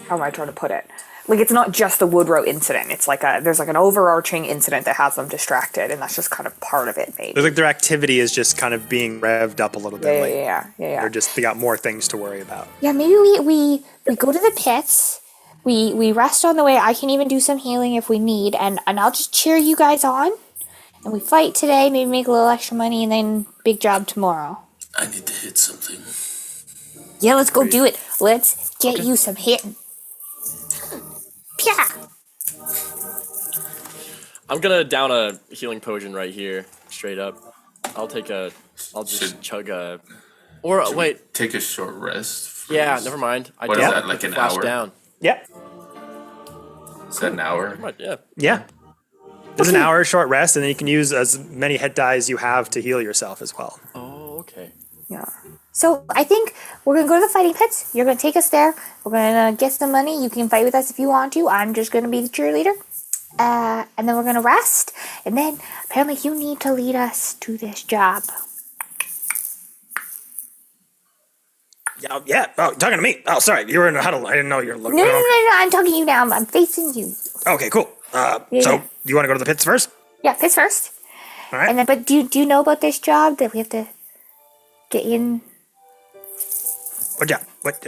how am I trying to put it? Like, it's not just the Woodrow incident. It's like there's like an overarching incident that has them distracted, and that's just kind of part of it, maybe. It's like their activity is just kind of being revved up a little bit. Yeah. They got more things to worry about. Yeah, maybe we go to the pits. We rest on the way. I can even do some healing if we need, and I'll just cheer you guys on. And we fight today, maybe make a little extra money, and then big job tomorrow. I need to hit something. Yeah, let's go do it. Let's get you some hitting. Pia! I'm gonna down a healing potion right here, straight up. I'll just chug a. Or wait. Take a short rest. Yeah, never mind. What is that, like an flash hour? down. Yeah. Is that an hour? Yeah. Yeah. There's an hour short rest, and then you can use as many hit die as you have to heal yourself as well. Oh, okay. Yeah. So I think we're gonna go to the fighting pits. You're gonna take us there. We're gonna get some money. You can fight with us if you want to. I'm just gonna be the cheerleader. And then we're gonna rest. And then apparently you need to lead us to this job. Yeah. Oh, talking to me. Oh, sorry. You were in a huddle. I didn't know you were looking. No. I'm talking to you now. I'm facing you. Okay, cool. So you want to go to the pits first? Yeah, pits first. All right. And then, but do you know about this job that we have to get in? What job? What?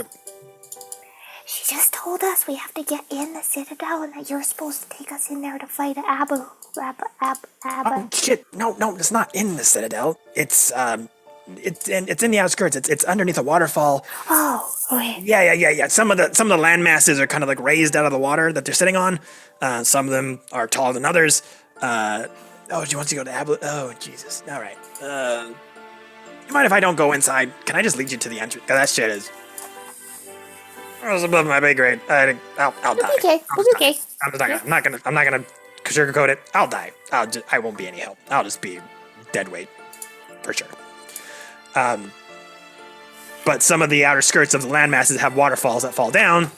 She just told us we have to get in the Citadel and that you're supposed to take us in there to fight Abu. Oh, shit. No, it's not in the Citadel. It's in the outskirts. It's underneath a waterfall. Oh, okay. Yeah. Some of the land masses are kind of like raised out of the water that they're sitting on. Some of them are taller than others. She wants to go to Abu. Oh, Jesus. All right. You mind if I don't go inside? Can I just lead you to the entrance? 'Cause that shit is. It's above my pay grade. I'll die. Okay, we'll be okay. I'm not gonna sugarcoat it. I'll die. I won't be any help. I'll just be dead weight for sure. But some of the outer skirts of the land masses have waterfalls that fall down.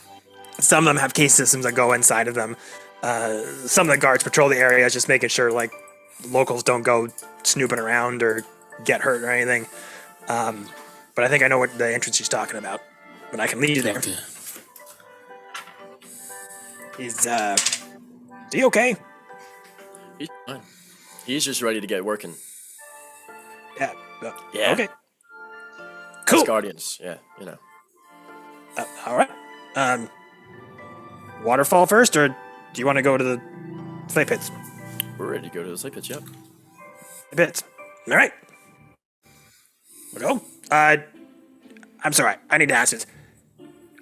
Some of them have cave systems that go inside of them. Some of the guards patrol the area, just making sure like locals don't go snooping around or get hurt or anything. But I think I know what the entrance she's talking about. But I can lead you there. Okay. Is he okay? He's fine. He's just ready to get working. Yeah. Yeah. Okay. Us Cool. Guardians. Yeah, you know. All right. Waterfall first, or do you want to go to the slay pits? We're ready to go to the sleep pits, yep. The pits. All right. We'll go. I'm sorry. I need to ask this.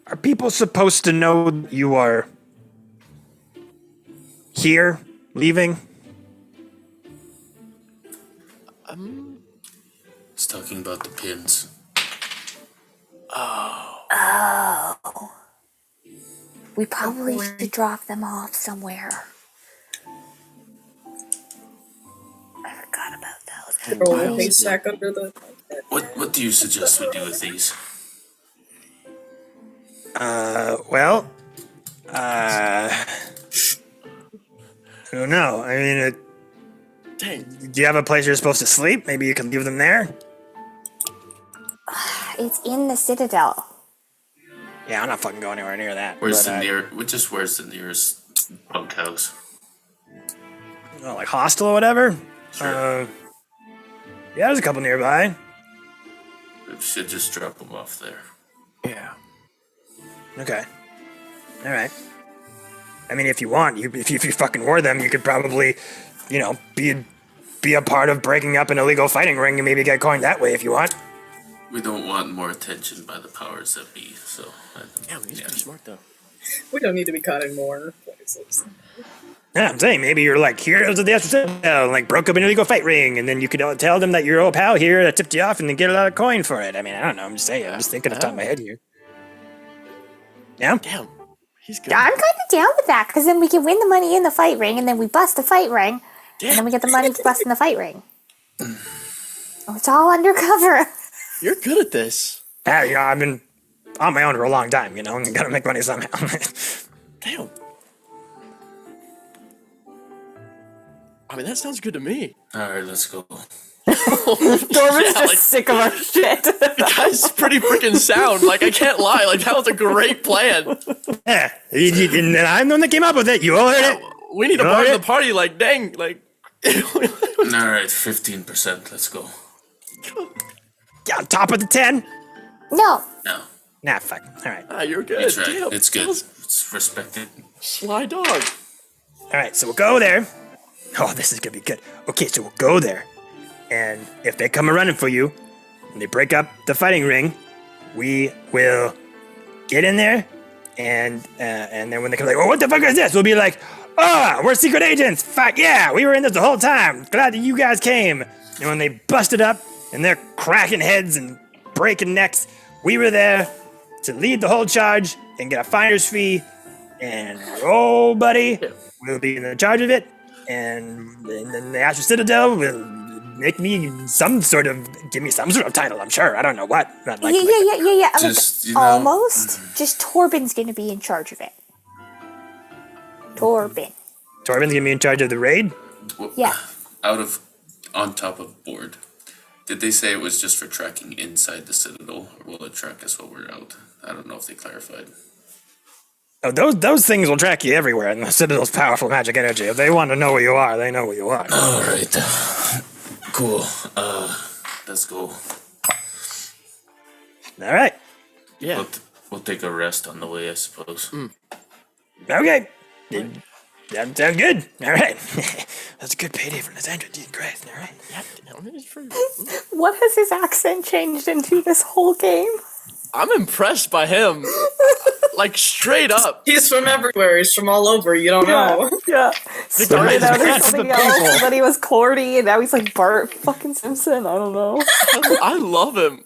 Are people supposed to know that you are here, leaving? It's talking about the pins. We probably should drop them off somewhere. I forgot about those. Throw a haystack under the. What do you suggest we do with these? I don't know. I mean, Dang. do you have a place you're supposed to sleep? Maybe you can leave them there? It's in the Citadel. Yeah, I'm not fucking going anywhere near that. Where's but, where's the nearest bunkhouse? like hostel or whatever? Sure. Yeah, there's a couple nearby. We should just drop them off there. Yeah. Okay. All right. I mean, if you want, if you fucking wore them, you could probably, be a part of breaking up an illegal fighting ring and maybe get coined that way if you want. We don't want more attention by the powers that be, so... Damn, he's pretty smart, though. We don't need to be caught in more places. Yeah, I'm saying maybe you're like heroes of the Citadel, like broke up an illegal fight ring, and then you could tell them that your old pal here that tipped you off and then get a lot of coin for it. I mean, I don't know. I'm just saying. I'm just thinking off the top of my head here. Yeah. Damn. He's good. I'm kind of down with that because then we can win the money in the fight ring, and then we bust the fight ring, and then we get the money to bust in the fight ring. Oh, it's all undercover. You're good at this. I've been on my own for a long time. I'm gotta make money somehow. Damn. I mean, that sounds good to me. Alright, let's go. All Torben's just sick of our shit. The guy's pretty freaking sound. Like, I can't lie. Like, that was a great plan. Yeah, and I'm the one that came up with it. You all heard it. We need to All bar right. the party. Like, dang. Like, All right, 15%. Let's go. Yeah, on top of the 10. No. No, Nah, fuck. All right. you're good. it's right. Damn. It's good. That was It's respected. Sly dog. All right, so we'll go there. Oh, this is gonna be good. Okay, so we'll go there, and if they come running for you, and they break up the fighting ring, we will get in there, and then when they come like, oh, what the fuck is this? We'll be like, oh, we're secret agents. Fuck yeah, we were in this the whole time. Glad that you guys came. And when they busted up, and they're cracking heads and breaking necks, we were there to lead the whole charge and get a finder's fee. And oh, buddy, we'll be in charge of it. And then the Astral Citadel will give me some sort of title. I'm sure. I don't know what. Not like, Yeah. Just, you Like, know, almost. Just Torben's gonna be in charge of it. Torben. Torben's gonna be in charge of the raid. Yeah. On top of board. Did they say it was just for tracking inside the Citadel, or will it track us while we're out? I don't know if they clarified. Oh, those things will track you everywhere in the Citadel's powerful magic energy. If they want to know where you are, they know where you are. All right. Cool. Let's go. All right. Yeah. We'll take a rest on the way, I suppose. Okay. That sounds good. All right. That's a good payday for Lysandra. Jesus Christ. All right. What has his accent changed into this whole game? I'm impressed by him. Like, straight up. He's from everywhere. He's from all over. You don't know. Yeah. Started out as That's something the else, people. and then he was Cordy, and now he's like Bart fucking Simpson. I don't know. I love him.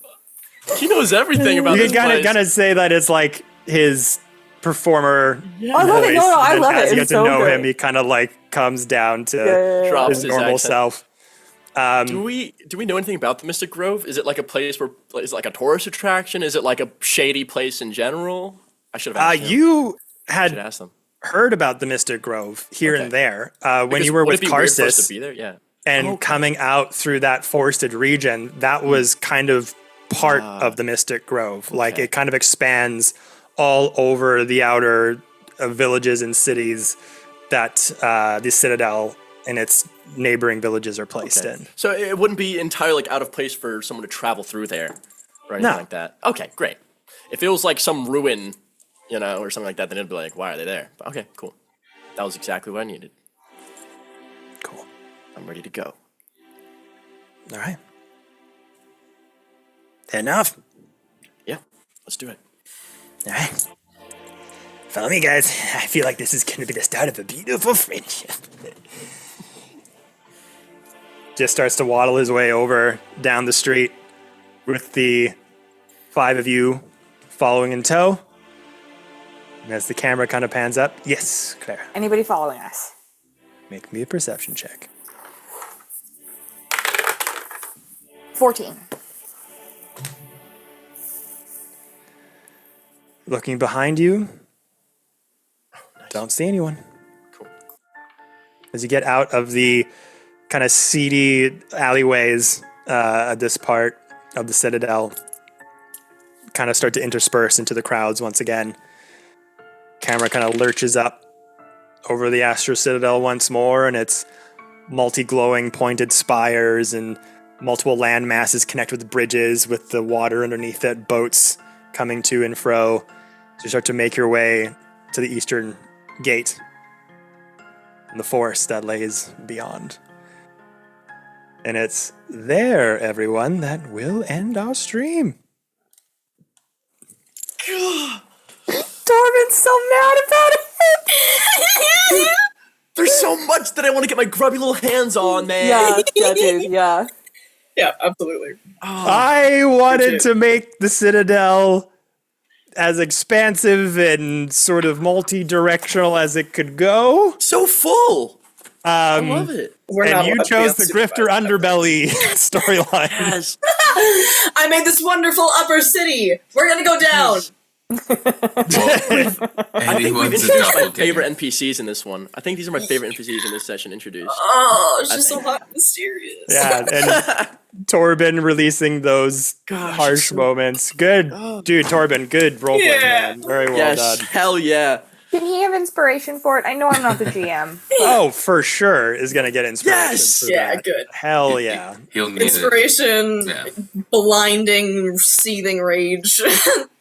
He knows everything about You this can place. kind of say that it's like his performer. I love it. voice, No, I and love as it. you get It's to so know good. him, he kind of like comes down to Yeah. Drops his his normal accent. self. Do we know anything about the Mystic Grove? Is it like a place where is it like a tourist attraction? Is it like a shady place in general? I should have asked him. You I had should ask them. heard about the Mystic Grove here Okay. and there when Because you were would with it be weird for us Karsus to be there? Yeah. and coming out through that forested region. That was kind of part of the Mystic Grove. Like okay. it kind of expands all over the outer villages and cities that the Citadel and its neighboring villages are placed in. So it wouldn't be entirely like out of place for someone to travel through there or anything No. like that. Okay, great. If it was like some ruin, you know, or something like that, then it'd be like, why are they there? But okay, cool. That was exactly what I needed. Cool. I'm ready to go. All right. Heading off. Yeah, let's do it. All right. Follow me, guys. I feel like this is going to be the start of a beautiful friendship. Just starts to waddle his way over down the street with the 5 of you following in tow. And as the camera kind of pans up, yes, Claire, Anybody following us? make me a perception check. 14. Looking behind you, don't see anyone. Cool. As you get out of the kind of seedy alleyways at this part of the Citadel, kind of start to intersperse into the crowds once again. Camera kind of lurches up over the Astral Citadel once more, and its multi-glowing pointed spires and multiple land masses connect with bridges with the water underneath it, boats coming to and fro. So you start to make your way to the eastern gate and the forest that lays beyond. And it's there, everyone, that will end our stream. Torben's so mad about it. There's so much that I want to get my grubby little hands on, man. Yeah, dude, yeah. Yeah, absolutely. I wanted legit. to make the Citadel as expansive and sort of multi-directional as it could go. So full. I love it. We're And not you allowed to be chose the unsupervised. Grifter Underbelly storyline. Yes. I made this wonderful upper city. We're gonna go down. Well, I think we've anyone's a introduced my doppelganger. favorite NPCs in this one. I think these are my favorite NPCs in this session introduced. Oh, it's just so think- hot and mysterious. Yeah, and Torben releasing those Gosh, harsh it's so- moments. Good, dude, Torben. Good role play, Yeah. man. Very well Yes, done. hell yeah. Can he have inspiration for it? I know I'm not the GM. Oh, for sure is gonna get inspiration. Yes! for Yeah, that. good. Hell yeah. He'll need it. Inspiration, Yeah. blinding, seething rage.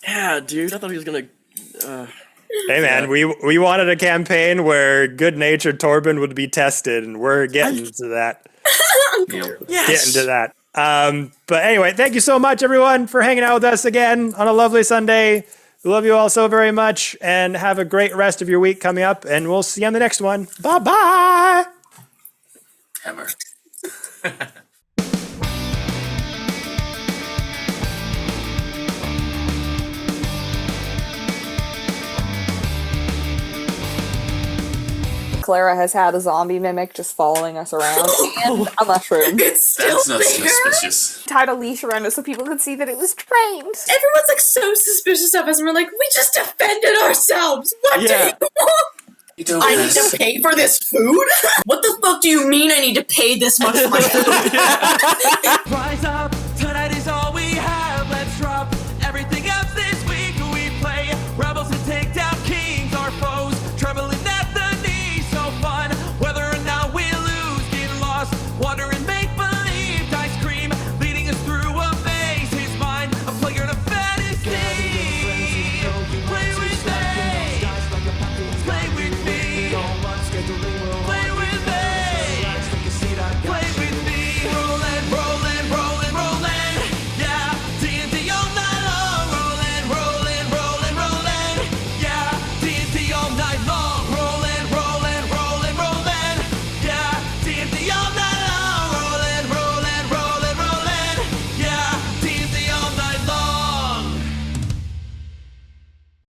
Yeah, dude. I thought he was gonna. Hey man, we wanted a campaign where good-natured Torben would be tested, and we're getting to that. Yep. Yes. Getting to that. But anyway, thank you so much, everyone, for hanging out with us again on a lovely Sunday. We love you all so very much, and have a great rest of your week coming up, and we'll see you on the next one. Bye-bye! Hammer. Clara has had a zombie mimic just following us around and a mushroom. It's still That's not there. suspicious. Tied a leash around us so people could see that it was trained. Everyone's like so suspicious of us, and we're like, we just defended ourselves. What do Yeah. you want? You don't I need to pay for this food? What the fuck do you mean I need to pay this much for my food? Rise up,